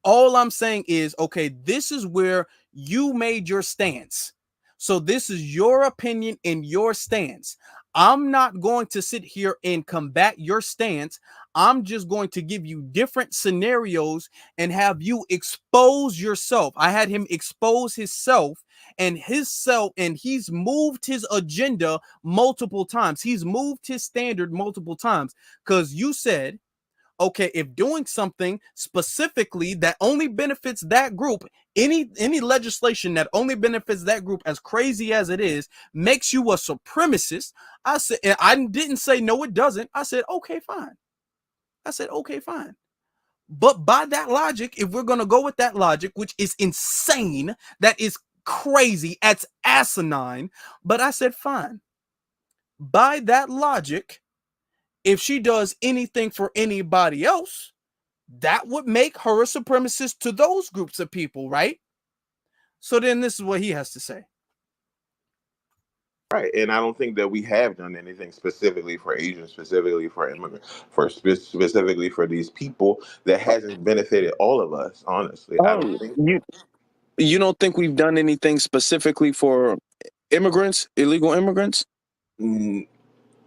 All I'm saying is, okay, this is where you made your stance. So this is your opinion and your stance. I'm not going to sit here and combat your stance. I'm just going to give you different scenarios and have you expose yourself. I had him expose himself, and he's moved his agenda multiple times. He's moved his standard multiple times, because you said, okay, if doing something specifically that only benefits that group, any legislation that only benefits that group, as crazy as it is, makes you a supremacist. I said, and I didn't say no, it doesn't. I said, okay, fine. But by that logic, if we're going to go with that logic, which is insane, that is crazy, that's asinine, but I said, fine. By that logic, if she does anything for anybody else, that would make her a supremacist to those groups of people, right? So then this is what he has to say. Right, and I don't think that we have done anything specifically for Asians, specifically for immigrants, specifically for these people that hasn't benefited all of us. Honestly, I don't think you don't think we've done anything specifically for immigrants, illegal immigrants?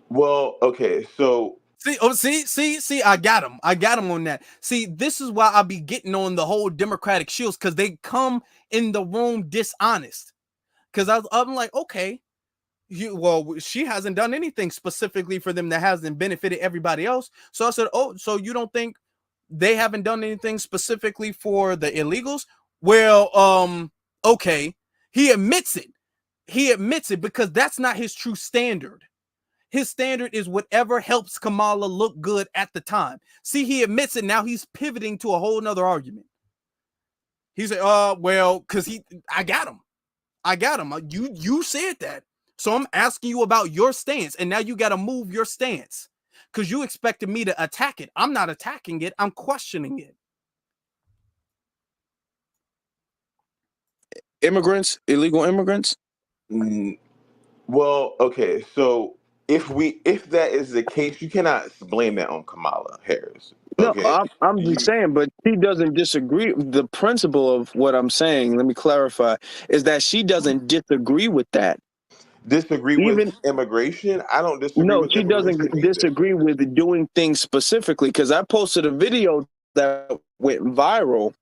Well, okay, so see, I got him on that. See, this is why I be getting on the whole Democratic shields, because they come in the room dishonest. Because I'm like, okay, she hasn't done anything specifically for them that hasn't benefited everybody else. So I said, oh, so you don't think they haven't done anything specifically for the illegals? Well, okay, he admits it because that's not his true standard. His standard is whatever helps Kamala look good at the time. See, he admits it. Now he's pivoting to a whole nother argument. He said, well, because I got him. You said that. So I'm asking you about your stance, and now you got to move your stance because you expected me to attack it. I'm not attacking it. I'm questioning it. Immigrants, illegal immigrants? Well, okay, so if that is the case, you cannot blame that on Kamala Harris. Okay? No, I'm just saying, but she doesn't disagree. The principle of what I'm saying, let me clarify, is that she doesn't disagree with that. Disagree with immigration? I don't disagree No, with she doesn't disagree with doing things specifically, because I posted a video that went viral,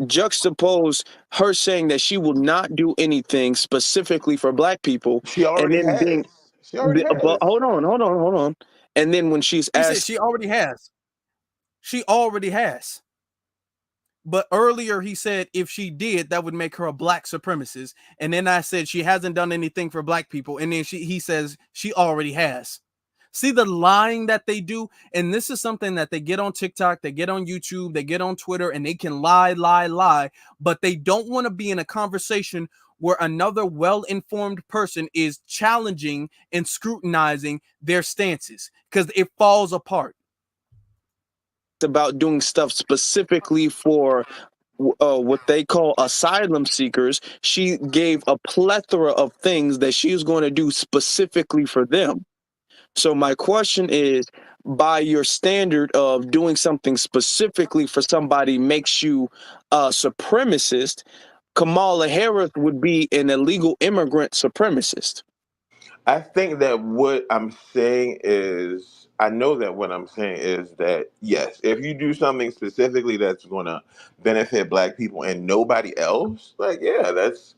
juxtaposed her saying that she will not do anything specifically for black people. She already has. She already has. But hold on. And then when she's asked, she already has. She already has. But earlier he said if she did, that would make her a black supremacist. And then I said she hasn't done anything for black people. And then he says she already has. See the lying that they do. And this is something that they get on TikTok, they get on YouTube, they get on Twitter, and they can lie, but they don't want to be in a conversation where another well-informed person is challenging and scrutinizing their stances because it falls apart. It's about doing stuff specifically for what they call asylum seekers. She gave a plethora of things that she was going to do specifically for them. So my question is, by your standard of doing something specifically for somebody makes you a supremacist, Kamala Harris would be an illegal immigrant supremacist. I think that what I'm saying is, I know that what I'm saying is that, yes, if you do something specifically that's going to benefit black people and nobody else, like, yeah, that's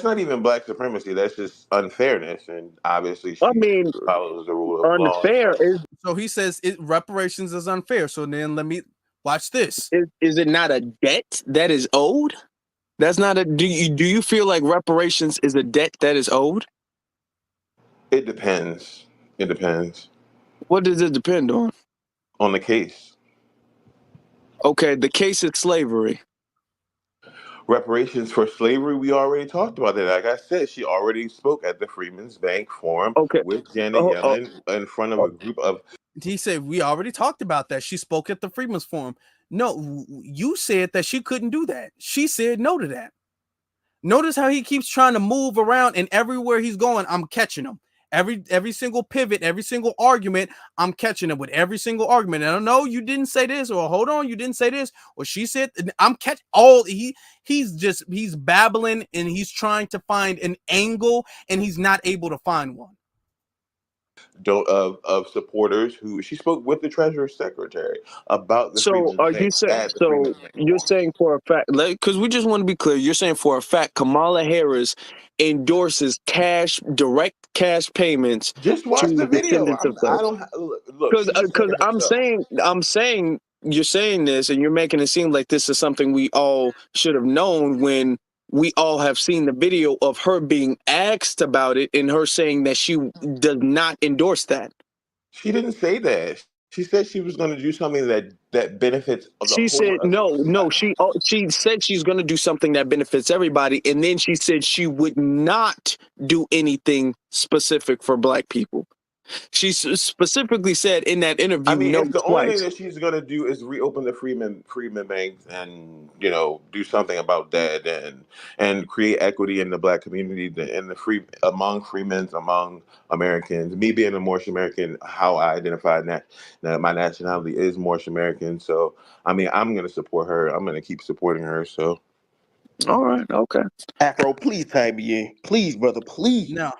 not even black supremacy. That's just unfairness. And obviously I she mean, follows the rule of law. unfair is So he says reparations is unfair. So then let me watch this. is it not a debt that is owed? That's not a. Do you feel like reparations is a debt that is owed? It depends. It depends What does it depend on? on the case. Okay, the case is slavery. Reparations for slavery, we already talked about that. Like I said, she already spoke at the Freeman's Bank Forum Okay. with Janet Yellen in front of a group of. He said we already talked about that. She spoke at the Freeman's Forum. No, you said that she couldn't do that. She said no to that. Notice how he keeps trying to move around, and everywhere he's going, I'm catching him. Every single pivot, every single argument, I'm catching him with every single argument. And I don't know, you didn't say this, or hold on, you didn't say this, or she said. I'm catch all he's babbling, and he's trying to find an angle, and he's not able to find one. Of supporters who she spoke with the Treasury Secretary about the So Freeman's are you Bank saying? at the So Freeman's Bank you're Forum. saying for a fact, because we just want to be clear. You're saying for a fact Kamala Harris endorses direct cash payments Just watch to the video. descendants of I slaves. don't look. She just said Because it herself. I'm saying you're saying this, and you're making it seem like this is something we all should have known when we all have seen the video of her being asked about it and her saying that she does not endorse that. She didn't say that. She said she was going to do something that benefits the She whole said of the no. She said she's going to do something that benefits everybody, and then she said she would not do anything specific for black people. She specifically said in that interview, I mean, no, if the only thing twice. that she's gonna do is reopen the Freeman Bank and do something about that and create equity in the black community in the free among Freemans, among Americans. Me being a Moorish American, how I identify that my nationality is Moorish American. So I mean, I'm gonna support her. I'm gonna keep supporting her. So All right, okay. Afro, please tag me in, please, brother, please. Now,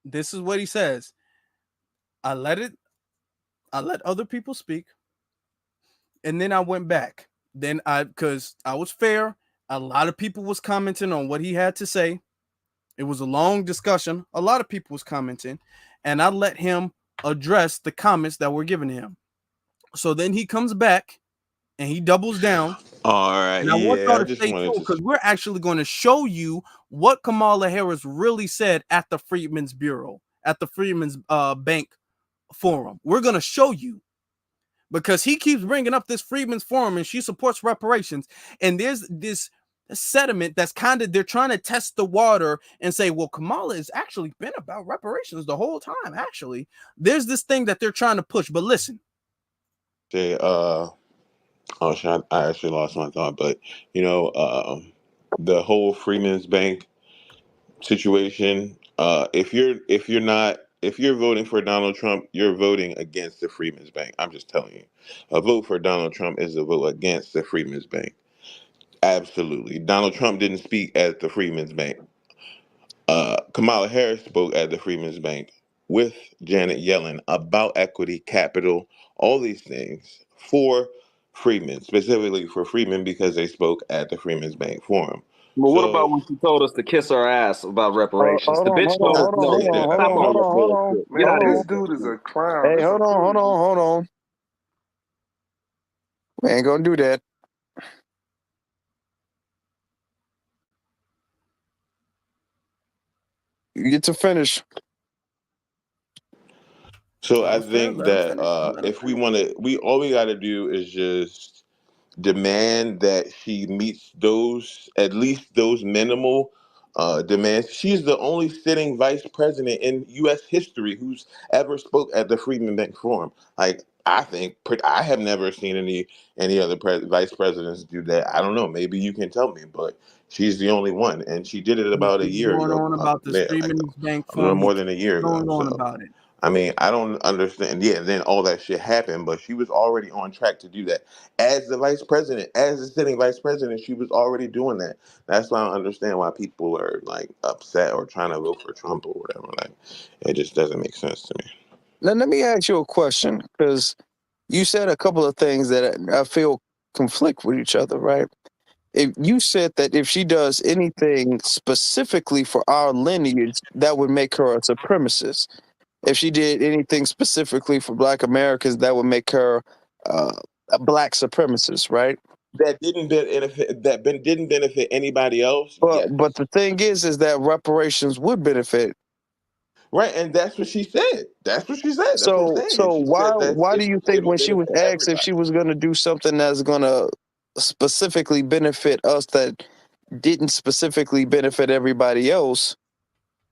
this is what he says. I let other people speak, and then I went back. Then because I was fair, a lot of people was commenting on what he had to say. It was a long discussion. A lot of people was commenting, and I let him address the comments that were given him. So then he comes back and he doubles down. all right, And I want yeah, y'all I to just stay wanted tuned to. because we're actually going to show you what Kamala Harris really said at the Freedmen's Bureau, at the Freedmen's Bank Forum. We're going to show you because he keeps bringing up this Freedmen's Forum and she supports reparations. And there's this sediment that's kind of, they're trying to test the water and say, well, Kamala has actually been about reparations the whole time. Actually, there's this thing that they're trying to push. But listen. Say, oh shit, I actually lost my thought, but the whole Freeman's Bank situation. If you're voting for Donald Trump, you're voting against the Freeman's Bank. I'm just telling you, a vote for Donald Trump is a vote against the Freeman's Bank. Absolutely, Donald Trump didn't speak at the Freeman's Bank. Kamala Harris spoke at the Freeman's Bank with Janet Yellen about equity, capital, all these things for Freeman, specifically for Freeman because they spoke at the Freeman's Bank Forum. But what about So when she told us to kiss our ass about reparations? Hold The on, bitch hold on, don't hold on, know. say hold on, that. hold Stop on, all hold this on, hold on. bullshit. Get Man, out of this here. dude is a clown. Hey, This hold a on, hold fool. on, hold on. We ain't gonna do that. You get to finish. So I Sounds fair. think Let him that finish. Let him if we finish. want to, we all we got to do is just demand that she meets those, at least those minimal demands. She's the only sitting vice president in U.S. history who's ever spoke at the Freeman Bank Forum. Like I think, I have never seen any other vice presidents do that. I don't know. Maybe you can tell me, but she's the only one, and she did it He about a keeps year going ago. on about this Yeah, like Freeman's Bank a little Forum. He more than a keeps year ago. going on So. about it. I mean, I don't understand. Yeah, then all that shit happened, but she was already on track to do that. As the vice president, as the sitting vice president, she was already doing that. That's why I don't understand why people are like upset or trying to vote for Trump or whatever. Like, it just doesn't make sense to me. Now, let me ask you a question, because you said a couple of things that I feel conflict with each other, right? If you said that if she does anything specifically for our lineage, that would make her a supremacist. If she did anything specifically for Black Americans, that would make her a Black supremacist, right? That didn't benefit. Didn't benefit anybody else. But Yes. but the thing is that reparations would benefit. Right, and that's what she said. That's what she said. That's what I'm So saying. so She why said that why do you think it'll when she was benefit asked if she everybody. was going to do something that's going to specifically benefit us that didn't specifically benefit everybody else,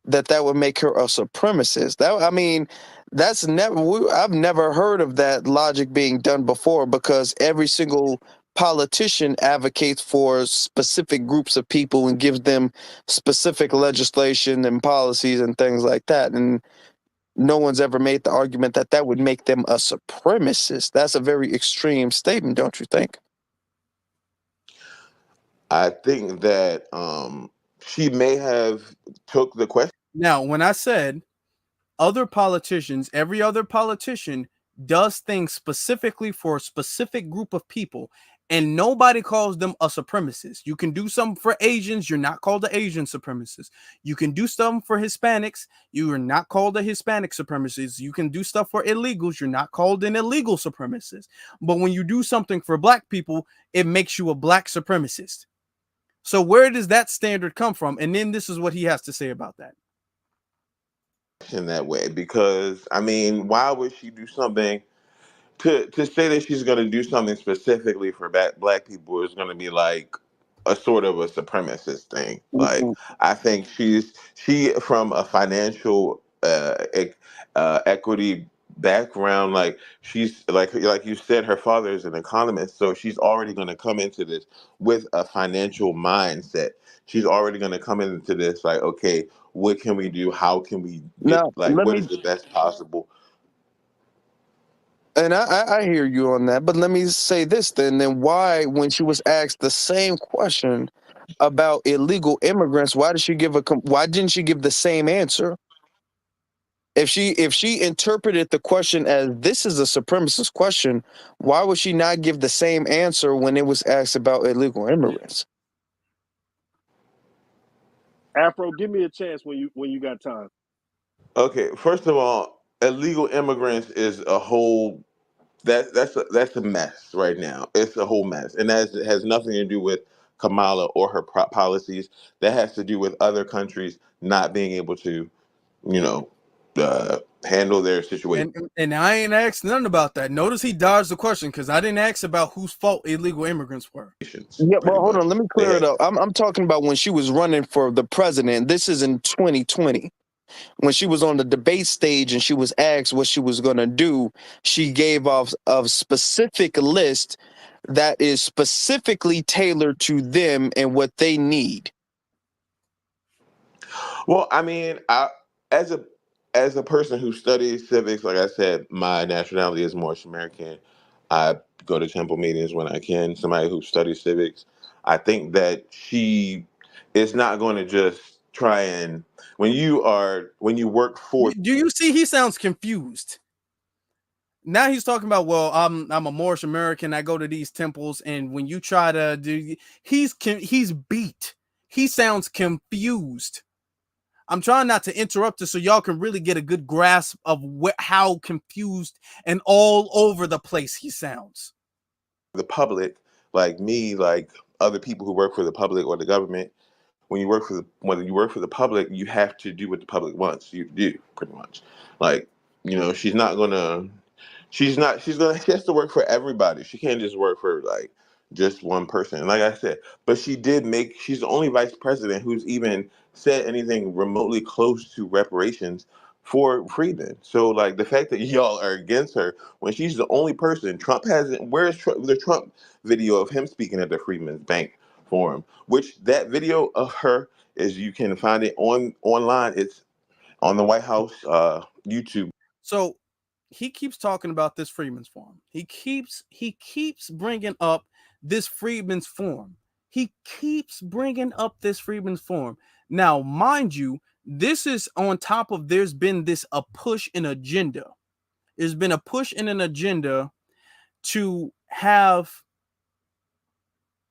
that would make her a supremacist? That, I mean, that's never. I've never heard of that logic being done before, because every single politician advocates for specific groups of people and gives them specific legislation and policies and things like that. And no one's ever made the argument that that would make them a supremacist. That's a very extreme statement, don't you think? I think that she may have took the question. Now, when I said other politicians, every other politician does things specifically for a specific group of people, and nobody calls them a supremacist. You can do something for Asians, you're not called an Asian supremacist. You can do something for Hispanics, you are not called a Hispanic supremacist. You can do stuff for illegals, you're not called an illegal supremacist. But when you do something for Black people, it makes you a Black supremacist. So where does that standard come from? And then this is what he has to say about that. In that way, because I mean, why would she do something to say that she's going to do something specifically for black people is going to be like a sort of a supremacist thing. Like I think she from a financial equity background, like she's like you said, her father is an economist, so she's already going to come into this with a financial mindset. She's already going to come into this like, okay, what can we do? How can we get, Now, like, let what me, is the best possible? and I hear you on that, but let me say this then why, when she was asked the same question about illegal immigrants, why didn't she give the same answer? If she interpreted the question as this is a supremacist question, why would she not give the same answer when it was asked about illegal immigrants? Afro, give me a chance when you got time. Okay, first of all, illegal immigrants is a whole that's a mess right now. It's a whole mess, and that has nothing to do with Kamala or her policies. That has to do with other countries not being able to, you know, handle their situation. And I ain't asked nothing about that. Notice he dodged the question because I didn't ask about whose fault illegal immigrants were. Yeah, Pretty well, hold much. on. Let me clear it up. I'm talking about when she was running for the president. This is in 2020. When she was on the debate stage and she was asked what she was going to do, she gave off a specific list that is specifically tailored to them and what they need. Well, I mean, as a as a person who studies civics, like I said, my nationality is Moorish American. I go to temple meetings when I can. Somebody who studies civics, I think that she is not going to just try and when you work for. Do you see? He sounds confused. Now he's talking about, well, I'm a Moorish American. I go to these temples, and when you try to do, he's beat. He sounds confused. I'm trying not to interrupt this so y'all can really get a good grasp of how confused and all over the place he sounds. The public, like me, like other people who work for the public or the government, when you work for the public, you have to do what the public wants you to do, pretty much. Like she's not gonna. She has to work for everybody. She can't just work for like just one person. And like I said, but she's the only vice president who's even said anything remotely close to reparations for Freeman. So like the fact that y'all are against her when she's the only person, Trump hasn't. Where's the Trump video of him speaking at the Freeman's Bank Forum? Which that video of her is, you can find it online. It's on the White House YouTube. So he keeps talking about this Freeman's Forum. He keeps bringing up this Freeman's Forum. He keeps bringing up this Freeman's Forum. Now, mind you, this is on top of there's been a push and agenda. There's been a push and an agenda to have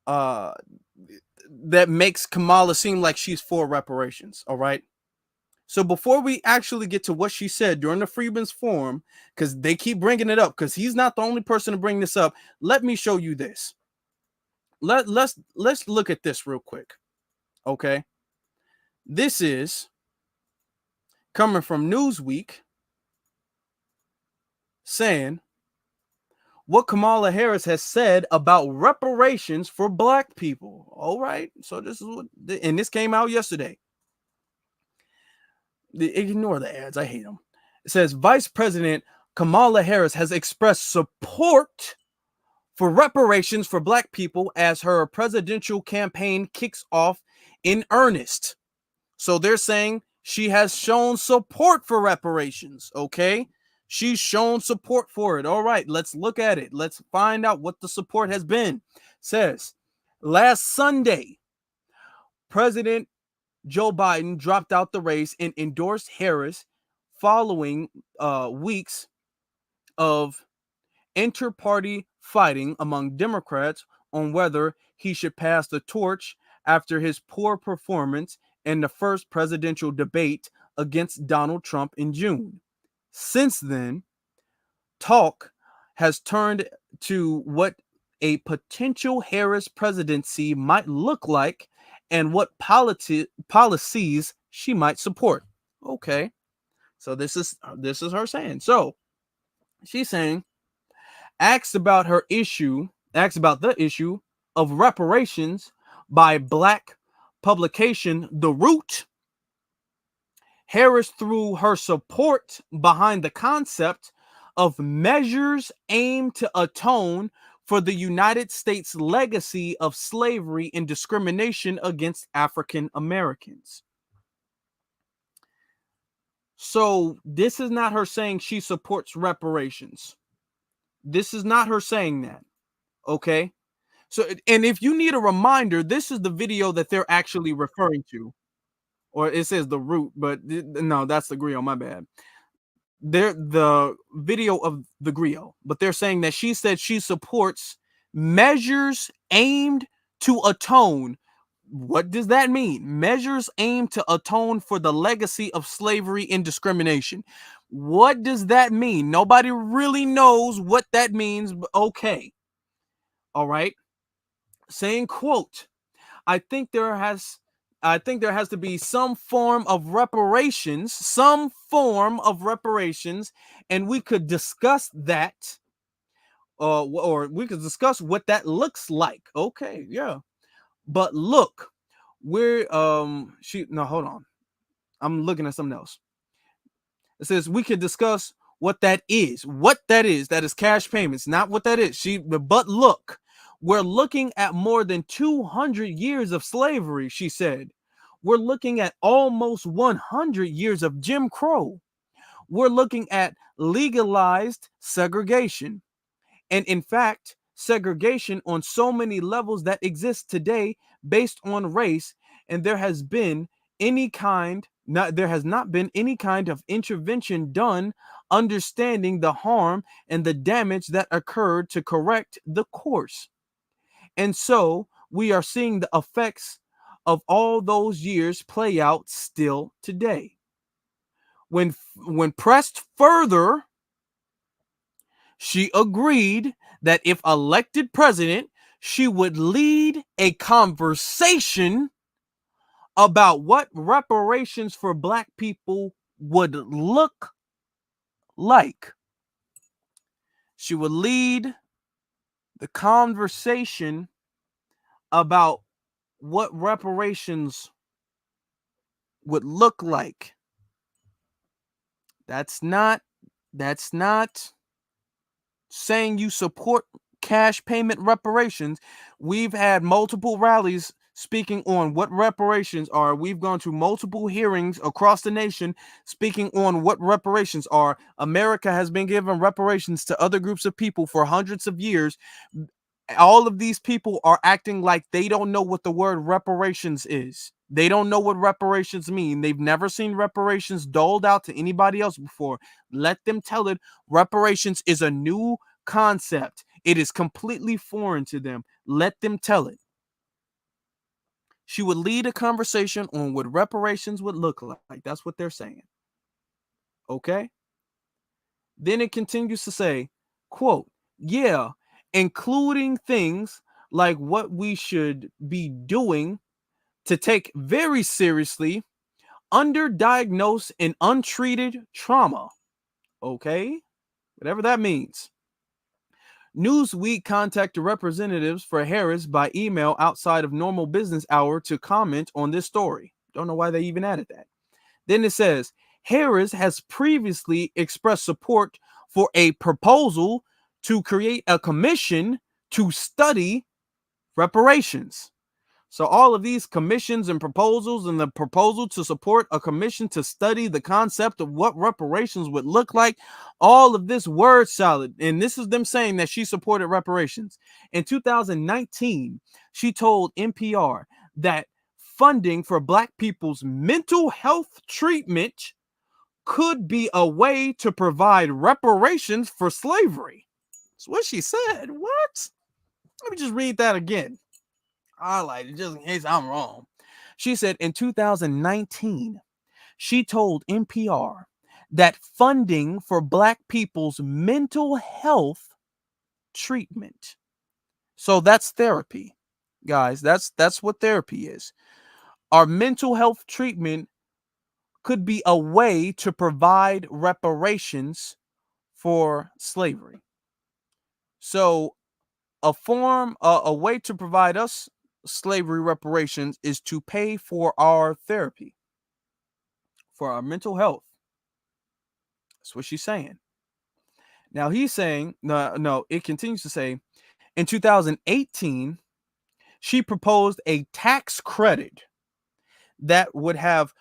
that makes Kamala seem like she's for reparations. All right. So before we actually get to what she said during the Freeman's Forum, because they keep bringing it up, because he's not the only person to bring this up, let me show you this. Let's look at this real quick. Okay. This is coming from Newsweek, saying what Kamala Harris has said about reparations for Black people. All right. So this is what, and this came out yesterday. Ignore the ads. I hate them. It says Vice President Kamala Harris has expressed support for reparations for Black people as her presidential campaign kicks off in earnest. So they're saying she has shown support for reparations. Okay. She's shown support for it. All right. Let's look at it. Let's find out what the support has been. It says last Sunday, President Joe Biden dropped out the race and endorsed Harris following weeks of inter-party fighting among Democrats on whether he should pass the torch after his poor performance in the first presidential debate against Donald Trump in June. Since then, talk has turned to what a potential Harris presidency might look like and what policies she might support. Okay. So this is her saying. So she's saying, asked about the issue of reparations by Black publication The Root, Harris threw her support behind the concept of measures aimed to atone for the United States legacy of slavery and discrimination against African Americans. So this is not her saying she supports reparations. This is not her saying that. Okay. So, and if you need a reminder, this is the video that they're actually referring to. Or it says The Root, but no, that's the griot. My bad. They're the video of the griot, but they're saying that she said she supports measures aimed to atone. What does that mean? Measures aimed to atone for the legacy of slavery and discrimination. What does that mean? Nobody really knows what that means. Okay. All right. Saying, quote, I think there has to be some form of reparations, and we could discuss that, or we could discuss what that looks like. Okay, yeah. But look, hold on. I'm looking at something else. It says we could discuss what that is. What that is cash payments, not what that is. But look, we're looking at more than 200 years of slavery, she said. We're looking at almost 100 years of Jim Crow. We're looking at legalized segregation. And in fact, segregation on so many levels that exist today based on race, and there has not been any kind of intervention done understanding the harm and the damage that occurred to correct the course. And so we are seeing the effects of all those years play out still today. When pressed further, she agreed that if elected president, she would lead a conversation about what reparations for Black people would look like. She would lead the conversation about what reparations would look like. That's not saying you support cash payment reparations. We've had multiple rallies speaking on what reparations are. We've gone to multiple hearings across the nation speaking on what reparations are. America has been given reparations to other groups of people for hundreds of years. All of these people are acting like they don't know what the word reparations is. They don't know what reparations mean. They've never seen reparations doled out to anybody else before. Let them tell it. Reparations is a new concept. It is completely foreign to them. Let them tell it. She would lead a conversation on what reparations would look like. That's what they're saying. Okay? Then it continues to say, quote, yeah, including things like what we should be doing to take very seriously underdiagnosed and untreated trauma. Okay? Whatever that means. Newsweek contacted representatives for Harris by email outside of normal business hour to comment on this story. Don't know why they even added that. Then it says, Harris has previously expressed support for a proposal to create a commission to study reparations. So all of these commissions and proposals, and the proposal to support a commission to study the concept of what reparations would look like, all of this word salad, and this is them saying that she supported reparations. In 2019, she told NPR that funding for Black people's mental health treatment could be a way to provide reparations for slavery. That's what she said. What? Let me just read that again. Highlight it just in case I'm wrong. She said in 2019, she told NPR that funding for Black people's mental health treatment. So that's therapy, guys. That's what therapy is. Our mental health treatment could be a way to provide reparations for slavery. So a way to provide us slavery reparations is to pay for our therapy, for our mental health. That's what she's saying. Now he's saying, no, it continues to say, in 2018, she proposed a tax credit that would have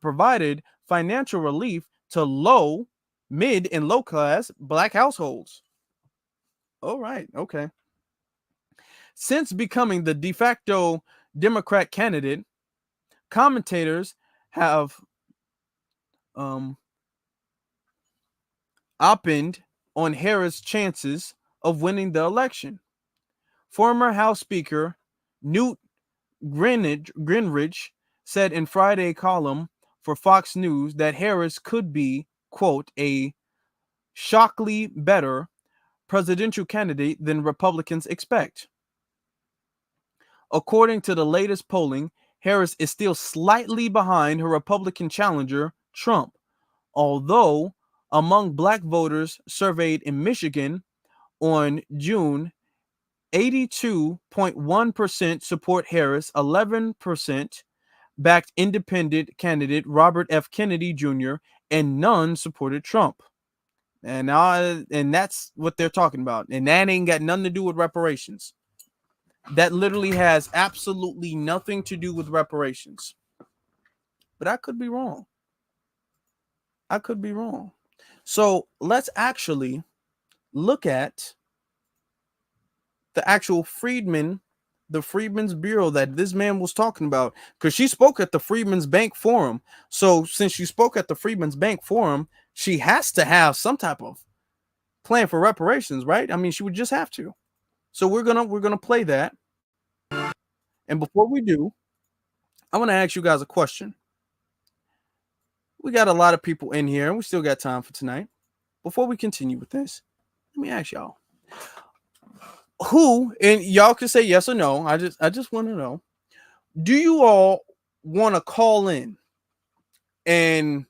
provided financial relief to low, mid, and low class Black households. All right, okay. Since becoming the de facto Democrat candidate, commentators have opined on Harris' chances of winning the election. Former House Speaker Newt Gingrich said in Friday column for Fox News that Harris could be, quote, a shockingly better presidential candidate than Republicans expect. According to the latest polling, Harris is still slightly behind her Republican challenger, Trump, although among Black voters surveyed in Michigan on June, 82.1% support Harris, 11% backed independent candidate Robert F. Kennedy Jr., and none supported Trump. And that's what they're talking about. And that ain't got nothing to do with reparations. That literally has absolutely nothing to do with reparations. But I could be wrong. I could be wrong. So let's actually look at the actual Freeman, the Freedmen's Bureau that this man was talking about, because she spoke at the Freedmen's Bank Forum. So since she spoke at the Freedmen's Bank Forum, she has to have some type of plan for reparations, right? I mean, she would just have to. So we're gonna play that. And before we do, I want to ask you guys a question. We got a lot of people in here, and we still got time for tonight. Before we continue with this, let me ask y'all. Who, and y'all can say yes or no. I just want to know. Do you all want to call in and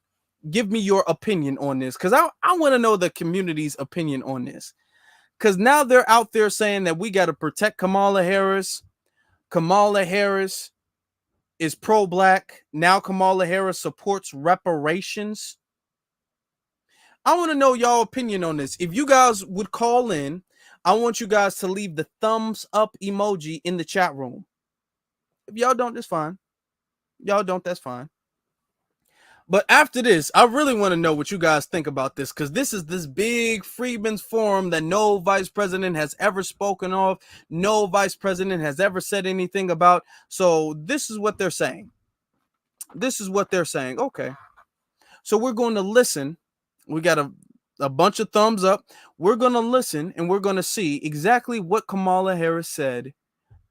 give me your opinion on this, because I want to know the community's opinion on this. Because now they're out there saying that we got to protect Kamala Harris. Kamala Harris is pro-black. Now Kamala Harris supports reparations. I want to know y'all opinion on this. If you guys would call in, I want you guys to leave the thumbs up emoji in the chat room. If y'all don't, that's fine. Y'all don't, that's fine. But after this, I really want to know what you guys think about this, because this is this big Freeman's forum that no vice president has ever spoken of. No vice president has ever said anything about. So this is what they're saying. This is what they're saying. Okay. So we're going to listen. We got a bunch of thumbs up. We're going to listen and we're going to see exactly what Kamala Harris said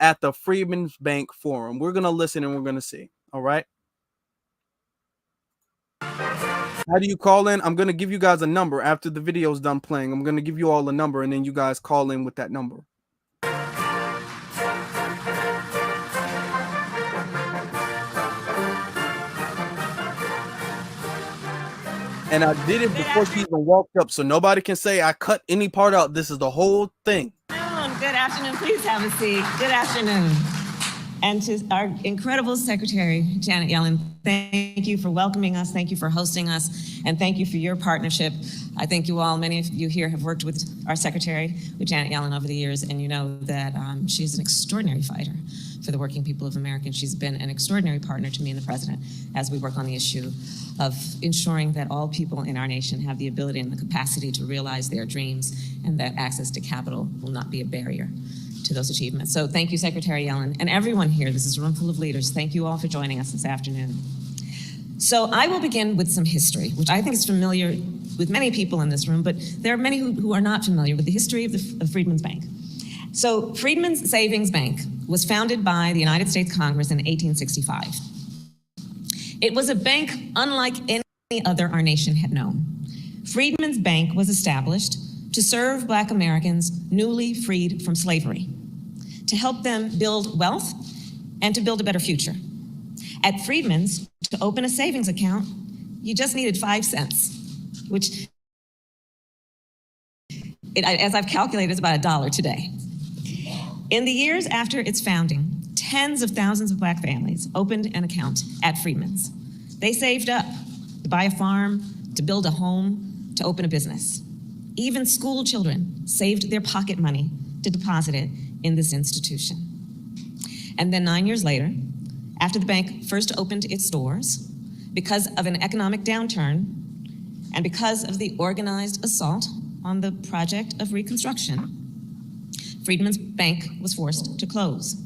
at the Freeman's Bank forum. We're going to listen and we're going to see. All right. How do you call in? I'm going to give you guys a number after the video is done playing. I'm going to give you all a number and then you guys call in with that number. And I did it before she even walked up, so nobody can say I cut any part out. This is the whole thing. Good afternoon. Please have a seat. Good afternoon. And to our incredible secretary, Janet Yellen, thank you for welcoming us. Thank you for hosting us. And thank you for your partnership. I think you all, many of you here have worked with our secretary, with Janet Yellen, over the years. And you know that she's an extraordinary fighter for the working people of America. And she's been an extraordinary partner to me and the president as we work on the issue of ensuring that all people in our nation have the ability and the capacity to realize their dreams, and that access to capital will not be a barrier to those achievements. So thank you, Secretary Yellen, and everyone here. This is a room full of leaders. Thank you all for joining us this afternoon. So I will begin with some history, which I think is familiar with many people in this room, but there are many who are not familiar with the history of Freedman's Bank. So Freedman's Savings Bank was founded by the United States Congress in 1865. It was a bank unlike any other our nation had known. Freedman's Bank was established to serve Black Americans newly freed from slavery, to help them build wealth and to build a better future. At Freedman's, to open a savings account, you just needed 5 cents, which, as I've calculated, is about $1 today. In the years after its founding, tens of thousands of Black families opened an account at Freedman's. They saved up to buy a farm, to build a home, to open a business. Even school children saved their pocket money to deposit it in this institution. And then 9 years later, after the bank first opened its doors, because of an economic downturn and because of the organized assault on the project of Reconstruction, Freedman's Bank was forced to close.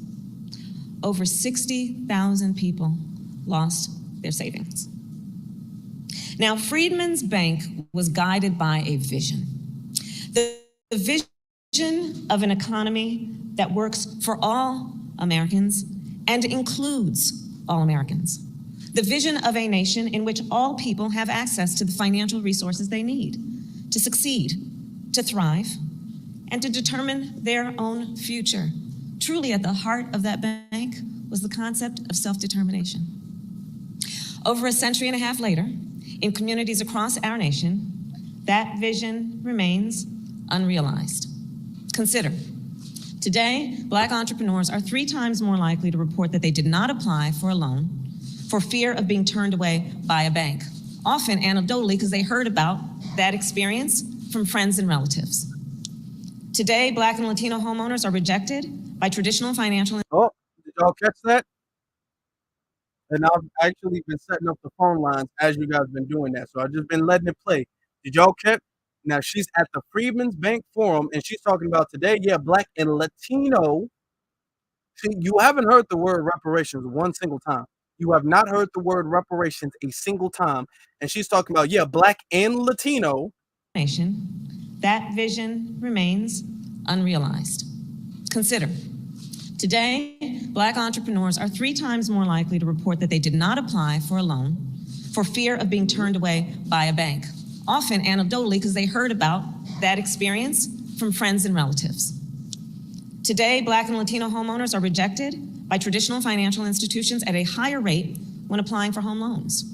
Over 60,000 people lost their savings. Now, Freedman's Bank was guided by a vision. The vision of an economy that works for all Americans and includes all Americans. The vision of a nation in which all people have access to the financial resources they need to succeed, to thrive, and to determine their own future. Truly at the heart of that bank was the concept of self-determination. Over a century and a half later, in communities across our nation, that vision remains unrealized. Consider, today, Black entrepreneurs are 3 times more likely to report that they did not apply for a loan for fear of being turned away by a bank, often anecdotally because they heard about that experience from friends and relatives. Today, Black and Latino homeowners are rejected by traditional financial... Oh, did y'all catch that? And I've actually been setting up the phone lines as you guys have been doing that. So I've just been letting it play. Did y'all catch? Now she's at the Freeman's Bank Forum and she's talking about today, yeah, Black and Latino. See, you haven't heard the word reparations one single time. You have not heard the word reparations a single time. And she's talking about, yeah, Black and Latino. That vision remains unrealized. Consider, today, Black entrepreneurs are 3 times more likely to report that they did not apply for a loan for fear of being turned away by a bank, often anecdotally because they heard about that experience from friends and relatives. Today, Black and Latino homeowners are rejected by traditional financial institutions at a higher rate when applying for home loans.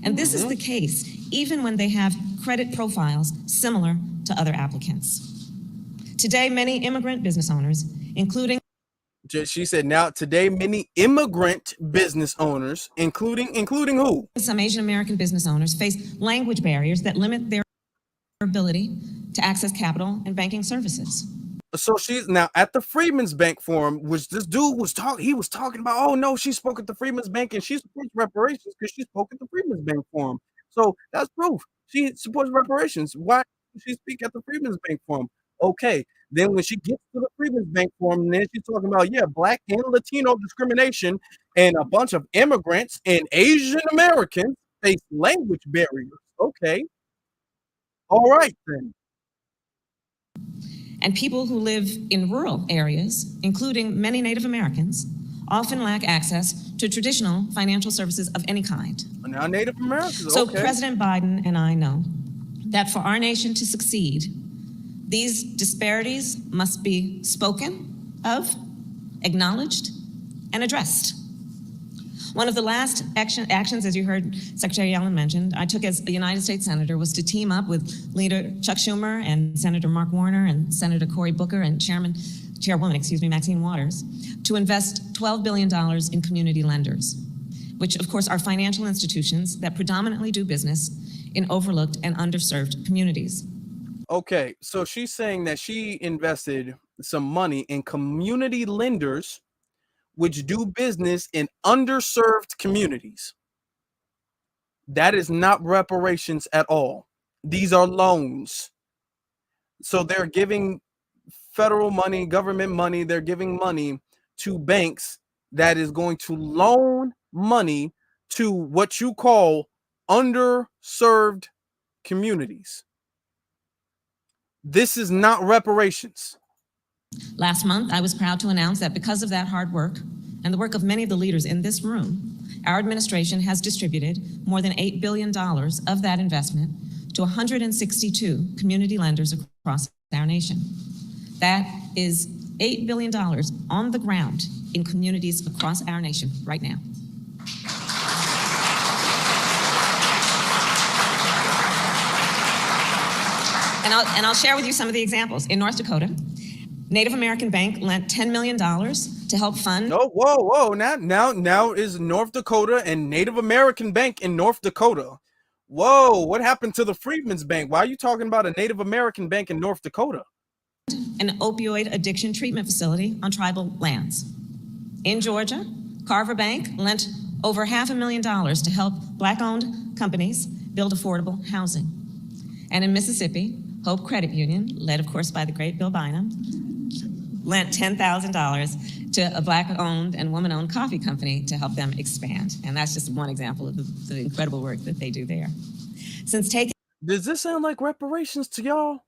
And this is the case even when they have credit profiles similar to other applicants. Today, many immigrant business owners, including She said, now today, many immigrant business owners, including who? some Asian American business owners, face language barriers that limit their ability to access capital and banking services. So she's now at the Freeman's Bank forum, which this dude was talking. He was talking about, oh no, she spoke at the Freeman's Bank and she supports reparations because she spoke at the Freeman's Bank forum. So that's proof. She supports reparations. Why did she speak at the Freeman's Bank forum? Okay. Then when she gets to the Freeman's Bank forum, then she's talking about, yeah, Black and Latino discrimination and a bunch of immigrants and Asian Americans face language barriers. Okay. All right then. And people who live in rural areas, including many Native Americans, often lack access to traditional financial services of any kind. Now Native Americans, So okay. President Biden and I know that for our nation to succeed, these disparities must be spoken of, acknowledged, and addressed. One of the last actions, as you heard Secretary Yellen mentioned, I took as a United States Senator was to team up with Leader Chuck Schumer and Senator Mark Warner and Senator Cory Booker and Chairwoman, Maxine Waters, to invest $12 billion in community lenders, which of course are financial institutions that predominantly do business in overlooked and underserved communities. Okay, so she's saying that she invested some money in community lenders which do business in underserved communities. That is not reparations at all. These are loans. So they're giving federal money, government money, they're giving money to banks that is going to loan money to what you call underserved communities. This is not reparations. Last month, I was proud to announce that because of that hard work and the work of many of the leaders in this room, our administration has distributed more than $8 billion of that investment to 162 community lenders across our nation. That is $8 billion on the ground in communities across our nation right now. And I'll share with you some of the examples. In North Dakota, Native American Bank lent $10 million to help fund. No, whoa. Now is North Dakota and Native American Bank in North Dakota. Whoa, what happened to the Freeman's Bank? Why are you talking about a Native American bank in North Dakota? An opioid addiction treatment facility on tribal lands. In Georgia, Carver Bank lent over $500,000 to help Black-owned companies build affordable housing. And in Mississippi, Hope Credit Union, led of course by the great Bill Bynum, lent $10,000 to a Black-owned and woman-owned coffee company to help them expand. And that's just one example of the incredible work that they do there. Does this sound like reparations to y'all?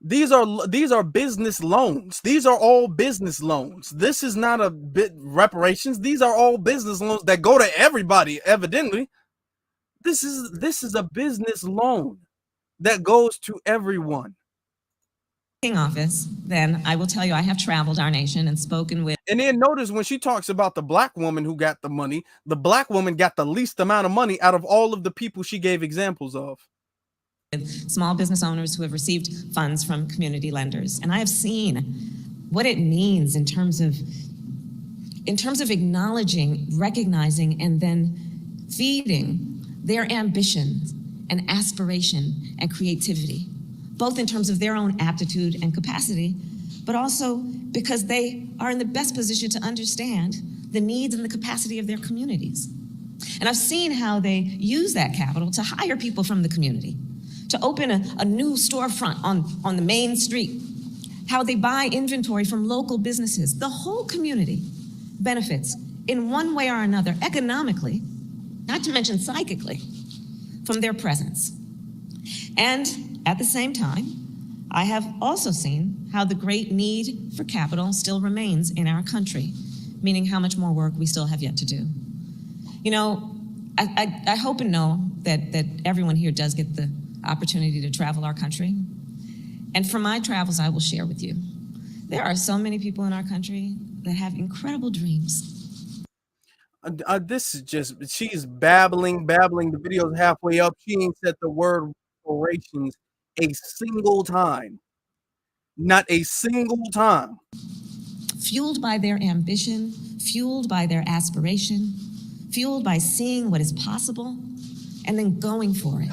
These are business loans. These are all business loans. This is not a bit reparations. These are all business loans that go to everybody, evidently. This is a business loan that goes to everyone. Office, then I will tell you I have traveled our nation and spoken with. And then notice when she talks about the Black woman who got the money, the Black woman got the least amount of money out of all of the people she gave examples of. Small business owners who have received funds from community lenders. And I have seen what it means in terms of acknowledging, recognizing, and then feeding their ambition and aspiration and creativity, both in terms of their own aptitude and capacity, but also because they are in the best position to understand the needs and the capacity of their communities. And I've seen how they use that capital to hire people from the community, to open a new storefront on the main street, how they buy inventory from local businesses. The whole community benefits in one way or another, economically, not to mention psychically, from their presence. And at the same time, I have also seen how the great need for capital still remains in our country, meaning how much more work we still have yet to do. You know, I hope and know that everyone here does get the opportunity to travel our country. And from my travels, I will share with you, there are so many people in our country that have incredible dreams. This is just, she's babbling. The video's halfway up. She ain't said the word reparations a single time. Not a single time. Fueled by their ambition, fueled by their aspiration, fueled by seeing what is possible and then going for it.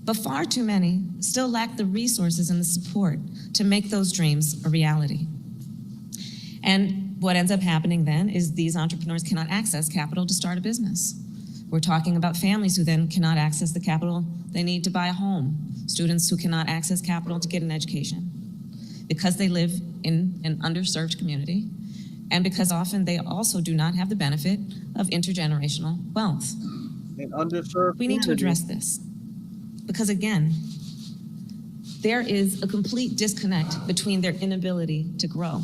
But far too many still lack the resources and the support to make those dreams a reality. And what ends up happening then is these entrepreneurs cannot access capital to start a business. We're talking about families who then cannot access the capital they need to buy a home, students who cannot access capital to get an education, because they live in an underserved community, and because often they also do not have the benefit of intergenerational wealth. An underserved We need to community. address this, because again, there is a complete disconnect between their inability to grow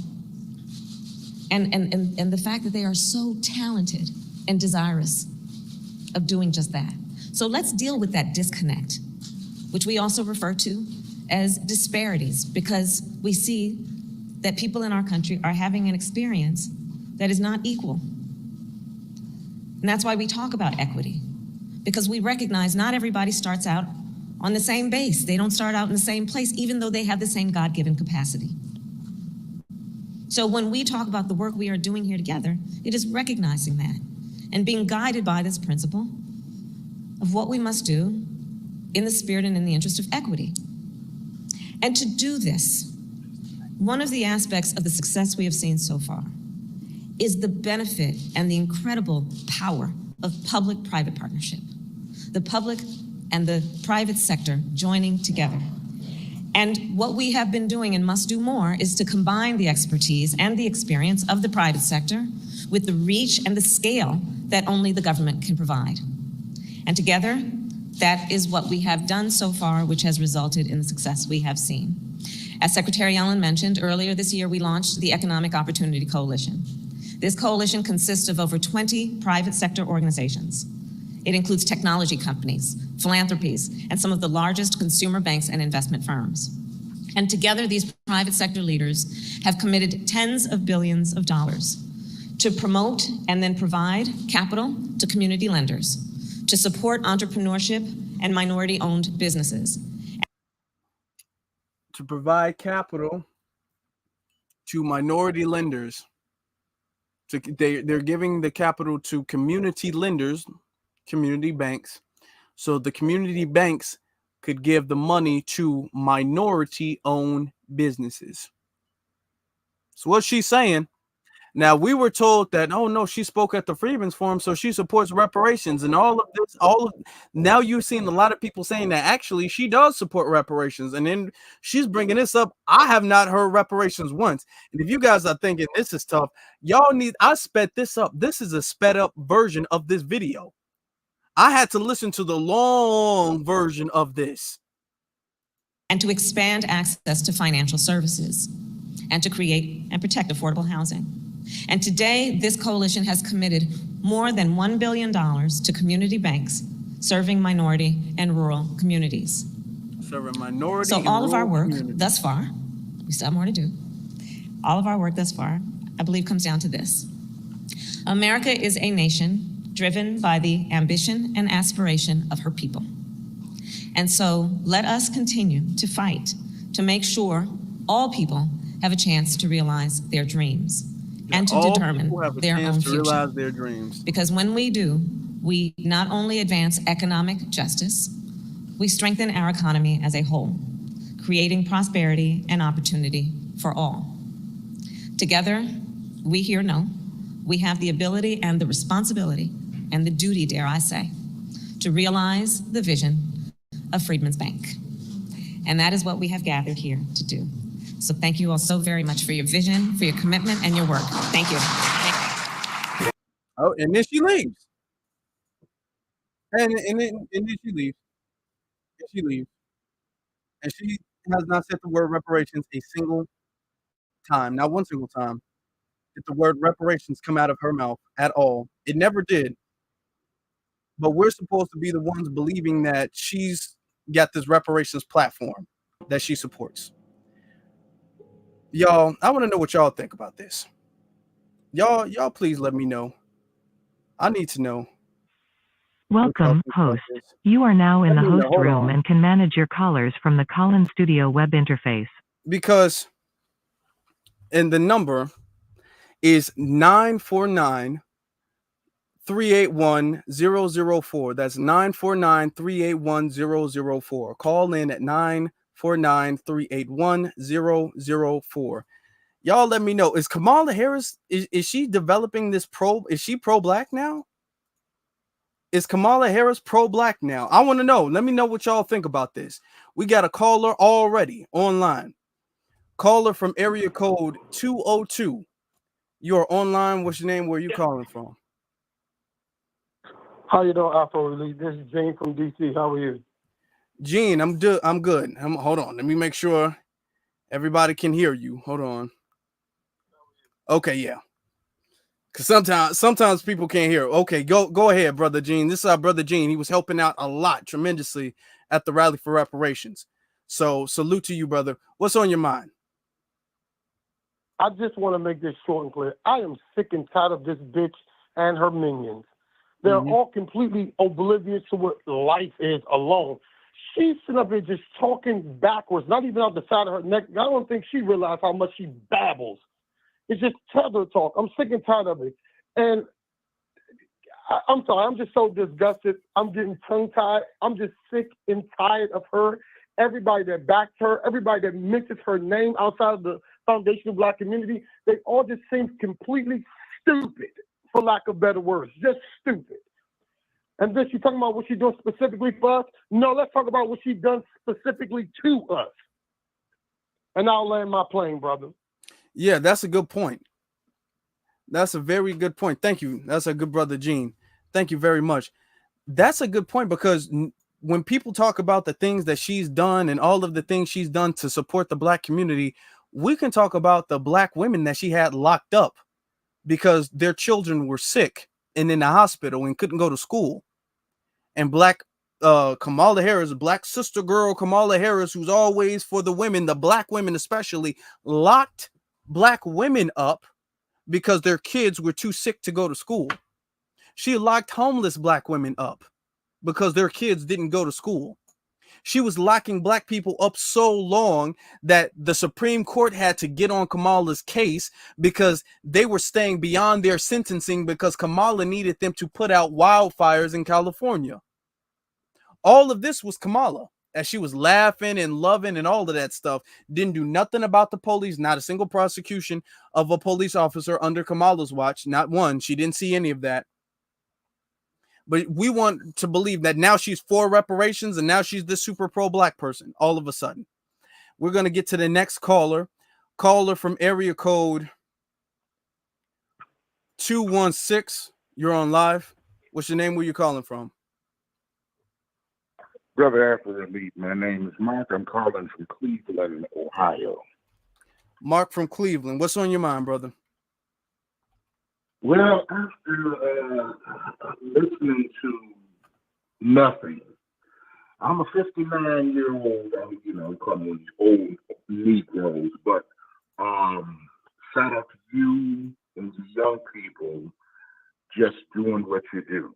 and the fact that they are so talented and desirous of doing just that. So let's deal with that disconnect, which we also refer to as disparities, because we see that people in our country are having an experience that is not equal. And that's why we talk about equity, because we recognize not everybody starts out on the same base. They don't start out in the same place, even though they have the same God-given capacity. So when we talk about the work we are doing here together, it is recognizing that and being guided by this principle of what we must do in the spirit and in the interest of equity. And to do this, one of the aspects of the success we have seen so far is the benefit and the incredible power of public-private partnership, the public and the private sector joining together. And what we have been doing and must do more is to combine the expertise and the experience of the private sector with the reach and the scale that only the government can provide. And together, that is what we have done so far, which has resulted in the success we have seen. As Secretary Yellen mentioned, earlier this year, we launched the Economic Opportunity Coalition. This coalition consists of over 20 private sector organizations. It includes technology companies, philanthropies, and some of the largest consumer banks and investment firms. And together, these private sector leaders have committed tens of billions of dollars to promote and then provide capital to community lenders, to support entrepreneurship and minority-owned businesses. To provide capital to minority lenders. They're giving the capital to community lenders, community banks, so the community banks could give the money to minority-owned businesses. So what she's saying. Now, we were told that, oh no, she spoke at the Freeman's Forum, so she supports reparations and all of this. Now you've seen a lot of people saying that actually she does support reparations, and then she's bringing this up. I have not heard reparations once, and if you guys are thinking this is tough, y'all need. I sped this up. This is a sped up version of this video. I had to listen to the long version of this. And to expand access to financial services, and to create and protect affordable housing. And today, this coalition has committed more than $1 billion to community banks serving minority and rural communities. Serving minority So and all of our rural work communities. thus far, we still have more to do. All of our work thus far, I believe, comes down to this. America is a nation driven by the ambition and aspiration of her people. And so let us continue to fight to make sure all people have a chance to realize their dreams and to All determine people have a their chance own to future. realize their dreams. Because when we do, we not only advance economic justice, we strengthen our economy as a whole, creating prosperity and opportunity for all. Together, we here know we have the ability and the responsibility and the duty, dare I say, to realize the vision of Freedman's Bank. And that is what we have gathered here to do. So thank you all so very much for your vision, for your commitment, and your work. Thank you. Oh, and then she leaves. And then she leaves. And she leaves. And she has not said the word reparations a single time, not one single time, did the word reparations come out of her mouth at all. It never did. But we're supposed to be the ones believing that she's got this reparations platform that she supports. Y'all, I want to know what y'all think about this. Y'all please let me know I need to know. Welcome, host. You are now in the host room and can manage your callers from the call-in studio web interface. Because, and the number is 949-381-004. That's 949-381-004. Call in at 949-381-004. Y'all let me know. Is Kamala Harris, is she developing this is she pro-black now? Is Kamala Harris pro-black now? I want to know. Let me know what y'all think about this. We got a caller already online. Caller from area code 202. You're online. What's your name? Where are you calling from? How you doing, Afro? This is Gene from DC. How are you? Gene, I'm good. Hold on. Let me make sure everybody can hear you. Hold on. Okay, yeah. Because sometimes people can't hear. Okay, go ahead, brother Gene. This is our brother Gene. He was helping out a lot, tremendously at the rally for reparations. So salute to you, brother. What's on your mind? I just want to make this short and clear. I am sick and tired of this bitch and her minions. They're all completely oblivious to what life is alone. She's sitting up here just talking backwards, not even out the side of her neck. I don't think she realized how much she babbles. It's just tether talk. I'm sick and tired of it. And I'm sorry, I'm just so disgusted. I'm getting tongue-tied. I'm just sick and tired of her. Everybody that backed her, everybody that mentions her name outside of the foundational Black community, they all just seem completely stupid, for lack of better words, just stupid. And then she's talking about what she's doing specifically for us. No, let's talk about what she's done specifically to us. And I'll land my plane, brother. Yeah, that's a good point. That's a very good point. Thank you. That's a good brother, Gene. Thank you very much. That's a good point, because when people talk about the things that she's done and all of the things she's done to support the Black community, we can talk about the Black women that she had locked up because their children were sick and in the hospital and couldn't go to school. And Kamala Harris, Black sister girl Kamala Harris, who's always for the women, the Black women especially, locked Black women up because their kids were too sick to go to school. She locked homeless Black women up because their kids didn't go to school. She was locking Black people up so long that the Supreme Court had to get on Kamala's case because they were staying beyond their sentencing because Kamala needed them to put out wildfires in California. All of this was Kamala, as she was laughing and loving and all of that stuff. Didn't do nothing about the police, not a single prosecution of a police officer under Kamala's watch, not one. She didn't see any of that. But we want to believe that now she's for reparations and now she's the super pro-Black person all of a sudden. We're going to get to the next caller. Caller from area code 216. You're on live. What's your name? Where you calling from? Brother Afro, my name is Mark. I'm calling from Cleveland, Ohio. Mark from Cleveland. What's on your mind, brother? Well, after listening to nothing, I'm a 59-year-old, coming old Negroes, but shout out to you and the young people just doing what you do.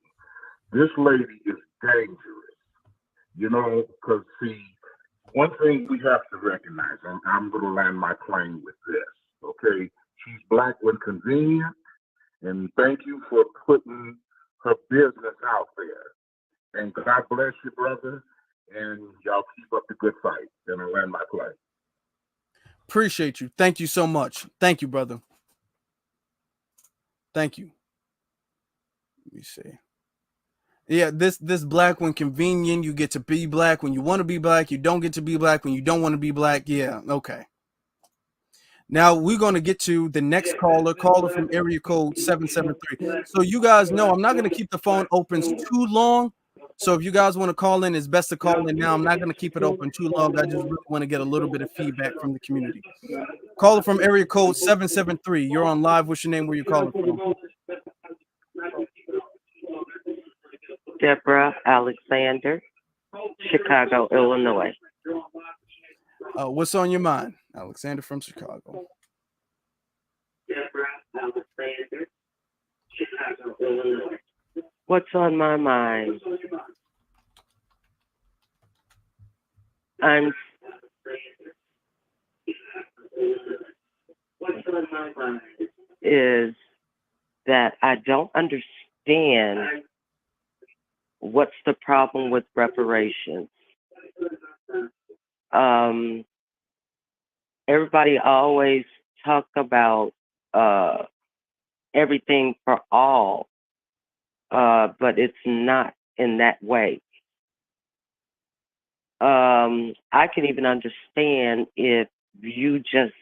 This lady is dangerous, because see, one thing we have to recognize, and I'm going to land my plane with this, okay? She's Black when convenient. And thank you for putting her business out there. And God bless you, brother. And y'all keep up the good fight. Then I'll land my plane. Appreciate you. Thank you so much. Thank you, brother. Thank you. Let me see. Yeah, this Black when convenient. You get to be Black when you want to be Black. You don't get to be Black when you don't want to be Black. Yeah, okay. Now we're going to get to the next caller from area code 773. So you guys know I'm not going to keep the phone open too long. So if you guys want to call in, it's best to call in now. I'm not going to keep it open too long. I just really want to get a little bit of feedback from the community. Caller from area code 773. You're on live. What's your name? Where you calling from? Deborah Alexander, Chicago, Illinois. What's on your mind? Alexander from Chicago. Deborah Alexander, Chicago, Illinois. What's on my mind? What's on my mind is that I don't understand what's the problem with reparations. Everybody always talk about everything for all, but it's not in that way. I can even understand if you just,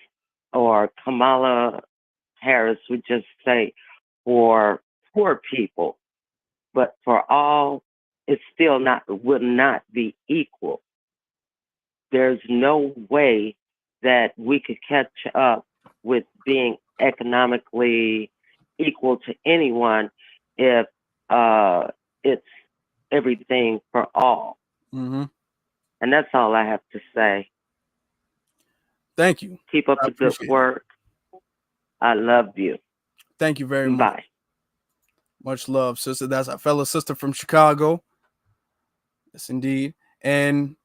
or Kamala Harris would just say for poor people, but for all, it still will not be equal. There's no way that we could catch up with being economically equal to anyone if it's everything for all. Mm-hmm. And that's all I have to say. Thank you. Keep up the good work. I love you. Thank you very much. Bye. Much love, sister. That's our fellow sister from Chicago. Yes, indeed. And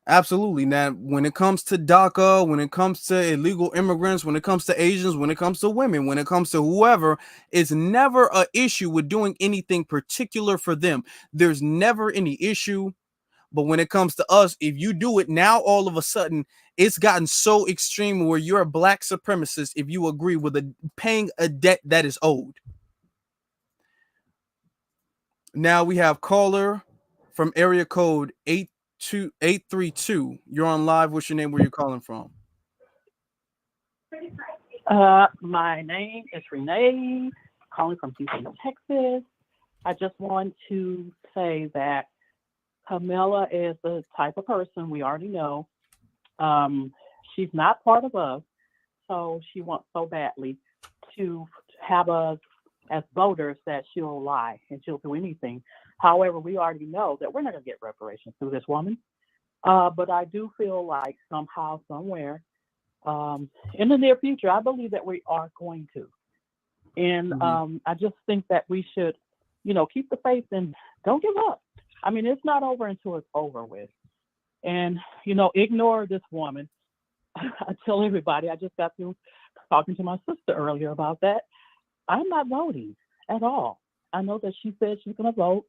absolutely. Now, when it comes to DACA, when it comes to illegal immigrants, when it comes to Asians, when it comes to women, when it comes to whoever, it's never an issue with doing anything particular for them. There's never any issue. But when it comes to us, if you do it now, all of a sudden, it's gotten so extreme where you're a black supremacist if you agree with paying a debt that is owed. Now we have caller from area code 82832. You're on live. What's your name? Where you calling from? My name is Reid, calling from Houston, Texas. I just want to say that Kamala is the type of person we already know. She's not part of us, so she wants so badly to have us as voters that she'll lie and she'll do anything. However, we already know that we're not going to get reparations through this woman. But I do feel like somehow, somewhere, in the near future, I believe that we are going to. And I just think that we should, keep the faith and don't give up. I mean, it's not over until it's over with. And, ignore this woman. I tell everybody, I just got through talking to my sister earlier about that. I'm not voting at all. I know that she said she's going to vote,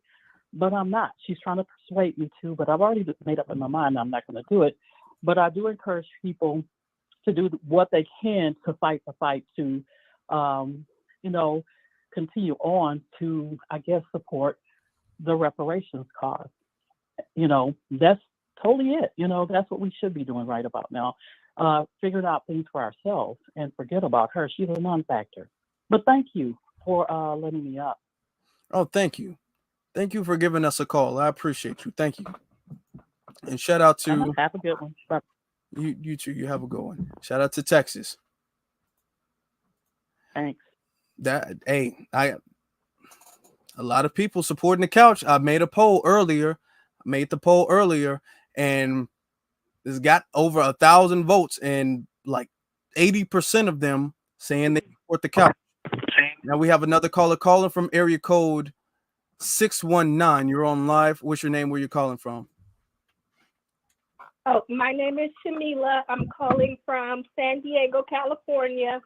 but I'm not. She's trying to persuade me to, but I've already made up in my mind I'm not going to do it. But I do encourage people to do what they can to fight the fight to, continue on to, I guess, support the reparations cause. That's totally it. That's what we should be doing right about now. Figuring out things for ourselves and forget about her. She's a non-factor. But thank you for letting me up. Oh, thank you. Thank you for giving us a call. I appreciate you. Thank you. And shout out to have a good one. Bye. You too. You have a good one. Shout out to Texas. Thanks. A lot of people supporting the couch. I made the poll earlier, and it's got over 1,000 votes, and like 80% of them saying they support the couch. Now we have another caller calling from area code 619. You're on live. What's your name? Where you calling from? Oh, my name is Shamila. I'm calling from San Diego, California.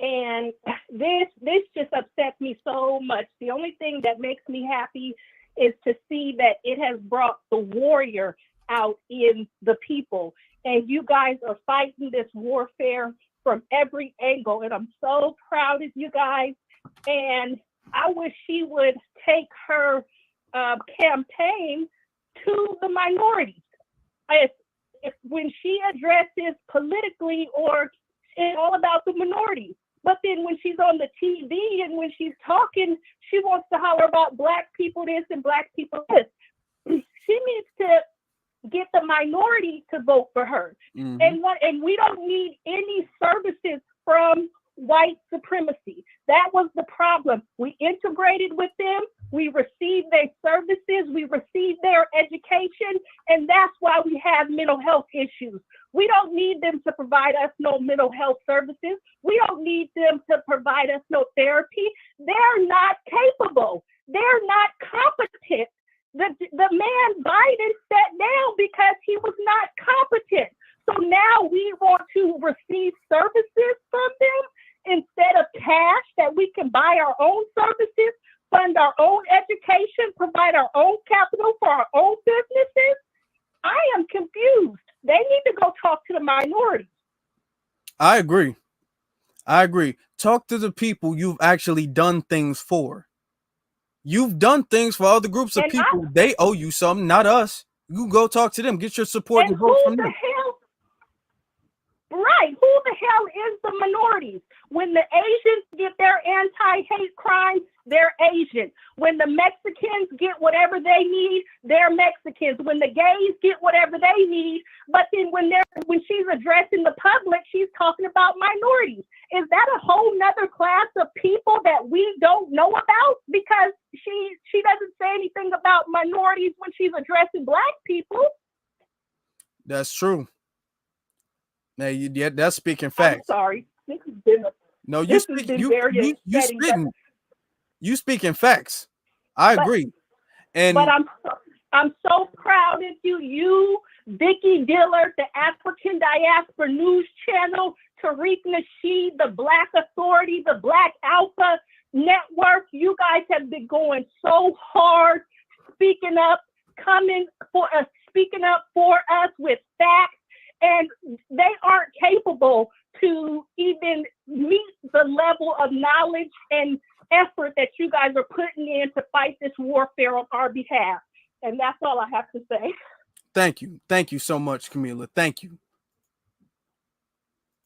And this just upsets me so much. The only thing that makes me happy is to see that it has brought the warrior out in the people. And you guys are fighting this warfare from every angle. And I'm so proud of you guys. And I wish she would take her campaign to the minorities. If when she addresses politically, or it's all about the minorities. But then when she's on the TV and when she's talking, she wants to holler about black people this and black people this. She needs to get the minority to vote for her. Mm-hmm. And we don't need any services from white supremacy. That was the problem. We integrated with them. We received their services. We received their education. And that's why we have mental health issues. We don't need them to provide us no mental health services. We don't need them to provide us no therapy. They're not capable. They're not competent. The man Biden sat down because he was not competent. So now we want to receive services from them instead of cash that we can buy our own services, fund our own education, provide our own capital for our own businesses. I am confused. They need to go talk to the minorities. I agree. I agree. Talk to the people you've actually done things for. You've done things for other groups of people. They owe you something, not us. You go talk to them. Get your support and vote from them. Right. Who the hell is the minorities? When the Asians get their anti-hate crimes, they're Asian. When the Mexicans get whatever they need, they're Mexicans. When the gays get whatever they need, but then when she's addressing the public, she's talking about minorities. Is that a whole nother class of people that we don't know about? Because she doesn't say anything about minorities when she's addressing Black people. That's true. Yeah, that's speaking facts. I'm sorry. This has been no, you speaking facts. I agree. But I'm so proud of you, Vicky Dillard, the African Diaspora News Channel, Tariq Nasheed, the Black Authority, the Black Alpha Network. You guys have been going so hard, speaking up for us with facts. And they aren't capable to even meet the level of knowledge and effort that you guys are putting in to fight this warfare on our behalf. And that's all I have to say. Thank you. Thank you so much, Camila. Thank you.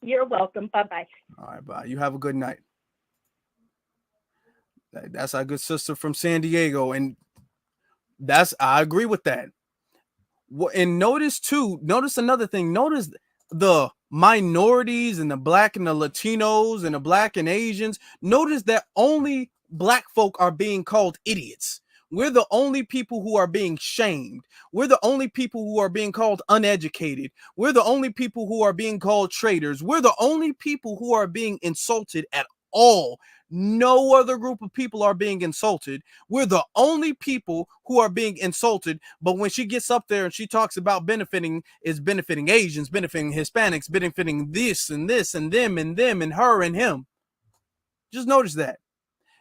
You're welcome. Bye-bye. All right, bye. You have a good night. That's our good sister from San Diego. And I agree with that. And notice another thing. Notice the minorities and the Black and the Latinos and the Black and Asians. Notice that only Black folk are being called idiots. We're the only people who are being shamed. We're the only people who are being called uneducated. We're the only people who are being called traitors. We're the only people who are being insulted at all. No other group of people are being insulted. We're the only people who are being insulted. But when she gets up there and she talks about benefiting Asians, benefiting Hispanics, benefiting this and this and them and her and him. Just notice that.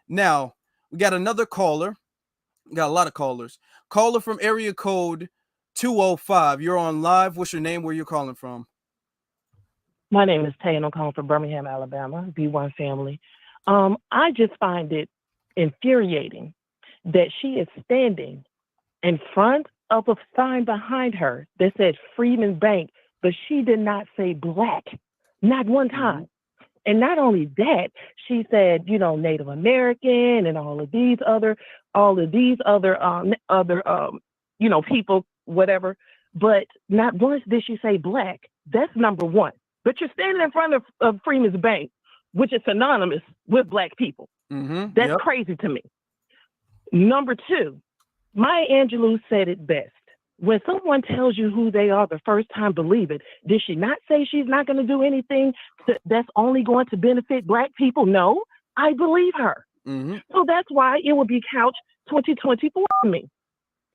Now, we got another caller. We got a lot of callers. Caller from area code 205. You're on live. What's your name? Where you calling from? My name is Tay, and I'm calling from Birmingham, Alabama, B1 family. I just find it infuriating that she is standing in front of a sign behind her that said Freeman Bank, but she did not say Black, not one time. And not only that, she said, Native American and all of these other, people, whatever. But not once did she say Black. That's number one. But you're standing in front of Freeman's Bank, which is synonymous with Black people. That's crazy to me. Number two, Maya Angelou said it best. When someone tells you who they are the first time, believe it. Did she not say she's not going to do anything that's only going to benefit Black people? No, I believe her. So that's why it will be couch 2024 for me.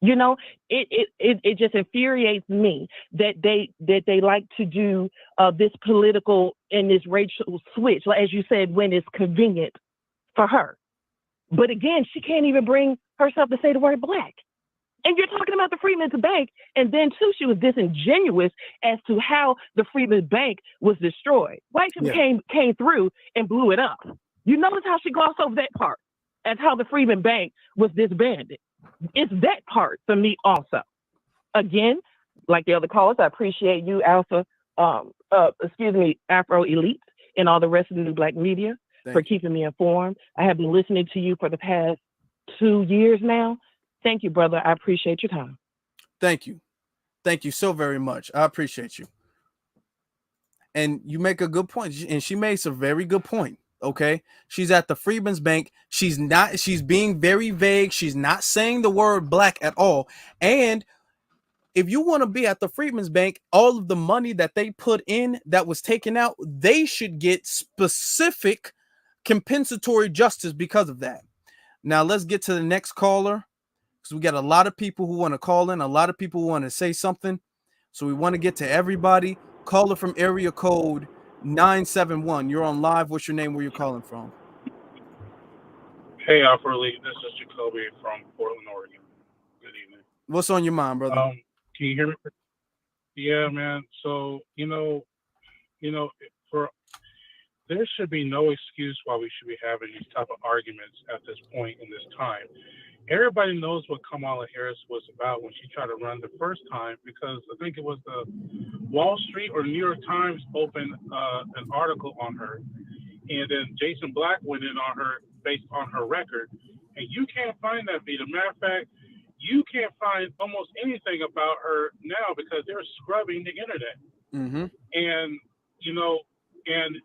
It just infuriates me that they like to do this political and this racial switch, as you said, when it's convenient for her. But again, she can't even bring herself to say the word Black. And you're talking about the Freeman's Bank, and then too, she was disingenuous as to how the Freeman's Bank was destroyed. White people came through and blew it up. You notice how she glossed over that part, as how the Freeman Bank was disbanded. It's that part for me also. Again, like the other callers, I appreciate you, Afro Elite, and all the rest of the New Black media for keeping me informed. I have been listening to you for the past 2 years now. Thank you, brother. I appreciate your time. Thank you. Thank you so very much. I appreciate you. And you make a good point. And she makes a very good point. Okay. She's at the Freeman's Bank. She's being very vague. She's not saying the word Black at all. And if you want to be at the Freeman's Bank, all of the money that they put in that was taken out, they should get specific compensatory justice because of that. Now let's get to the next caller, because we got a lot of people who want to call in, a lot of people who want to say something. So we want to get to everybody. Caller from area code 971. You're on live. What's your name? Where you calling from? Hey, Afro, this is Jacoby from Portland, Oregon. Good evening. What's on your mind, brother? Can you hear me? Yeah, man. So, for there should be no excuse why we should be having these type of arguments at this point in this time. Everybody knows what Kamala Harris was about when she tried to run the first time, because I think it was the Wall Street or New York Times opened an article on her, and then Jason Black went in on her based on her record, and you can't find that video. Matter of fact, you can't find almost anything about her now because they're scrubbing the internet. Mm-hmm. And and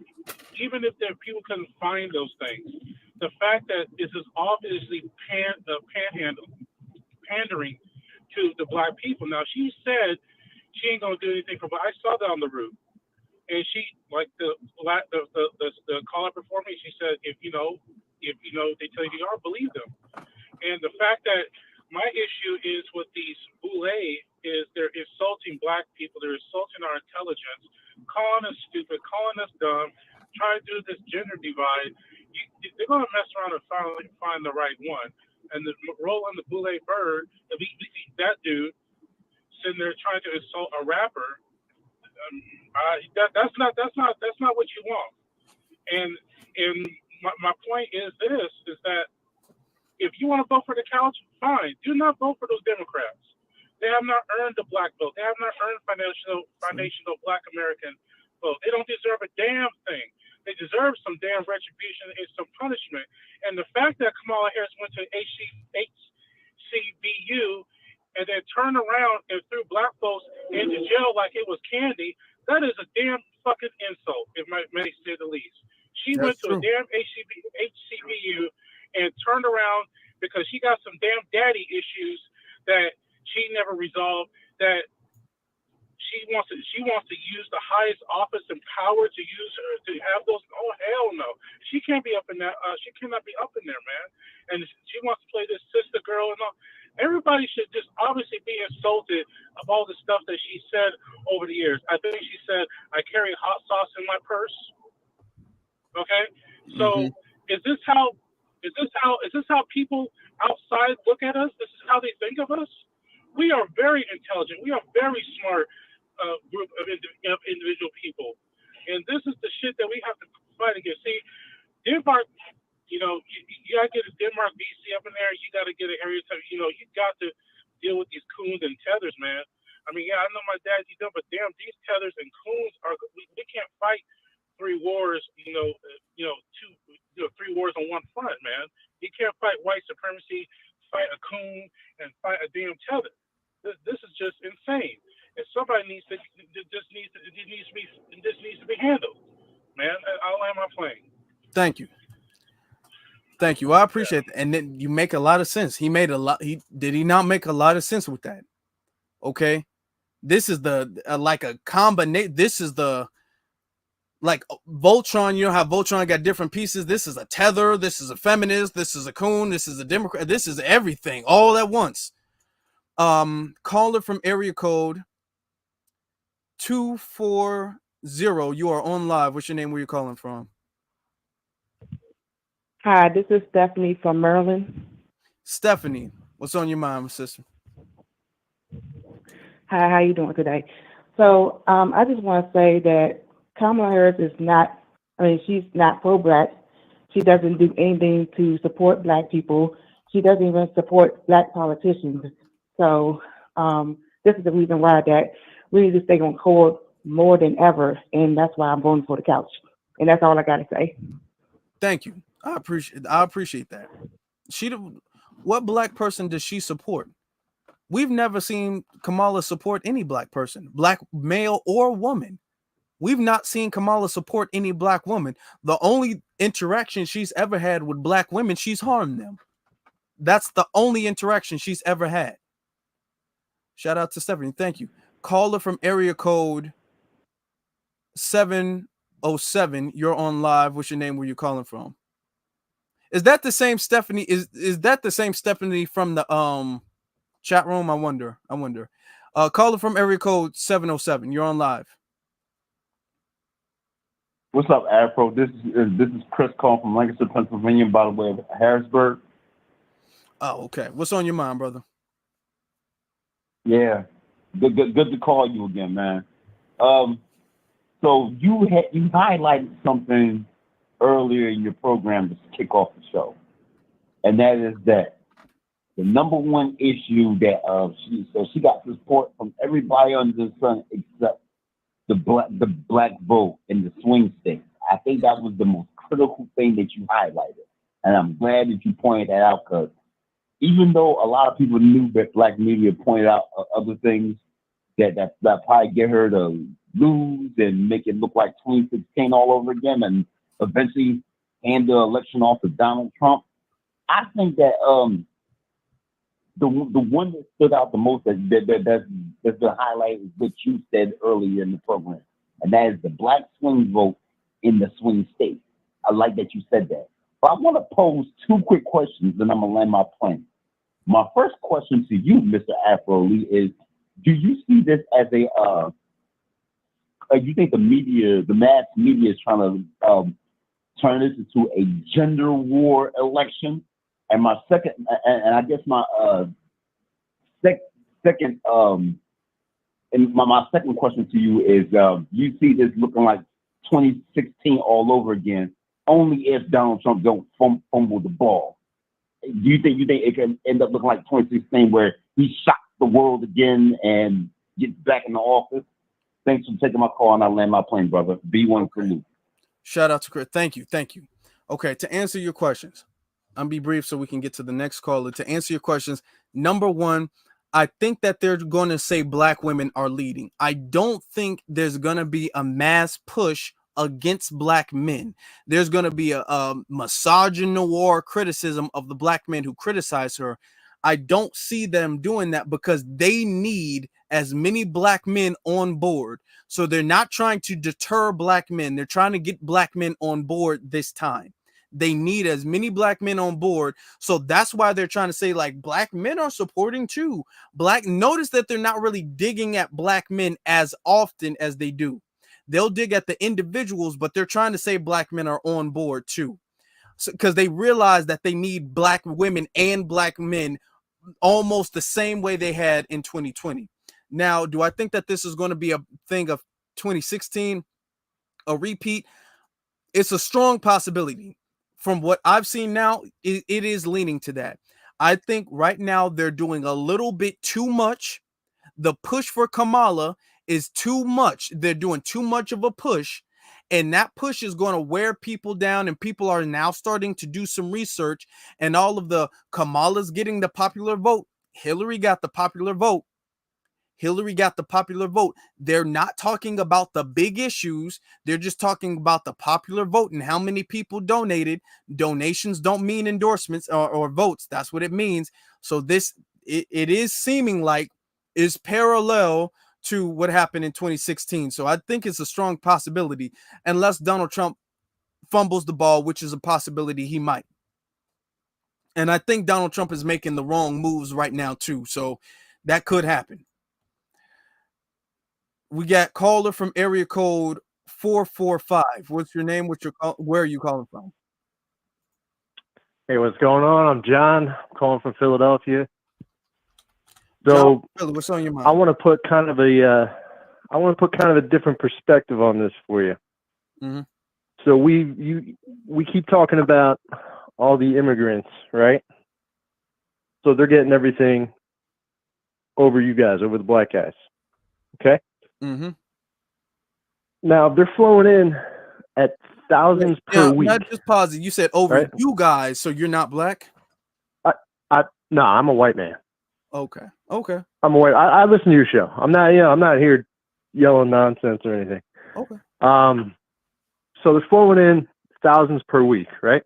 even if there people couldn't find those things, the fact that this is obviously pandering to the black people. Now, she said she ain't gonna do anything for, but I saw that on the route, and she, like the caller before me, she said, if they tell you they are, believe them. And the fact that my issue is with these boule is they're insulting black people, they're insulting our intelligence, calling us stupid, calling us dumb, trying to do this gender divide. They're going to mess around and finally find the right one. And the role on the boule bird, that dude sitting there trying to insult a rapper, that's not what you want. And my point is this: is that if you want to vote for the couch, fine. Do not vote for those Democrats. They have not earned the black vote. They have not earned foundational black American vote. They don't deserve a damn thing. They deserve some damn retribution and some punishment. And the fact that Kamala Harris went to HCBU and then turned around and threw black folks into jail like it was candy, that is a damn fucking insult, if I may say the least. She went to a damn HCBU and turned around because she got some damn daddy issues that she never resolved, that she wants to use the highest office and power to use her to have those. Oh, hell no, she can't be up in that. She cannot be up in there, man. And she wants to play this sister girl and all. Everybody should just obviously be insulted of all the stuff that she said over the years. I think she said, I carry hot sauce in my purse. Okay, so is this how people outside look at us? This is how they think of us. We are very intelligent. We are very smart group of individual people, and this is the shit that we have to fight against. See, Denmark, you gotta get a Denmark VC up in there. You gotta get an area. You got to deal with these coons and tethers, man. I mean, yeah, I know my dad, you know, but damn, these tethers and coons are. We can't fight three wars. Three wars on one front, man. You can't fight white supremacy, fight a coon, and fight a damn tether. This is just insane. And somebody needs to be handled, man. I'll land my plane. Thank you. I appreciate that. And then you make a lot of sense. He did he not make a lot of sense with that? Okay. This is like a combination. This is like Voltron. You know how Voltron got different pieces. This is a tether. This is a feminist. This is a coon. This is a Democrat. This is everything all at once. Caller from area code 240. You are on live. What's your name? Where you calling from? Hi, this is Stephanie from Maryland. Stephanie, what's on your mind, sister? Hi, how you doing today? So I just want to say that Kamala Harris is not, she's not pro-black. She doesn't do anything to support black people. She doesn't even support black politicians. So this is the reason why that we need to stay on court more than ever, and that's why I'm voting for the couch. And that's all I got to say. Thank you. I appreciate that. What black person does she support? We've never seen Kamala support any black person, black male or woman. We've not seen Kamala support any black woman. The only interaction she's ever had with black women, she's harmed them. That's the only interaction she's ever had. Shout out to Stephanie. Thank you. Caller from area code 707. You're on live. What's your name? Where you calling from? Is that the same Stephanie? Is that the same Stephanie from the chat room? I wonder. Caller from area code 707. You're on live. What's up, Afro? This is Chris calling from Lancaster, Pennsylvania, by the way of Harrisburg. Oh, okay. What's on your mind, brother? Yeah, good to call you again, man. So you highlighted something earlier in your program to kick off the show, and that is that the number one issue that she got support from everybody under the sun except the black vote in the swing states. I think that was the most critical thing that you highlighted, and I'm glad that you pointed that out, because even though a lot of people knew that black media pointed out other things that probably get her to lose and make it look like 2016 all over again, and eventually hand the election off to Donald Trump, I think that the one that stood out the most that's been highlighted is what you said earlier in the program, and that is the black swing vote in the swing states. I like that you said that. But I want to pose two quick questions, and I'm going to land my plane. My first question to you, Mr. Afro Lee, is: do you see this as you think the mass media is trying to turn this into a gender war election? And my second, and I guess my second, and my second question to you is: you see this looking like 2016 all over again, only if Donald Trump don't fumble the ball? Do you think it can end up looking like 2016, where he shocks the world again and gets back in the office? Thanks for taking my call, and I land my plane, brother. B1 for me. Shout out to Chris. Thank you. Okay, to answer your questions, I'm be brief so we can get to the next caller. To answer your questions, number one, I think that they're going to say black women are leading. I don't think there's going to be a mass push against black men. There's going to be a misogynoir criticism of the black men who criticize her. I don't see them doing that because they need as many black men on board. So they're not trying to deter black men. They're trying to get black men on board this time. They need as many black men on board. So that's why they're trying to say, like, black men are supporting too. Notice that they're not really digging at black men as often as they do. They'll dig at the individuals, but they're trying to say black men are on board too. Because they realize that they need black women and black men almost the same way they had in 2020. Now, do I think that this is going to be a thing of 2016, a repeat? It's a strong possibility. From what I've seen now, it is leaning to that. I think right now they're doing a little bit too much. The push for Kamala is too much. They're doing too much of a push, and that push is going to wear people down, and people are now starting to do some research, and all of the Kamala's getting the popular vote. Hillary got the popular vote. They're not talking about the big issues. They're just talking about the popular vote and how many people donated. Donations don't mean endorsements or votes. That's what it means. So it is seeming like is parallel to what happened in 2016. So I think it's a strong possibility, unless Donald Trump fumbles the ball, which is a possibility he might. And I think Donald Trump is making the wrong moves right now too. So that could happen. We got caller from area code 445. What's your name? Where are you calling from? Hey, what's going on? I'm John. I'm calling from Philadelphia. So, John, what's on your mind? I want to put kind of a different perspective on this for you. Mm-hmm. So we keep talking about all the immigrants, right? So they're getting everything over you guys, over the black guys. Okay. Mm-hmm. Now they're flowing in at thousands per week. Now just pause it. You said over right? You guys, so you're not black? No, I'm a white man. Okay. I'm a white. I listen to your show. I'm not here yelling nonsense or anything. Okay. So they're flowing in thousands per week, right?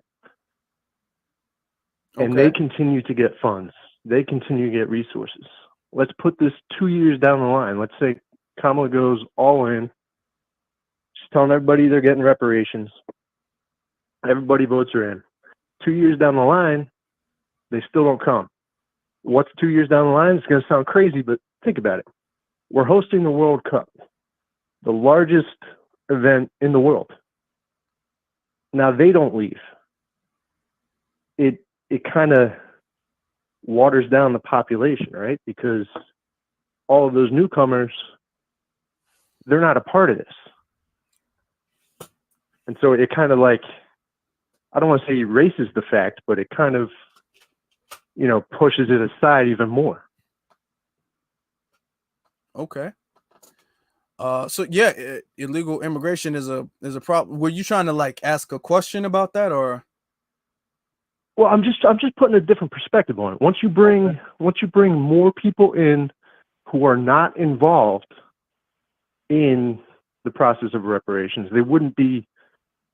And they continue to get funds. They continue to get resources. let's put this 2 years down the line. Let's say Kamala goes all in. She's telling everybody they're getting reparations. Everybody votes her in. 2 years down the line, they still don't come. What's 2 years down the line? It's going to sound crazy, but think about it. We're hosting the World Cup, the largest event in the world. Now they don't leave. It kind of waters down the population, right? Because all of those newcomers, they're not a part of this. And so it kind of like, I don't want to say erases the fact, but it kind of, pushes it aside even more. Okay. So yeah, illegal immigration is a problem. Were you trying to like ask a question about that, or? Well, I'm just putting a different perspective on it. Once you bring more people in who are not involved in the process of reparations, they wouldn't be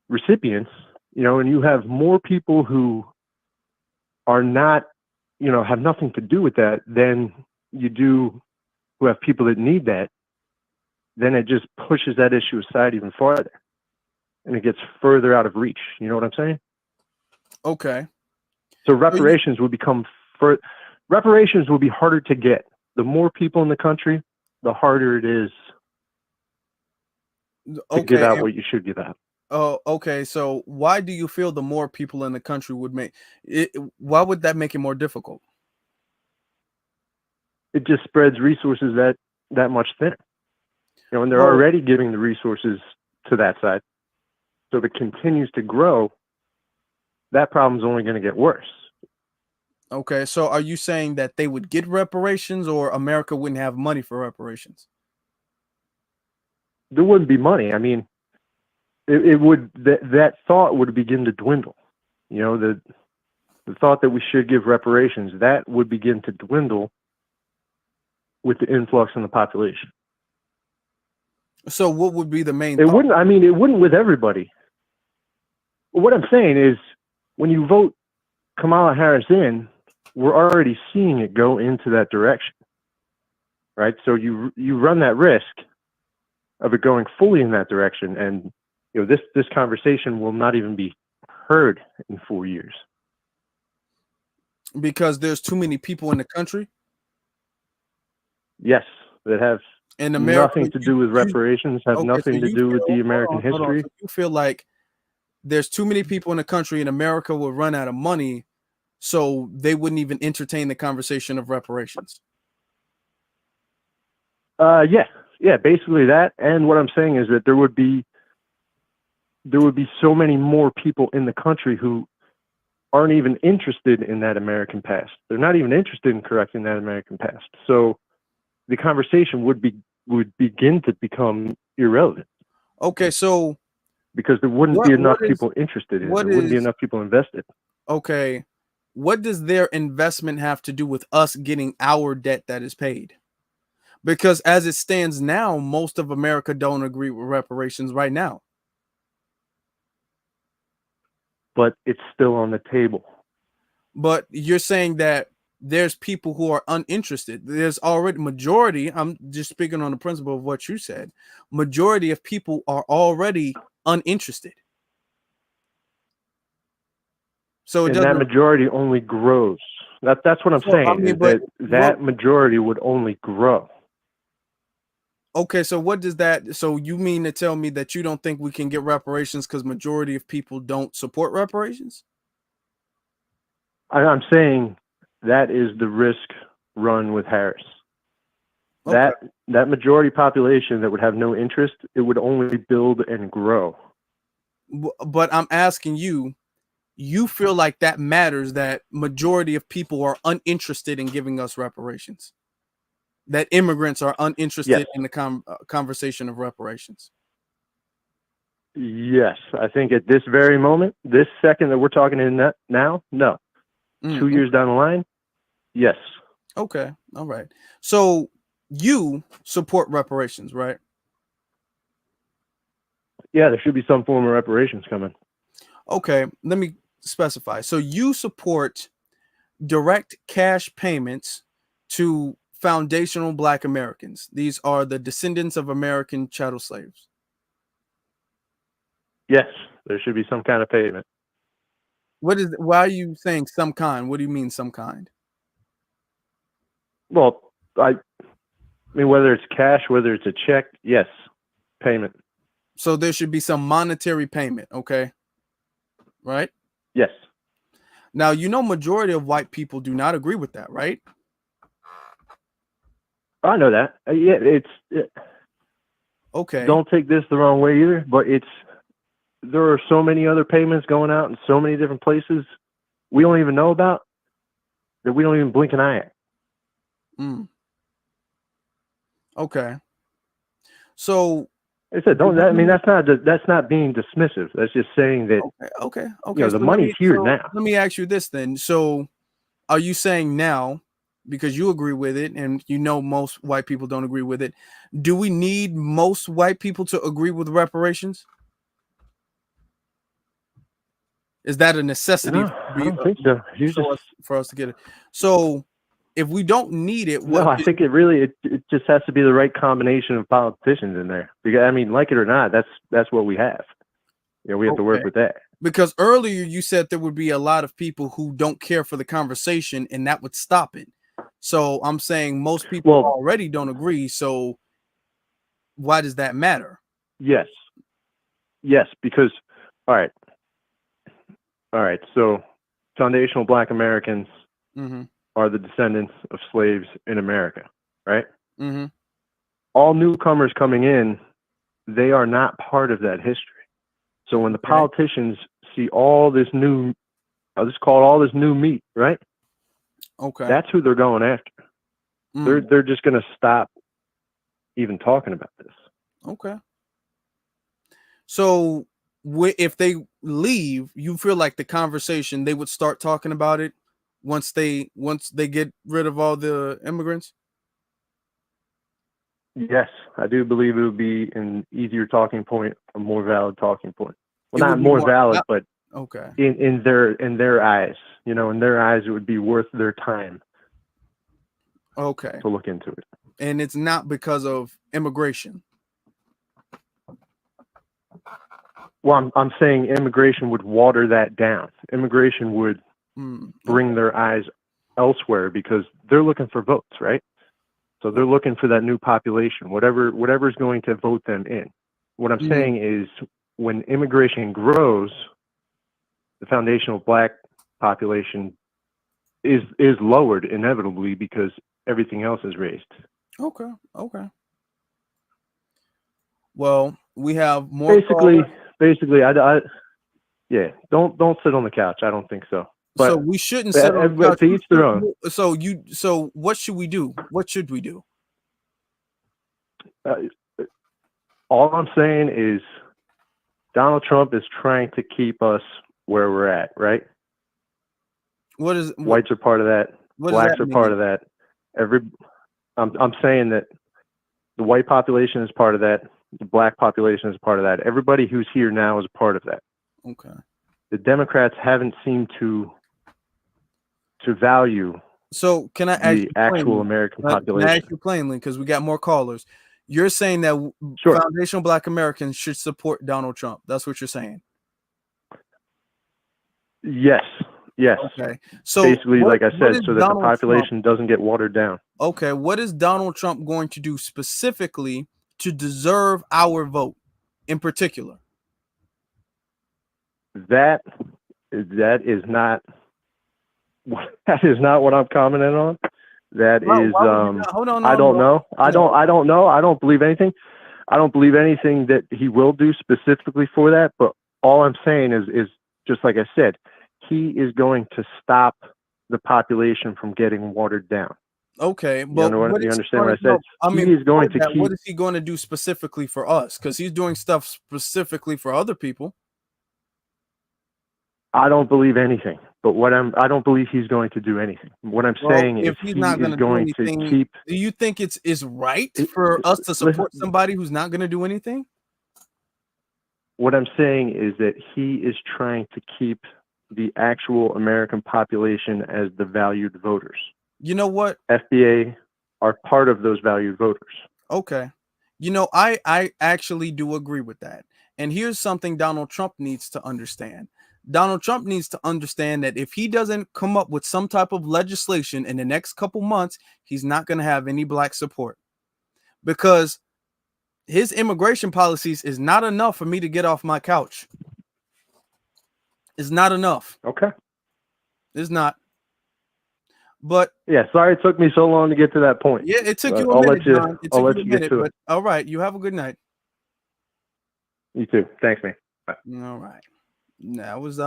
recipients, and you have more people who are not, have nothing to do with that than you do who have people that need that, then it just pushes that issue aside even farther and it gets further out of reach. You know what I'm saying? Okay. So reparations would become reparations will be harder to get. The more people in the country, the harder it is to give out what you should give out. Oh, okay. So why do you feel the more people in the country would make it? Why would that make it more difficult? It just spreads resources that much thinner. And they're already giving the resources to that side. So if it continues to grow, that problem's only going to get worse. Okay, so are you saying that they would get reparations, or America wouldn't have money for reparations? There wouldn't be money. I mean, it would that thought would begin to dwindle. The thought that we should give reparations, that would begin to dwindle with the influx in the population. So what would be the main It thought? wouldn't. I mean, it wouldn't with everybody. What I'm saying is, when you vote Kamala Harris in, we're already seeing it go into that direction, right? So you run that risk of it going fully in that direction, and this conversation will not even be heard in 4 years Because there's too many people in the country. Yes, that have in America, nothing to do with reparations, have nothing to do with the American history. So you feel like there's too many people in the country, and America will run out of money, so they wouldn't even entertain the conversation of reparations. Yeah, basically that. And what I'm saying is that there would be so many more people in the country who aren't even interested in that American past. They're not even interested in correcting that American past. So the conversation would begin to become irrelevant. Okay, so because there wouldn't be enough people interested in it. There wouldn't be enough people invested. Okay, what does their investment have to do with us getting our debt that is paid? Because as it stands now, most of America don't agree with reparations right now. But it's still on the table. But you're saying that there's people who are uninterested. There's already majority. I'm just speaking on the principle of what you said. Majority of people are already uninterested. So and that majority only grows. That's what I'm saying. I mean, that majority would only grow. Okay, so what does that? So you mean to tell me that you don't think we can get reparations because majority of people don't support reparations? I'm saying that is the risk run with Harris. Okay. That majority population that would have no interest, it would only build and grow. But I'm asking you, you feel like that matters, that majority of people are uninterested in giving us reparations? That immigrants are uninterested in the conversation of reparations? Yes, I think at this very moment, this second that we're talking in that now, no. 2 years down the line, yes. Okay, all right. So you support reparations, right? Yeah, there should be some form of reparations coming. Okay, let me specify. So you support direct cash payments to foundational Black Americans. These are the descendants of American chattel slaves. Yes, there should be some kind of payment. Why are you saying some kind? What do you mean some kind? Well, I mean, whether it's cash, whether it's a check, yes, payment. So there should be some monetary payment, okay? Right? Yes. Now, you know, majority of white people do not agree with that, right? I know that. Okay. Don't take this the wrong way either, but there are so many other payments going out in so many different places we don't even know about that we don't even blink an eye at. Okay. So I said, that's not being dismissive. That's just saying that. Okay. You know, the money's here now. Let me ask you this then. So, are you saying now, because you agree with it, and you know most white people don't agree with it, do we need most white people to agree with reparations? Is that a necessity? No, I don't think so. For us to get it. So, if we don't need it, I think it just has to be the right combination of politicians in there. Because I mean, like it or not, that's what we have. You know, we have to work with that. Because earlier you said there would be a lot of people who don't care for the conversation, and that would stop it. So I'm saying most people already don't agree. So why does that matter? Yes, because all right. So foundational Black Americans are the descendants of slaves in America, right? All newcomers coming in, they are not part of that history. So when the politicians see all this new, I'll just call it all this new meat, right? Okay. That's who they're going after. They're just going to stop even talking about this. Okay. So if they leave, you feel like the conversation, they would start talking about it once they get rid of all the immigrants? Yes, I do believe it would be an easier talking point, a more valid talking point. Well, not more valid, but okay. In their eyes, you know, in their eyes, it would be worth their time. Okay. To look into it. And it's not because of immigration. Well, I'm saying immigration would water that down. Immigration would bring their eyes elsewhere because they're looking for votes, right? So they're looking for that new population, whatever's going to vote them in. What I'm saying is when immigration grows, the foundational Black population is lowered inevitably because everything else is raised. Okay. Well, we have more. Basically, yeah. Don't sit on the couch. I don't think so. But so we shouldn't sit on the couch. To each their own. So what should we do? What should we do? All I'm saying is Donald Trump is trying to keep us where we're at, right? Whites are part of that. Blacks are part of that. I'm saying that the white population is part of that. The Black population is part of that. Everybody who's here now is a part of that. Okay. The Democrats haven't seemed to value. So can I ask the actual American population? Can I ask you plainly, because we got more callers? You're saying that foundational Black Americans should support Donald Trump. That's what you're saying. Yes. Okay. So basically, like I said, so that the population doesn't get watered down. Okay. What is Donald Trump going to do specifically to deserve our vote in particular? That is not what I'm commenting on. That is hold on. I don't know. I don't know. I don't believe anything. I don't believe anything that he will do specifically for that. But all I'm saying is just like I said, he is going to stop the population from getting watered down. Okay, but you understand what I said? He is going to keep. What is he going to do specifically for us? Because he's doing stuff specifically for other people. I don't believe anything. But I don't believe he's going to do anything. What I'm saying is he's not going to keep. Do you think it's right for us to support somebody who's not going to do anything? What I'm saying is that he is trying to keep the actual American population as the valued voters. You know what? FBA, are part of those valued voters. Okay. You know, I actually do agree with that. And here's something Donald Trump needs to understand. Donald Trump needs to understand that if he doesn't come up with some type of legislation in the next couple months, he's not going to have any black support, because his immigration policies is not enough for me to get off my couch. It's not enough. Okay. It's not. But yeah, sorry it took me so long to get to that point. Yeah, it took you a I'll minute, let you, John. It I'll took let you a you get minute, to but it. all right. You have a good night. You too. Thanks, man. Bye. All right. That was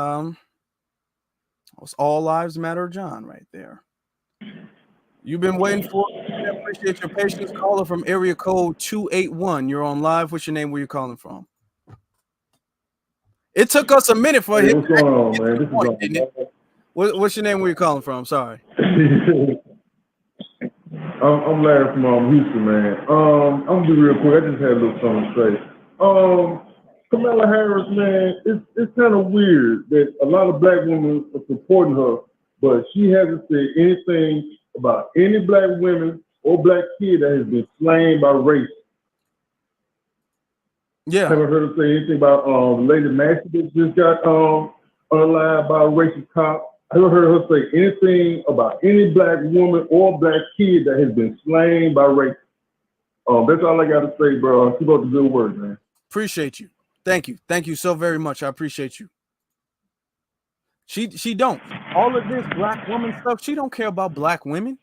All Lives Matter John right there. You've been waiting for it. I appreciate your patience. Caller from area code 281. You're on live. What's your name? Where you calling from? It took us a minute for Hey, him what's to going actually on, get to man? the This is point, didn't it? What's your name? Where you calling from? Sorry. I'm Larry from Houston, man. I'm gonna be real quick. I just had a little something to say. Kamala Harris, man, it's kind of weird that a lot of black women are supporting her, but she hasn't said anything about any black women or black kid that has been slain by race. Yeah. Haven't heard her say anything about the lady Massey that just got unalive by a racist cop. I haven't heard her say anything about any black woman or black kid that has been slain by race. That's all I got to say, bro. Keep up the good work, man. Appreciate you. Thank you. Thank you so very much. I appreciate you. She don't. All of this black woman stuff, she don't care about black women.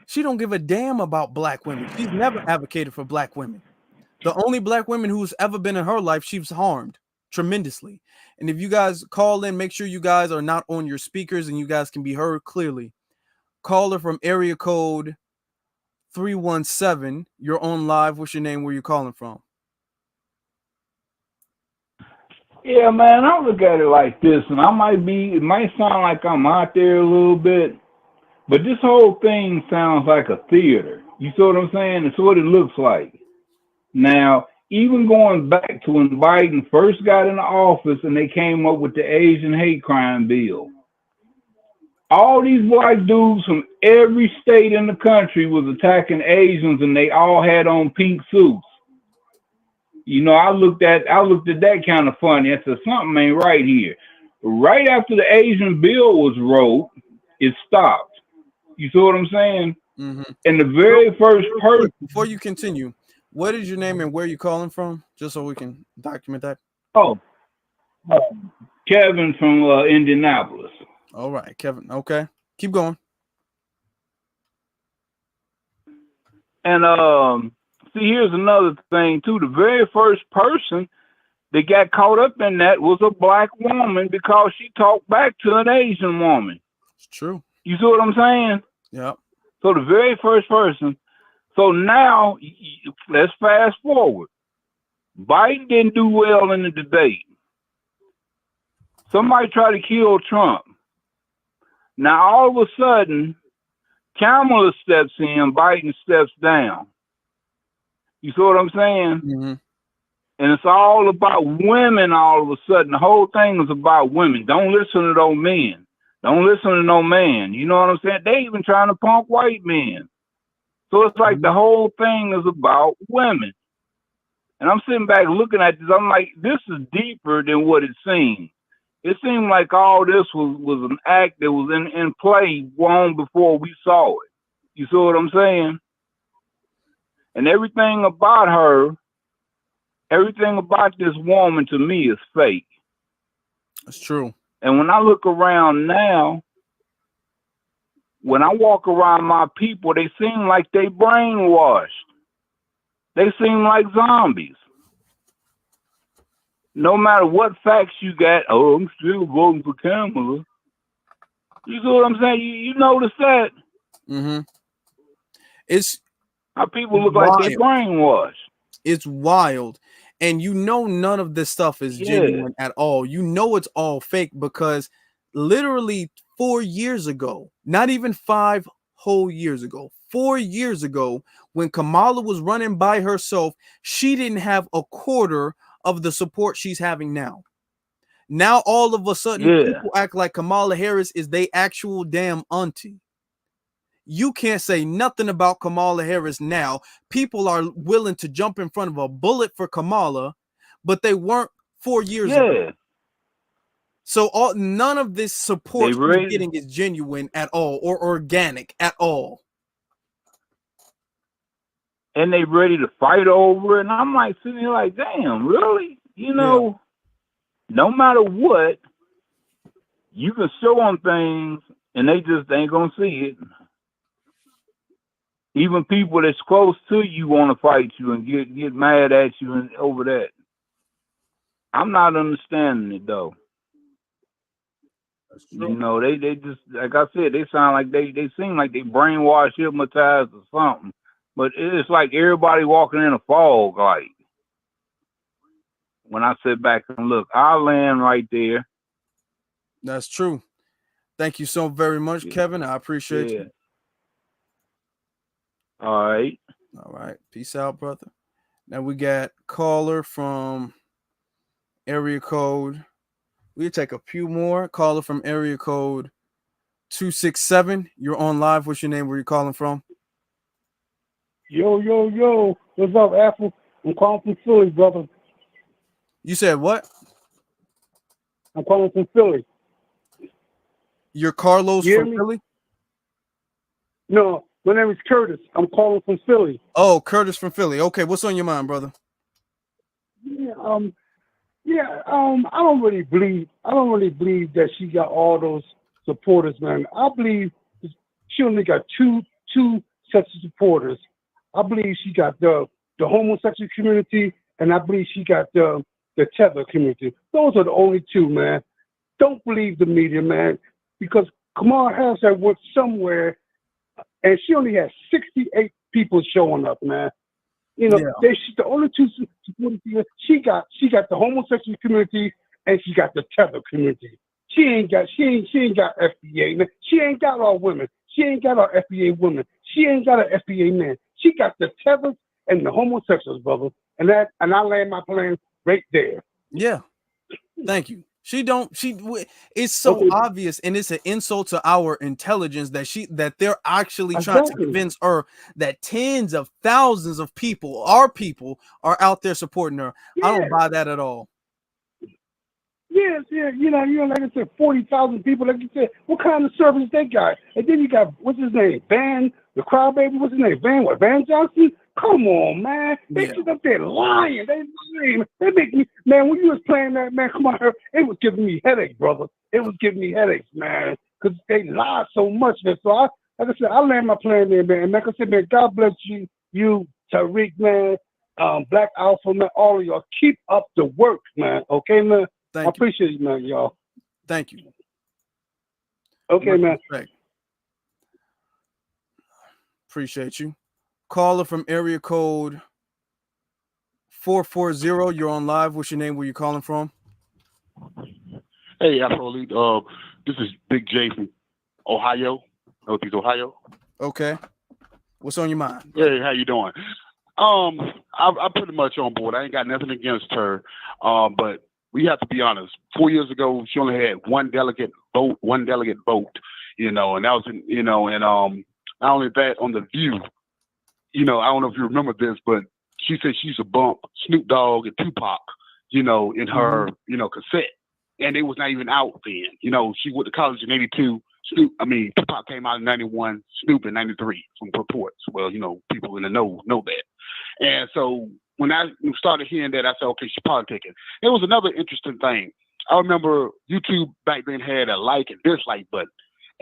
She don't give a damn about black women. She's never advocated for black women. The only black women who's ever been in her life, she's harmed tremendously. And if you guys call in, make sure you guys are not on your speakers and you guys can be heard clearly. Caller from area code 317. You're on live. What's your name? Where you calling from? Yeah, man, I look at it like this, and it might sound like I'm out there a little bit, but this whole thing sounds like a theater. You see what I'm saying? It's what it looks like. Now, even going back to when Biden first got in the office and they came up with the Asian hate crime bill, all these black dudes from every state in the country was attacking Asians, and they all had on pink suits. You know, I looked at that kind of funny. I said, something ain't right here. Right after the Asian bill was wrote, it stopped. You see what I'm saying? Mm-hmm. And the very first person. Before you continue, what is your name and where you calling from? Just so we can document that. Kevin from Indianapolis. All right, Kevin. Okay. Keep going. And see, here's another thing too. The very first person that got caught up in that was a black woman because she talked back to an Asian woman. It's true. You see what I'm saying? Yeah. So the very first person. So now let's fast forward. Biden didn't do well in the debate. Somebody tried to kill Trump. Now all of a sudden, Kamala steps in, Biden steps down. You see what I'm saying? Mm-hmm. And it's all about women all of a sudden. The whole thing is about women. Don't listen to those men. Don't listen to no man. You know what I'm saying? They even trying to punk white men. So it's like the whole thing is about women. And I'm sitting back looking at this. I'm like, this is deeper than what it seemed. It seemed like all this was an act that was in play long before we saw it. You see what I'm saying? And everything about her, everything about this woman to me is fake. That's true. And when I look around now, when I walk around my people, they seem like they brainwashed. They seem like zombies. No matter what facts you got, oh, I'm still voting for Kamala. You see what I'm saying? You notice that? Mm-hmm. It's how people look like they brainwashed. It's wild. And you know none of this stuff is genuine at all. You know it's all fake because literally 4 years ago, not even 5 whole years ago, 4 years ago, when Kamala was running by herself, she didn't have a quarter of the support she's having now. Now all of a sudden people act like Kamala Harris is their actual damn auntie. You can't say nothing about Kamala Harris now. People are willing to jump in front of a bullet for Kamala, but they weren't 4 years ago. So none of this support she's getting is genuine at all or organic at all. And they ready to fight over it. And I'm like sitting here like, damn, really? You know, no matter what, you can show them things and they just ain't gonna see it. Even people that's close to you want to fight you and get mad at you and over that. I'm not understanding it though. You know, they just, like I said, they sound like they seem like they brainwashed, hypnotized or something. But it's like everybody walking in a fog, like when I sit back and look, I land right there. That's true. Thank you so very much, Kevin. I appreciate you. All right. All right. Peace out, brother. Now we got caller from area code. We'll take a few more. Caller from area code 267. You're on live. What's your name? Where you calling from? Yo. What's up, Afro? I'm calling from Philly, brother. You said what? I'm calling from Philly. You're Carlos You hear from me? Philly? No, my name is Curtis. I'm calling from Philly. Oh, Curtis from Philly. Okay, what's on your mind, brother? I don't really believe that she got all those supporters, man. I believe she only got two sets of supporters. I believe she got the homosexual community, and I believe she got the tether community. Those are the only two, man. Don't believe the media, man, because Kamala Harris went somewhere, and she only had 68 people showing up, man. You know, the only two supporters. She got the homosexual community, and she got the tether community. She ain't got FBA, man. She ain't got all women. She ain't got all FBA women. She ain't got an FBA man. She got the tethers and the homosexuals, brother. And I land my plane right there. Yeah. Thank you. It's so obvious, and it's an insult to our intelligence that they're actually trying to convince her that tens of thousands of people, our people, are out there supporting her. I don't buy that at all. Yes, you know, like I said, 40,000 people. Like you said, what kind of service they got? And then you got, what's his name? Van, the crybaby. What's his name? Van Johnson. Come on, man. They just up there lying. They lying. They make me, man. When you was playing that, man, come on, it was giving me headaches, brother. It was giving me headaches, man, because they lied so much. Man. So like I said, I land my plane there, man. And like I said, man, God bless you, Tariq, man, Black Alpha, man, all of y'all. Keep up the work, man. Okay, man. I appreciate you, man, y'all. Thank you. Okay, man. Respect. Appreciate you. Caller from area code 440. You're on live. What's your name? Where you calling from? Hey, Afro Elite. This is Big J from Ohio, Northeast Ohio. Okay. What's on your mind? Hey, how you doing? I'm pretty much on board. I ain't got nothing against her, but we have to be honest. 4 years ago, she only had one delegate vote, you know, and that was, you know, and not only that, on The View, you know, I don't know if you remember this, but she said she used to bump Snoop Dogg and Tupac, you know, in her, you know, cassette. And it was not even out then. You know, she went to college in 82. Tupac came out in 91, Snoop in 93 from reports. Well, you know, people in the know that. And so when I started hearing that, I said, okay, she's politicking. There was another interesting thing. I remember YouTube back then had a like and dislike button.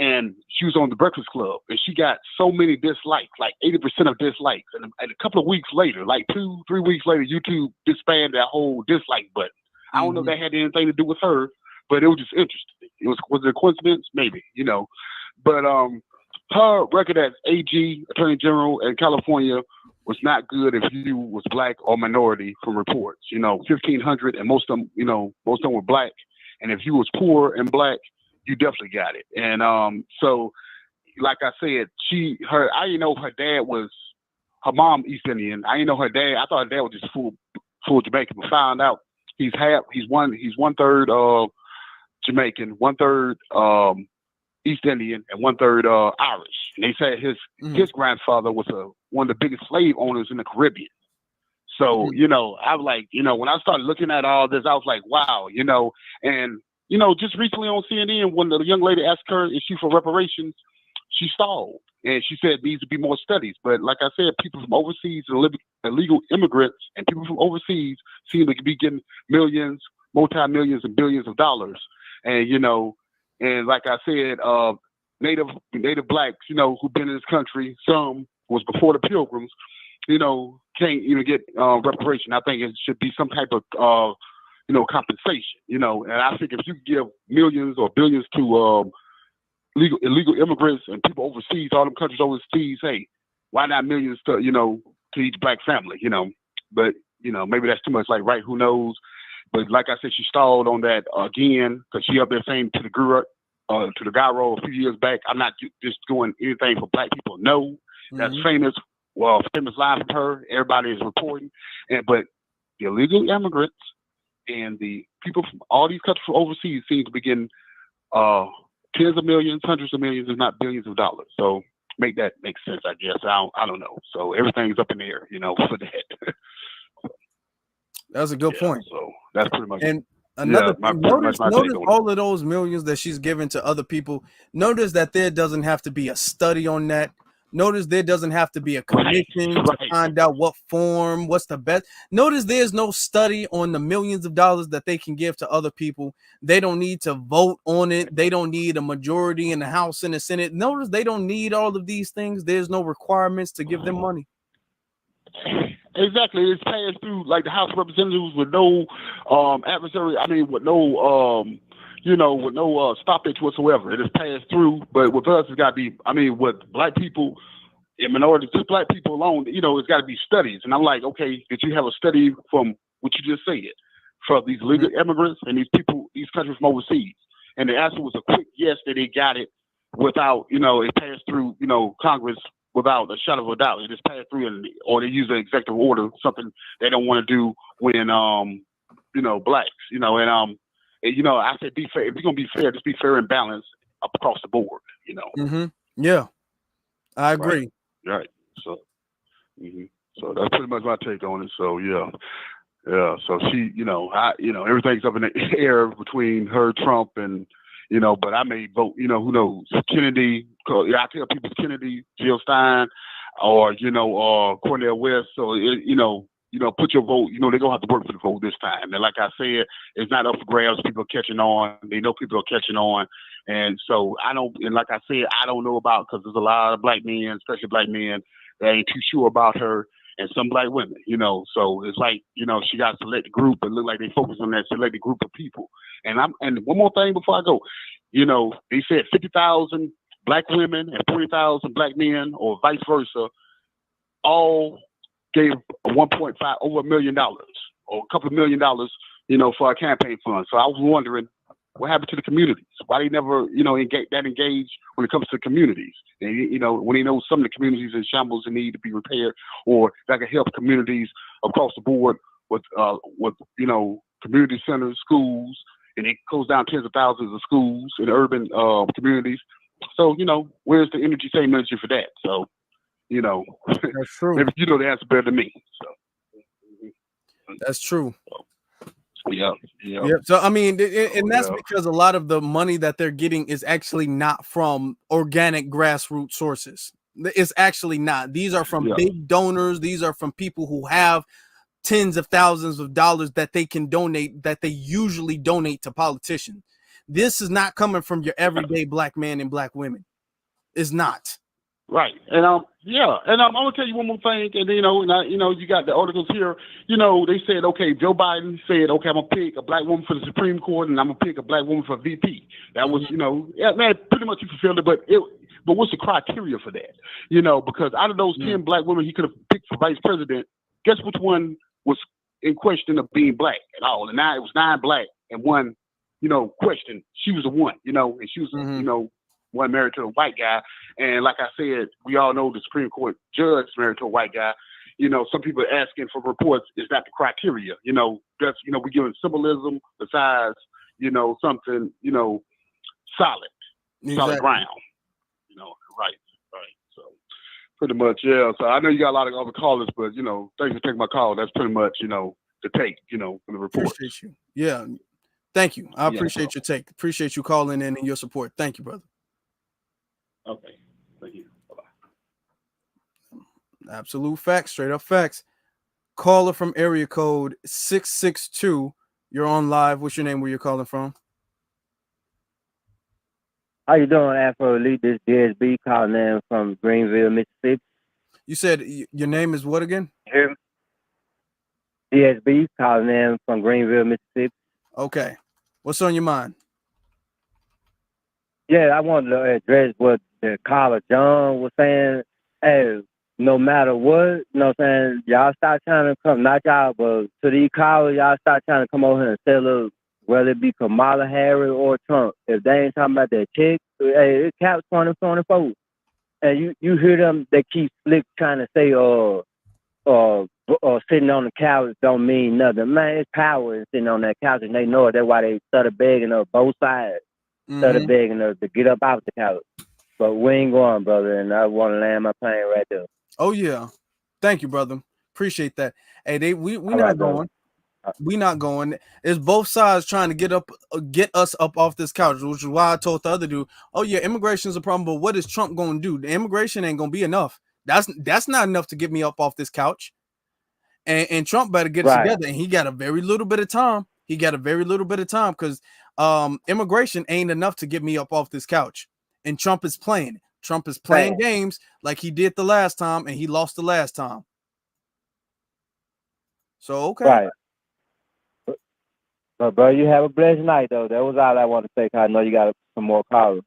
And she was on The Breakfast Club, and she got so many dislikes, like 80% of dislikes. And a couple of weeks later, like 2-3 weeks later, YouTube disbanded that whole dislike button. I don't know if that had anything to do with her, but it was just interesting. Was it a coincidence? Maybe, you know. But her record as AG, Attorney General in California, was not good if you was black or minority from reports. You know, 1,500, and most of them were black. And if you was poor and black, you definitely got it. And so, like I said, I didn't know her dad was, her mom East Indian. I didn't know her dad. I thought her dad was just full Jamaican. But found out he's one third Jamaican, 1/3 East Indian, and 1/3 Irish. And they said his grandfather was one of the biggest slave owners in the Caribbean. So, you know, I was like, you know, when I started looking at all this, I was like, wow, you know, and, you know, just recently on CNN, when the young lady asked her if she for reparations, she stalled. And she said needs to be more studies. But like I said, people from overseas and illegal immigrants and people from overseas seem to be getting millions, multi-millions and billions of dollars. And, you know, and like I said, native blacks, you know, who've been in this country, some was before the Pilgrims, you know, can't even get reparation. I think it should be some type of, you know, compensation, you know. And I think if you give millions or billions to illegal immigrants and people overseas, all them countries overseas, hey, why not millions to, you know, to each black family, you know? But, you know, maybe that's too much, like, right, who knows? But like I said, she stalled on that again, because she up there saying to the guy role a few years back, I'm not just doing anything for black people. No, that's famous. Well, famous line from her. Everybody is reporting. But the illegal immigrants and the people from all these countries from overseas seem to be getting tens of millions, hundreds of millions, if not billions of dollars. So make that make sense, I guess. I don't know. So everything's up in the air, you know, for that. That's a good point. So that's pretty much. And another thing, notice take on all of those millions that she's given to other people. Notice that there doesn't have to be a study on that. Notice there doesn't have to be a commission to find out what form, what's the best. Notice there's no study on the millions of dollars that they can give to other people. They don't need to vote on it. They don't need a majority in the House and the Senate. Notice they don't need all of these things. There's no requirements to give them money. Exactly. It's passed through like the House of Representatives with no adversary. I mean, with no you know, with no stoppage whatsoever. It is passed through, but with us, it's got to be. I mean, with black people and minorities, just black people alone, you know, it's got to be studies. And I'm like, okay, did you have a study from what you just said for these legal immigrants and these people, these countries from overseas? And the answer was a quick yes, that they got it without, you know, it passed through, you know, Congress without a shadow of a doubt. It just passed through, or they use an executive order, something they don't want to do when, you know, blacks, you know, and you know, I said, be fair. If you're gonna be fair, just be fair and balanced up across the board. You know. Yeah, I agree. Right. So, so that's pretty much my take on it. So yeah. So she, you know, everything's up in the air between her, Trump, and you know. But I may vote. You know, who knows? Kennedy. I tell people it's Kennedy, Jill Stein, or you know, Cornel West. So you know, put your vote. You know, they're gonna have to work for the vote this time. And like I said, it's not up for grabs. People are catching on. They know people are catching on. And so I don't. And like I said, I don't know about, because there's a lot of black men, especially black men, that ain't too sure about her, and some black women. You know, so it's like, you know, she got to select the group, and look like they focus on that selected group of people. And one more thing before I go. You know, they said 50,000 black women and 40,000 black men, or vice versa, all gave over $1 million or a couple of $1 million, you know, for our campaign fund. So I was wondering what happened to the communities. Why they never, you know, engage when it comes to communities? And, you know, when they know some of the communities in shambles and need to be repaired, or that can help communities across the board with you know, community centers, schools, and it goes down tens of thousands of schools in urban communities. So, you know, where's the energy, same energy for that? So, you know, that's true. Maybe you know the answer better than me. So that's true. Yeah. So I mean, and that's because a lot of the money that they're getting is actually not from organic grassroots sources. It's actually not. These are from big donors. These are from people who have tens of thousands of dollars that they can donate, that they usually donate to politicians. This is not coming from your everyday black man and black women. It's not. Right. And I'm gonna tell you one more thing, and you know, you got the articles here. You know, they said, okay, Joe Biden said, okay, I'm gonna pick a black woman for the Supreme Court, and I'm gonna pick a black woman for VP. That was, you know, man, pretty much you fulfilled it, but what's the criteria for that? You know, because out of those 10 black women he could have picked for vice president, guess which one was in question of being black at all? And it was 9 black and 1, you know, question. She was the one, you know, and she was, you know, one married to a white guy. And like I said, we all know the Supreme Court judge married to a white guy. You know, some people are asking for reports. Is that the criteria? You know, that's, you know, we're giving symbolism besides, you know, something, you know, solid ground. You know, right. Pretty much, yeah. So I know you got a lot of other callers, but you know, thanks for taking my call. That's pretty much, you know, the take, you know, for the report. Appreciate you. Yeah. Thank you. I Yeah. appreciate your take. Appreciate you calling in and your support. Thank you, brother. Okay. Thank you. Bye-bye. Absolute facts, straight up facts. Caller from area code 662. You're on live. What's your name? Where you're calling from? How you doing, Afro Elite? This DSB calling in from Greenville, Mississippi. You said your name is what again? Hear me? DSB calling in from Greenville, Mississippi. Okay. What's on your mind? Yeah, I wanted to address what the caller John was saying. Hey, no matter what, you know what I'm saying, y'all start trying to come, not y'all, but to these callers, y'all start trying to come over here and say, look, whether it be Kamala Harris or Trump, if they ain't talking about that chick, hey, it counts 2024. And you hear them, they keep slick trying to say, sitting on the couch don't mean nothing. Man, it's power in sitting on that couch, and they know it. That's why they started begging up both sides. Started begging us to get up out the couch. But we ain't going, brother, and I want to land my plane right there. Oh, yeah. Thank you, brother. Appreciate that. Hey, we All not right, going. brother. We not going. It's both sides trying to get us up off this couch, which is why I told the other dude, oh yeah, immigration is a problem, but what is Trump going to do? The immigration ain't going to be enough. That's not enough to get me up off this couch. And Trump better get it together. And he got a very little bit of time. Because immigration ain't enough to get me up off this couch. And Trump is playing. Trump is playing games like he did the last time, and he lost the last time. So okay. Right. But bro, you have a blessed night though. That was all I want to say. 'Cause I know you got some more callers.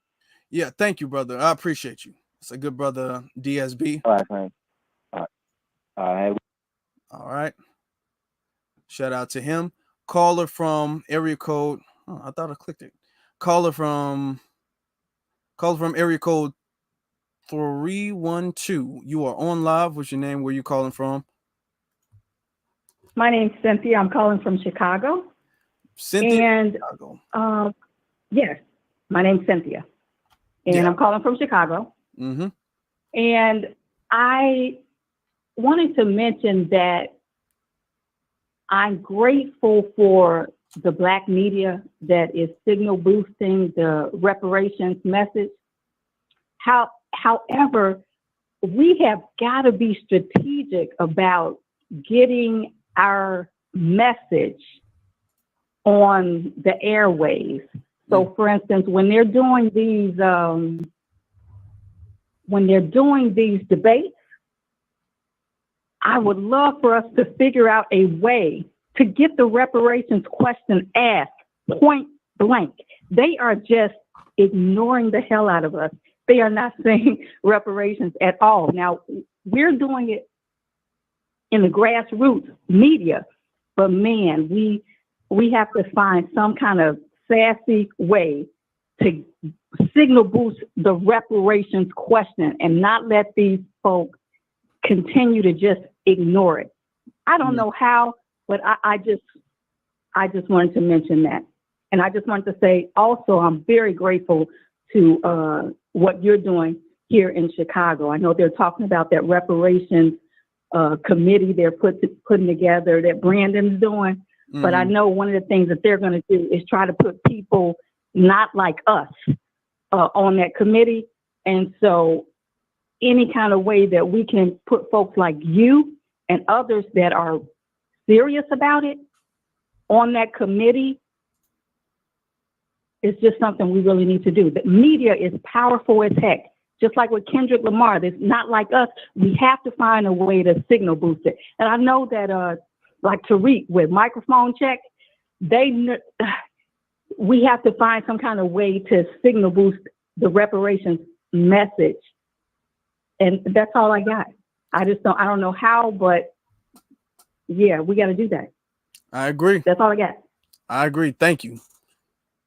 Yeah, thank you, brother. I appreciate you. It's a good brother, DSB. All right, man. All right. All right. Shout out to him. Caller from area code. Oh, I thought I clicked it. Caller from area code 312. You are on live. What's your name? Where you calling from? My name's Cynthia. I'm calling from Chicago. Cynthia, and Chicago. Yes, my name's Cynthia, and I'm calling from Chicago. Mm-hmm. And I wanted to mention that I'm grateful for the Black media that is signal boosting the reparations message. However, we have got to be strategic about getting our message on the airwaves. So, for instance, when they're doing these debates, I would love for us to figure out a way to get the reparations question asked point blank. They are just ignoring the hell out of us. They are not saying reparations at all. Now, we're doing it in the grassroots media, but man, we have to find some kind of sassy way to signal boost the reparations question and not let these folks continue to just ignore it. I don't know how, but I just wanted to mention that. And I just wanted to say also, I'm very grateful to what you're doing here in Chicago. I know they're talking about that reparations committee they're putting together that Brandon's doing. But I know one of the things that they're going to do is try to put people not like us on that committee. And so any kind of way that we can put folks like you and others that are serious about it on that committee is just something we really need to do. The media is powerful as heck. Just like with Kendrick Lamar, that's not like us. We have to find a way to signal boost it. And I know that like Tariq with microphone check, we have to find some kind of way to signal boost the reparations message. And that's all I got. I don't know how, but yeah, we got to do that. I agree. That's all I got. I agree. Thank you.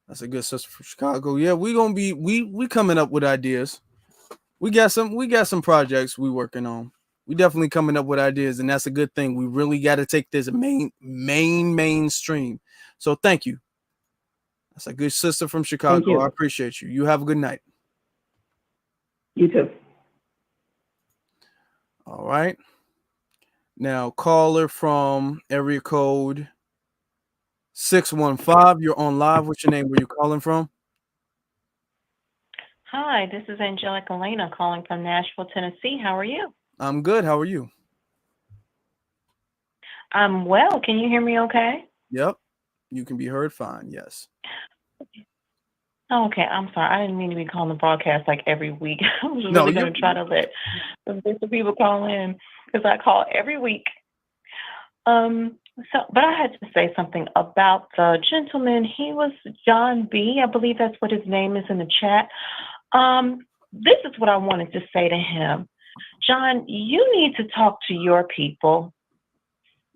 That's a good sister from Chicago. Yeah, we coming up with ideas. We got some projects we working on. We definitely coming up with ideas, and that's a good thing. We really got to take this mainstream. So thank you. That's a good sister from Chicago. I appreciate you. You have a good night. You too. All right. Now, caller from area code 615. You're on live. What's your name? Where you calling from? Hi, this is Angelica Elena calling from Nashville, Tennessee. How are you? I'm good. How are you? I'm well. Can you hear me okay? Yep. You can be heard fine. Yes. Oh, okay, I'm sorry. I didn't mean to be calling the broadcast like every week. I was No, really going to try to let some people call in because I call every week. But I had to say something about the gentleman. He was John B. I believe that's what his name is in the chat. This is what I wanted to say to him. John, you need to talk to your people.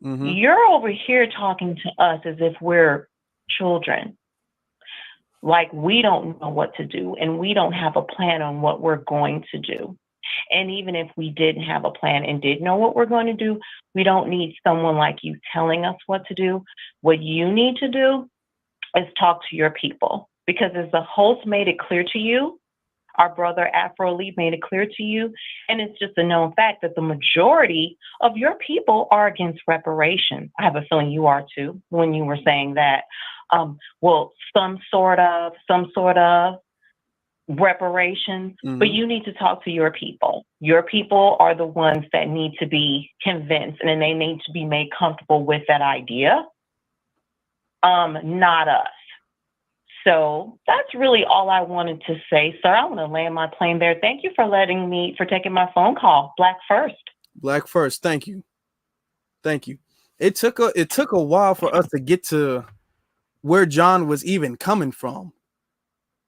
Mm-hmm. You're over here talking to us as if we're children. Like we don't know what to do and we don't have a plan on what we're going to do. And even if we didn't have a plan and did know what we're going to do, we don't need someone like you telling us what to do. What you need to do is talk to your people, because as the host made it clear to you, our brother Afro Lee made it clear to you, and it's just a known fact that the majority of your people are against reparations. I have a feeling you are too when you were saying that. Well, some sort of reparations, but you need to talk to your people. Your people are the ones that need to be convinced, and then they need to be made comfortable with that idea, not us. So that's really all I wanted to say, sir. I want to land my plane there. Thank you for taking my phone call. Black first. Black first. Thank you. Thank you. It took a while for us to get to where John was even coming from.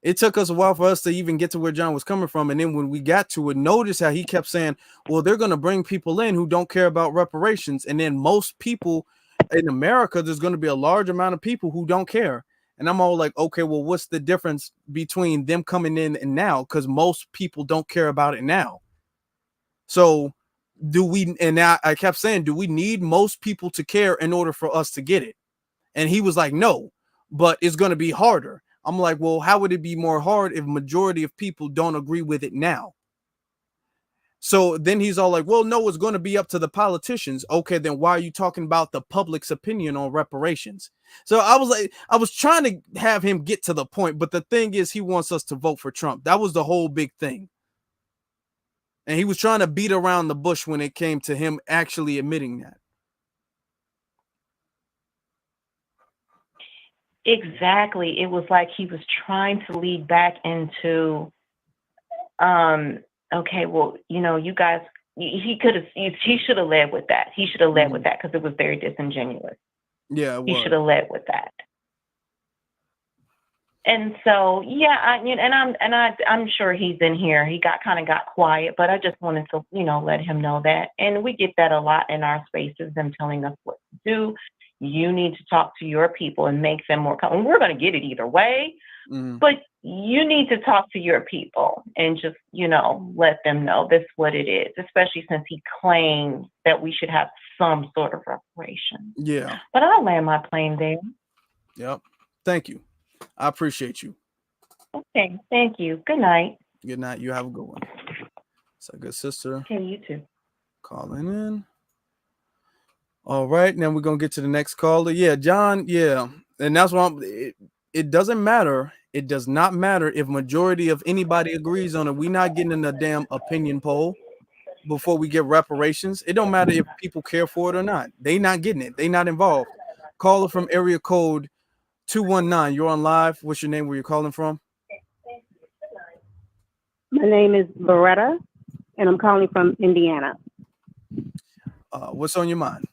It took us a while for us to even get to where John was coming from. And then when we got to it, notice how he kept saying, well, they're going to bring people in who don't care about reparations. And then most people in America, there's going to be a large amount of people who don't care. And I'm all like, okay, well, what's the difference between them coming in and now? Because most people don't care about it now. So I kept saying, do we need most people to care in order for us to get it? And he was like, no, but it's going to be harder. I'm like, well, how would it be more hard if majority of people don't agree with it now? So then he's all like, well, no, it's going to be up to the politicians. Okay, then why are you talking about the public's opinion on reparations? So I was trying to have him get to the point, but the thing is, he wants us to vote for Trump. That was the whole big thing. And he was trying to beat around the bush when it came to him actually admitting that. Exactly. It was like he was trying to lead back into, okay, well, you guys, he should have led with that. He should have led with that because it was very disingenuous. Yeah, he should have led with that. And so, yeah, I'm sure he's in here. He got quiet, but I just wanted to, let him know that. And we get that a lot in our spaces, them telling us what to do. You need to talk to your people and make them more comfortable. We're going to get it either way, but you need to talk to your people and just, let them know this is what it is, especially since he claims that we should have some sort of reparation. Yeah. But I'll land my plane there. Yep. Thank you. I appreciate you. Okay. Thank you. Good night. Good night. You have a good one. It's a good sister. Okay, you too. Calling in. All right. Now we're going to get to the next caller. Yeah, John. Yeah. And that's why it doesn't matter. It does not matter if majority of anybody agrees on it. We're not getting in a damn opinion poll before we get reparations. It don't matter if people care for it or not. They not getting it. They not involved. Caller from area code 219. You're on live. What's your name? Where you're calling from? My name is Loretta, and I'm calling from Indiana. What's on your mind?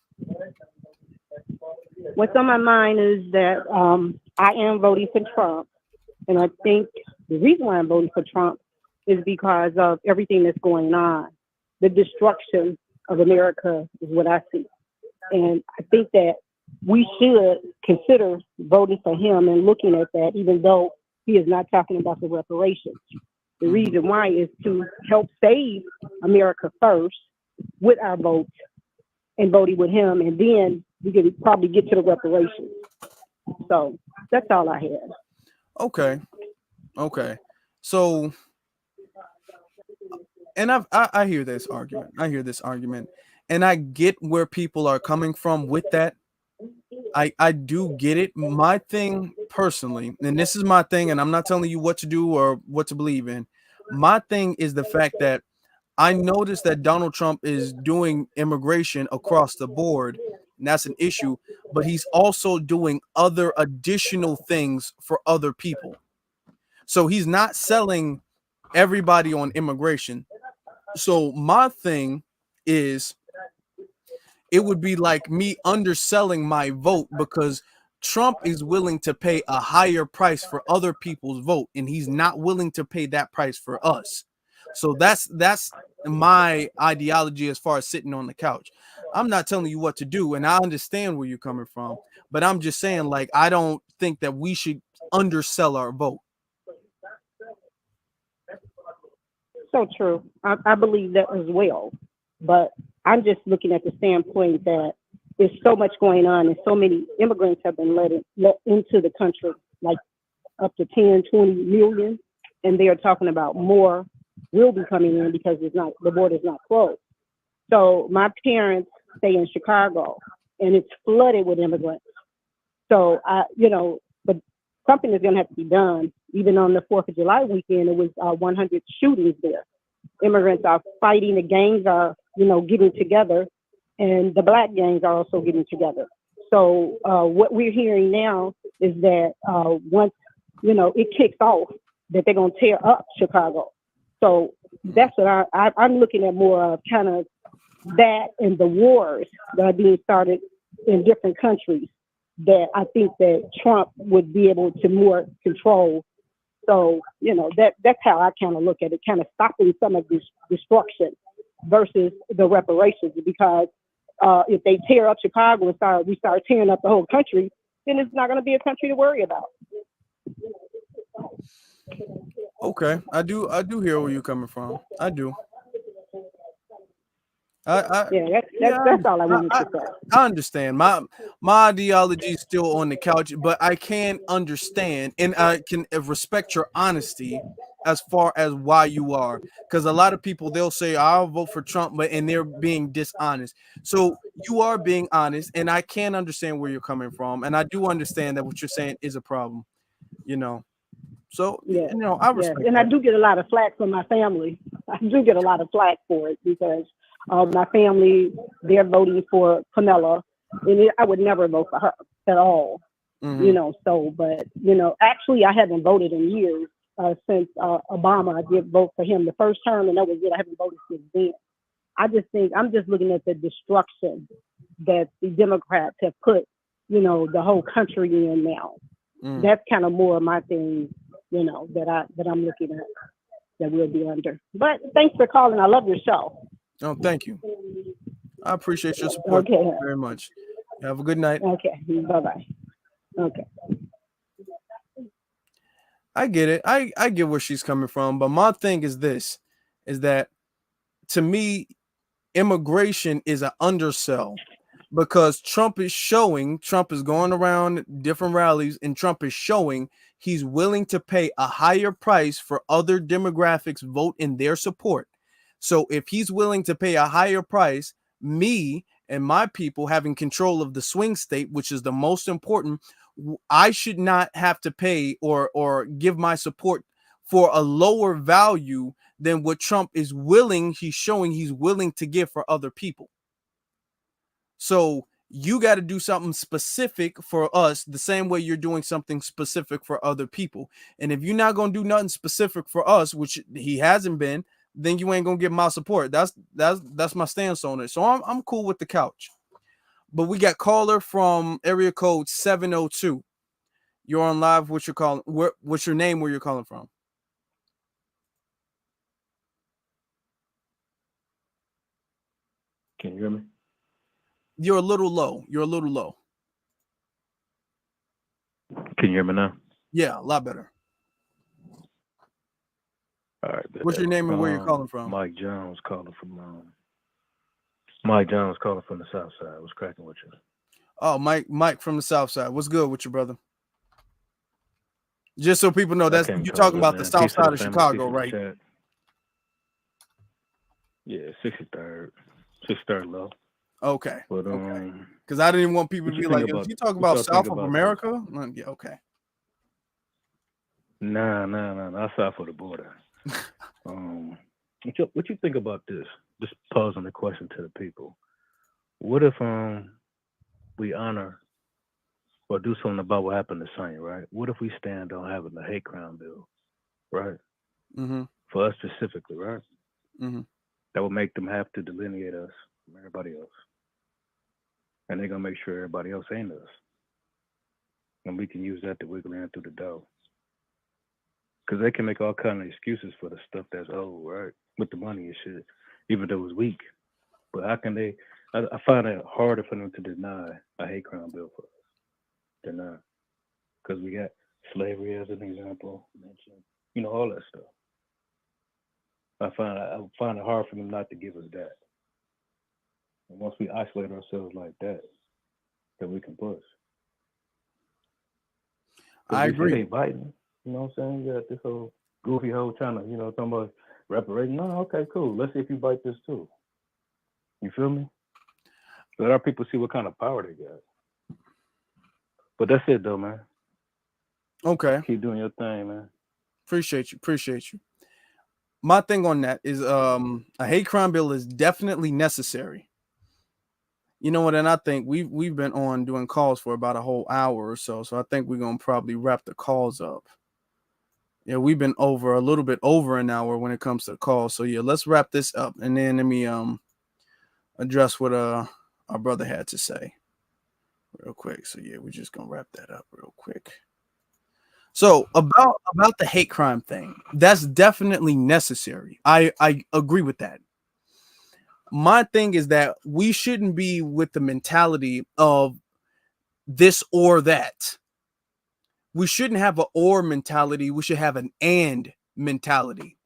What's on my mind is that I am voting for Trump, and I think the reason why I'm voting for Trump is because of everything that's going on. The destruction of America is what I see, and I think that we should consider voting for him and looking at that, even though he is not talking about the reparations. The reason why is to help save America first with our votes and voting with him, and then we can probably get to the reparations. So that's all I had. Okay. So and I hear this argument. I hear this argument, and I get where people are coming from with that. I do get it. My thing personally, and this is my thing, and I'm not telling you what to do or what to believe in. My thing is the fact that I noticed that Donald Trump is doing immigration across the board, and that's an issue, but he's also doing other additional things for other people. So he's not selling everybody on immigration. So my thing is it would be like me underselling my vote because Trump is willing to pay a higher price for other people's vote, and he's not willing to pay that price for us. So that's my ideology as far as sitting on the couch. I'm not telling you what to do, and I understand where you're coming from, but I'm just saying, like, I don't think that we should undersell our vote. So true. I believe that as well. But I'm just looking at the standpoint that there's so much going on and so many immigrants have been let into the country, like up to 10, 20 million. And they are talking about more will be coming in because the border's not closed. So my parents stay in Chicago and it's flooded with immigrants. So but something is going to have to be done. Even on the 4th of July weekend, it was 100 shootings there. Immigrants are fighting. The gangs are, getting together, and the black gangs are also getting together. So what we're hearing now is that once, it kicks off, that they're going to tear up Chicago. So that's what I'm looking at more of, kind of that and the wars that are being started in different countries that I think that Trump would be able to more control. So, that's how I kind of look at it, kind of stopping some of this destruction versus the reparations. Because if they tear up Chicago and we start tearing up the whole country, then it's not going to be a country to worry about. Okay, I do hear where you're coming from. I do. That's all I wanted to say. I understand. My ideology is still on the couch, but I can understand and I can respect your honesty as far as why you are. Because a lot of people, they'll say, I'll vote for Trump, and they're being dishonest. So you are being honest, and I can understand where you're coming from. And I do understand that what you're saying is a problem, So, I respect and that. I do get a lot of flack from my family. I do get a lot of flack for it because my family, they're voting for Kamala, and I would never vote for her at all. Mm-hmm. But actually I haven't voted in years since Obama. I did vote for him the first term, and that was it. I haven't voted since then. I just think I'm just looking at the destruction that the Democrats have put, the whole country in now. That's kind of more of my thing, that I'm looking at, that we'll be under. But thanks for calling. I love your show. Oh, thank you. I appreciate your support. Okay. Thank you very much. Have a good night. Okay. Bye-bye. Okay. I get it. I get where she's coming from. But my thing is this, is that to me, immigration is an undersell because Trump is going around different rallies, and Trump is showing he's willing to pay a higher price for other demographics vote in their support. So if he's willing to pay a higher price, me and my people having control of the swing state, which is the most important, I should not have to pay or give my support for a lower value than what Trump is he's showing he's willing to give for other people. So you got to do something specific for us the same way you're doing something specific for other people. And if you're not going to do nothing specific for us, which he hasn't been, then you ain't going to get my support. That's my stance on it. So I'm cool with the couch. But we got caller from area code 702. You're on live. What's your name? Where you're calling from? Can you hear me? You're a little low. Can you hear me now? Yeah, a lot better. All right. What's your name and where you're calling from? Mike Jones calling from the South Side. What's cracking with you? Oh, Mike from the South Side. What's good with you, brother? Just so people know, you're talking about the South Side of Chicago, right? Yeah, 63rd. 63rd low. Okay. But Okay. Because I didn't even want people what to you be think like, about if you talk what about y'all South think of about America, yeah, okay. Nah. That's south of the border. What you think about this? Just posing the question to the people. What if we honor or do something about what happened to Sonya, right? What if we stand on having the hate crime bill, right? Mm-hmm. For us specifically, right? Mm-hmm. That would make them have to delineate us from everybody else. And they're gonna make sure everybody else ain't us. And we can use that to wiggle in through the door. Because they can make all kind of excuses for the stuff that's old, right? With the money and shit, even though it's weak. But how can they? I find it harder for them to deny a hate crime bill for us. Deny. Because we got slavery as an example, all that stuff. I find it hard for them not to give us that. And once we isolate ourselves like that, then we can push. I agree. They biting. You know what I'm saying? You got this whole goofy whole trying to, talking about reparations. No, okay, cool. Let's see if you bite this too. You feel me? Let our people see what kind of power they got. But that's it though, man. Okay. Keep doing your thing, man. Appreciate you. My thing on that is a hate crime bill is definitely necessary. You know what? And I think we've been on doing calls for about a whole hour or so. So I think we're gonna probably wrap the calls up. Yeah, we've been a little bit over an hour when it comes to calls. So yeah, let's wrap this up and then let me address what our brother had to say real quick. So yeah, we're just gonna wrap that up real quick. So about the hate crime thing, that's definitely necessary. I agree with that. My thing is that we shouldn't be with the mentality of this or that. We shouldn't have an or mentality. We should have an and mentality.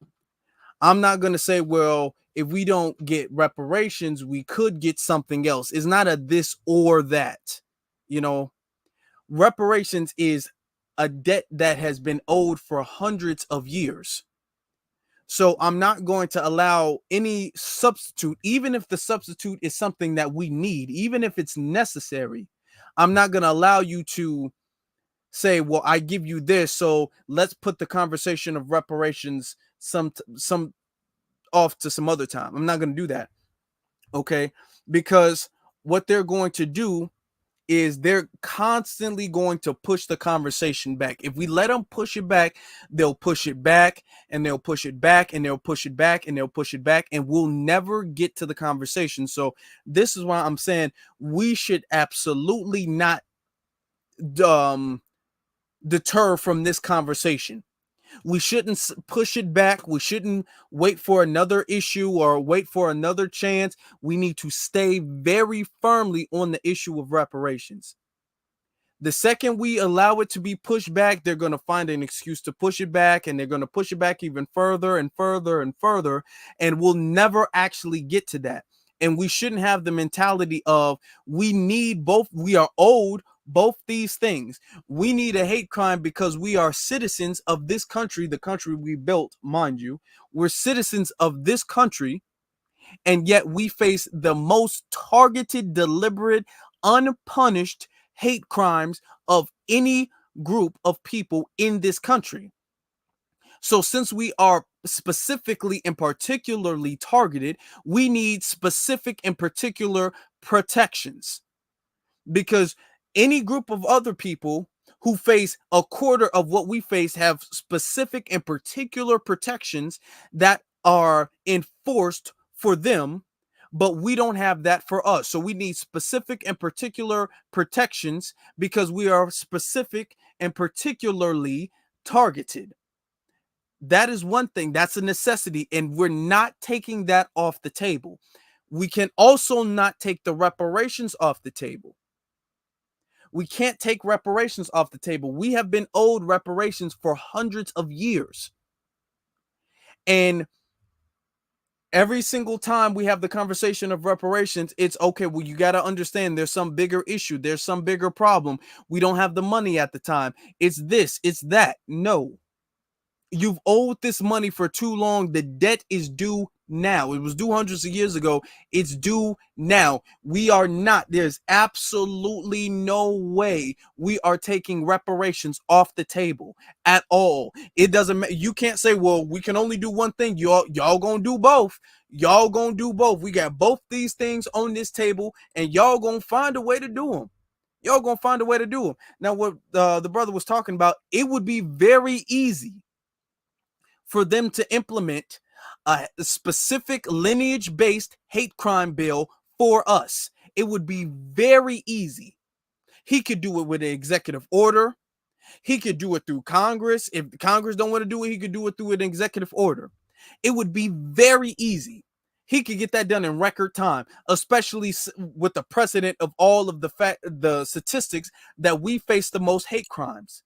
I'm not going to say, well, if we don't get reparations, we could get something else. It's not a this or that. Reparations is a debt that has been owed for hundreds of years. So I'm not going to allow any substitute, even if the substitute is something that we need, even if it's necessary. I'm not going to allow you to say, well, I give you this, so let's put the conversation of reparations some off to some other time. I'm not going to do that. Okay? Because what they're going to do is they're constantly going to push the conversation back. If we let them push it back, they'll push it back and they'll push it back and they'll push it back and they'll push it back, and we'll never get to the conversation. So this is why I'm saying we should absolutely not deter from this conversation. We shouldn't push it back. We shouldn't wait for another issue or wait for another chance. We need to stay very firmly on the issue of reparations. The second we allow it to be pushed back, they're going to find an excuse to push it back, and they're going to push it back even further and further and further, and we'll never actually get to that. And we shouldn't have the mentality of we need both. We are owed both these things. We need a hate crime because we are citizens of this country, the country we built, mind you. We're citizens of this country, and yet we face the most targeted, deliberate, unpunished hate crimes of any group of people in this country. So since we are specifically and particularly targeted, we need specific and particular protections, because any group of other people who face a quarter of what we face have specific and particular protections that are enforced for them, but we don't have that for us. So we need specific and particular protections because we are specific and particularly targeted. That is one thing. That's a necessity, and we're not taking that off the table. We can also not take the reparations off the table. We can't take reparations off the table. We have been owed reparations for hundreds of years. And every single time we have the conversation of reparations, it's okay, well, you got to understand there's some bigger issue. There's some bigger problem. We don't have the money at the time. It's this, it's that. No. You've owed this money for too long. The debt is due now. It was due hundreds of years ago. It's due now. We are not, there's absolutely no way we are taking reparations off the table at all. It doesn't matter. You can't say, well, we can only do one thing. Y'all gonna do both. Y'all gonna do both. We got both these things on this table, and y'all gonna find a way to do them. Y'all gonna find a way to do them. Now, what the brother was talking about, it would be very easy for them to implement a specific lineage-based hate crime bill for us. It would be very easy. He could do it with an executive order. He could do it through Congress. If Congress don't want to do it, he could do it through an executive order. It would be very easy. He could get that done in record time, especially with the precedent of all of the statistics that we face the most hate crimes.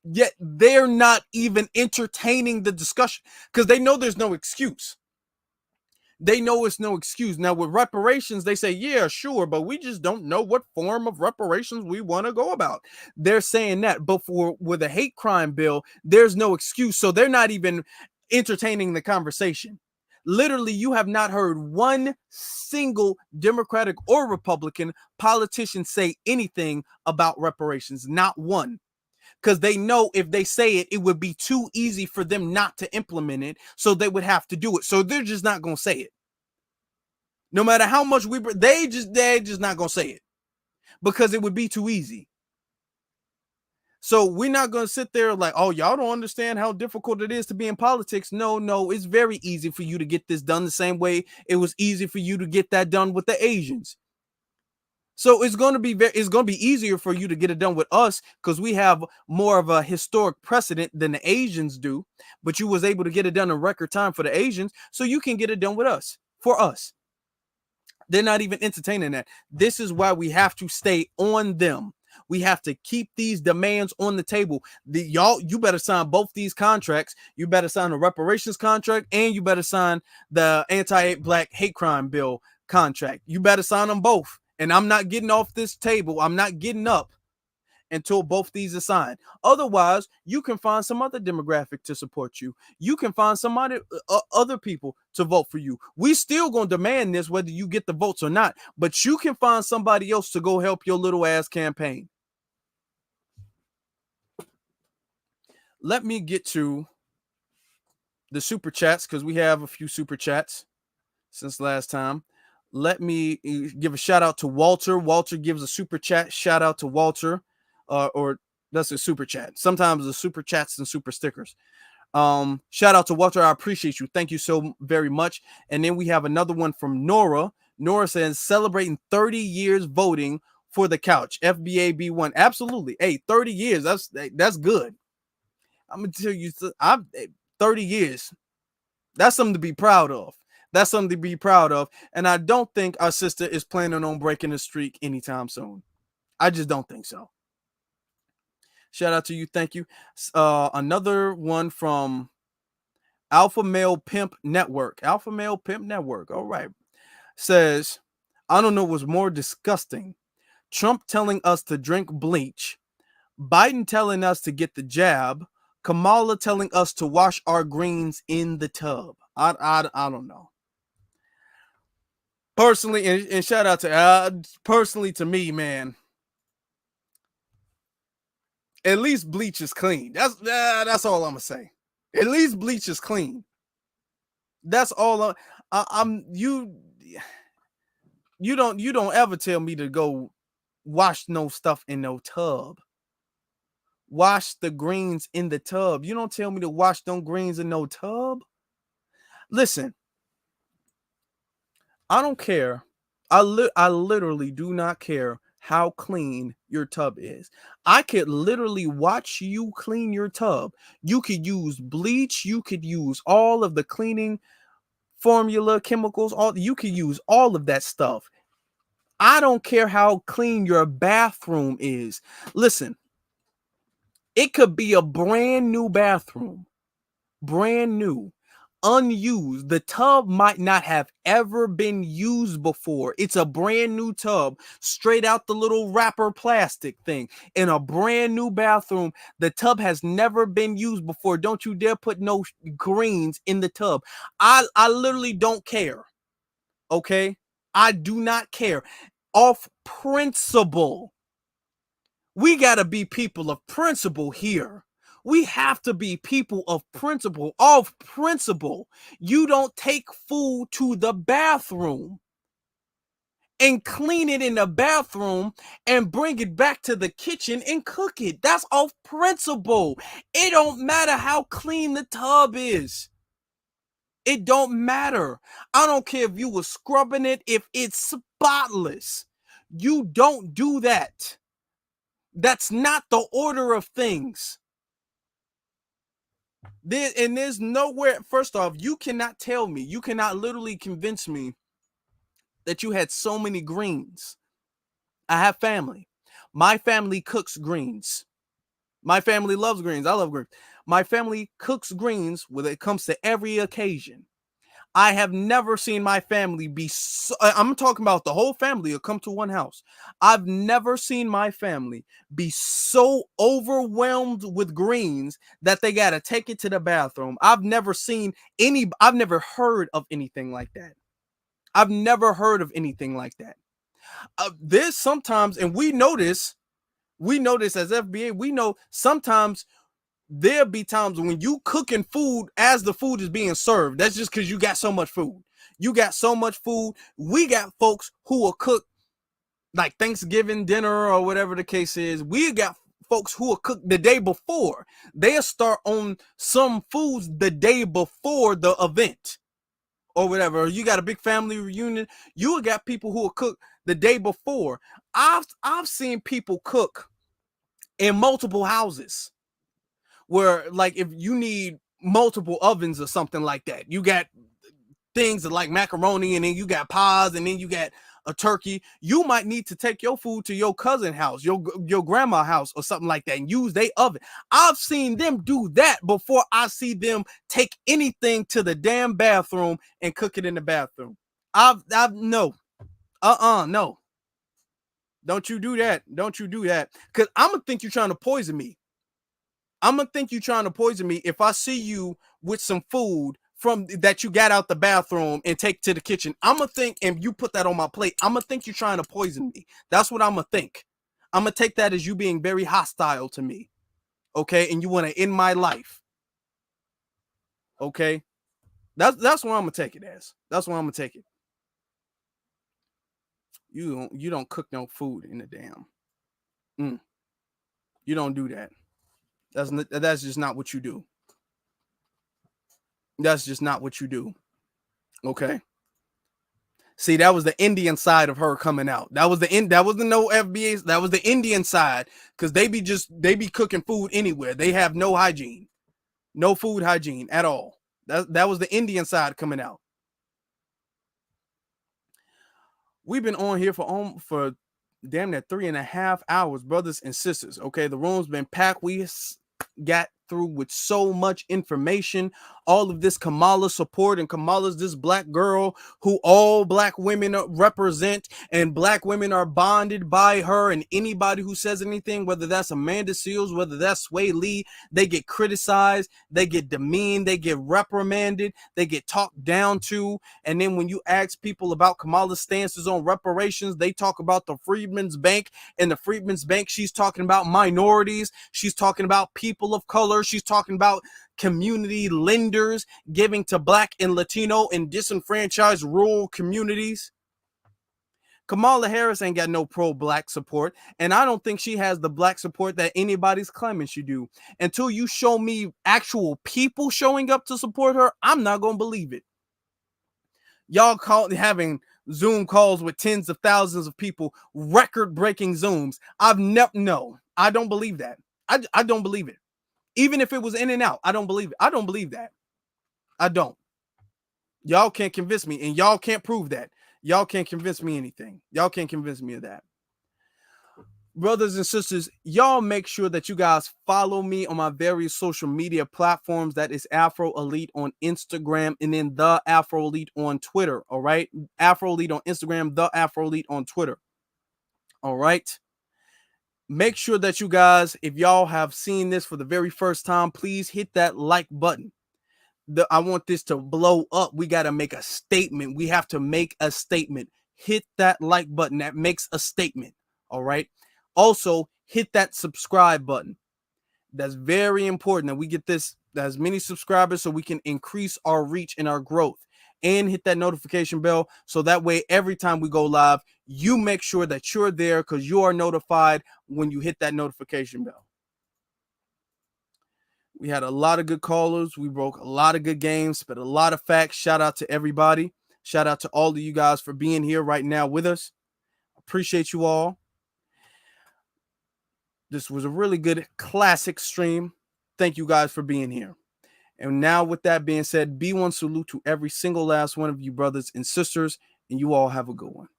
Yet they're not even entertaining the discussion because they know there's no excuse. They know it's no excuse. Now with reparations, they say, yeah, sure, but we just don't know what form of reparations we want to go about. They're saying that, but with a hate crime bill, there's no excuse. So they're not even entertaining the conversation. Literally, you have not heard one single Democratic or Republican politician say anything about reparations. Not one. Because they know if they say it, it would be too easy for them not to implement it. So they would have to do it. So they're just not going to say it. No matter how much they're just not going to say it. Because it would be too easy. So we're not going to sit there like, oh, y'all don't understand how difficult it is to be in politics. No, it's very easy for you to get this done the same way it was easy for you to get that done with the Asians. So it's going to be easier for you to get it done with us because we have more of a historic precedent than the Asians do. But you was able to get it done in record time for the Asians, so you can get it done with us, for us. They're not even entertaining that. This is why we have to stay on them. We have to keep these demands on the table. You better sign both these contracts. You better sign the reparations contract, and you better sign the anti-Black hate crime bill contract. You better sign them both. And I'm not getting off this table. I'm not getting up until both these are signed. Otherwise, you can find some other demographic to support you. You can find somebody, other people to vote for you. We still gonna demand this whether you get the votes or not. But you can find somebody else to go help your little ass campaign. Let me get to the super chats because we have a few super chats since last time. Let me give a shout out to Walter. Walter gives a super chat. Shout out to Walter, or that's a super chat. Sometimes the super chats and super stickers. Shout out to Walter. I appreciate you. Thank you so very much. And then we have another one from Nora. Nora says, celebrating 30 years voting for the couch. FBAB1. Absolutely. Hey, 30 years. That's good. I'm gonna tell you, 30 years. That's something to be proud of. That's something to be proud of. And I don't think our sister is planning on breaking the streak anytime soon. I just don't think so. Shout out to you. Thank you. Another one from Alpha Male Pimp Network. Alpha Male Pimp Network. All right. Says, I don't know what's more disgusting. Trump telling us to drink bleach. Biden telling us to get the jab. Kamala telling us to wash our greens in the tub. I don't know. Personally, and shout out to personally to me, man. At least bleach is clean. That's all I'm gonna say. At least bleach is clean. That's all. You don't ever tell me to go wash no stuff in no tub. Wash the greens in the tub. You don't tell me to wash them greens in no tub. Listen, I don't care. I literally do not care how clean your tub is. I could literally watch you clean your tub. You could use bleach. You could use all of the cleaning formula, chemicals. You could use all of that stuff. I don't care how clean your bathroom is. Listen, it could be a brand new bathroom. Brand new. unused. The tub might not have ever been used before. It's a brand new tub, straight out the little wrapper plastic thing, in a brand new bathroom. The tub has never been used before. Don't you dare put no greens in the tub. I literally don't care. Okay? I do not care. Off principle. We got to be people of principle here. We have to be people of principle. Of principle. You don't take food to the bathroom and clean it in the bathroom and bring it back to the kitchen and cook it. That's off principle. It don't matter how clean the tub is. It don't matter. I don't care if you were scrubbing it, if it's spotless. You don't do that. That's not the order of things. There's nowhere, first off, you cannot tell me, you cannot literally convince me that you had so many greens. I have family. My family cooks greens. My family loves greens. I love greens. My family cooks greens when it comes to every occasion. I have never seen my family be so, I'm talking about the whole family will come to one house. I've never seen my family be so overwhelmed with greens that they got to take it to the bathroom. I've never heard of anything like that. I've never heard of anything like that. There's sometimes, and we notice as FBA, we know sometimes there'll be times when you cooking food as the food is being served. That's just because you got so much food. You got so much food. We got folks who will cook like Thanksgiving dinner or whatever the case is. We got folks who will cook the day before. They'll start on some foods the day before the event or whatever. You got a big family reunion. You will got people who will cook the day before. I've seen people cook in multiple houses, where like if you need multiple ovens or something like that, you got things like macaroni and then you got pies and then you got a turkey. You might need to take your food to your cousin's house, your grandma's house or something like that and use their oven. I've seen them do that before I see them take anything to the damn bathroom and cook it in the bathroom. No. No. Don't you do that. Don't you do that. Because I'm going to think you're trying to poison me. I'm gonna think you trying to poison me if I see you with some food from that you got out the bathroom and take to the kitchen. I'm gonna think, and you put that on my plate, I'm gonna think you're trying to poison me. That's what I'm gonna think. I'm gonna take that as you being very hostile to me. Okay, and you want to end my life. Okay, that's what I'm gonna take it as. That's what I'm gonna take it. You don't cook no food in the damn. You don't do that. That's just not what you do. That's just not what you do. Okay. See, that was the Indian side of her coming out. That was the no FBAs. That was the Indian side, because they be cooking food anywhere. They have no hygiene, no food hygiene at all. That was the Indian side coming out. We've been on here for damn near 3.5 hours, brothers and sisters. Okay, the room's been packed. We got through with so much information, all of this Kamala support, and Kamala's this black girl who all black women represent, and black women are bonded by her, and anybody who says anything, whether that's Amanda Seals, whether that's Swae Lee, they get criticized, they get demeaned, they get reprimanded, they get talked down to. And then when you ask people about Kamala's stances on reparations, they talk about the Freedman's Bank, and the Freedman's Bank, she's talking about minorities, she's talking about people of color, she's talking about community lenders giving to black and Latino and disenfranchised rural communities. Kamala Harris ain't got no pro-black support, and I don't think she has the black support that anybody's claiming she do. Until you show me actual people showing up to support her, I'm not gonna believe it. Y'all having Zoom calls with tens of thousands of people, record-breaking Zooms. I don't believe that. I don't believe it. Even if it was in and out, I don't believe it. I don't believe that. I don't. Y'all can't convince me, and y'all can't prove that. Y'all can't convince me anything. Y'all can't convince me of that. brothers and sisters, y'all make sure that you guys follow me on my various social media platforms. That is Afro Elite on Instagram, and then the Afro Elite on Twitter. All right, Afro Elite on Instagram, the Afro Elite on Twitter. All right. Make sure that you guys, if y'all have seen this for the very first time, please hit that like button. I want this to blow up. We got to make a statement. We have to make a statement. Hit that like button. That makes a statement. All right. Also, hit that subscribe button. That's very important that we get this as many subscribers so we can increase our reach and our growth. And hit that notification bell so that way every time we go live, you make sure that you're there because you are notified when you hit that notification bell. We had a lot of good callers. We broke a lot of good games, spit a lot of facts. Shout out to everybody. Shout out to all of you guys for being here right now with us. Appreciate you all. This was a really good classic stream. Thank you guys for being here. And now with that being said, B1 salute to every single last one of you brothers and sisters, and you all have a good one.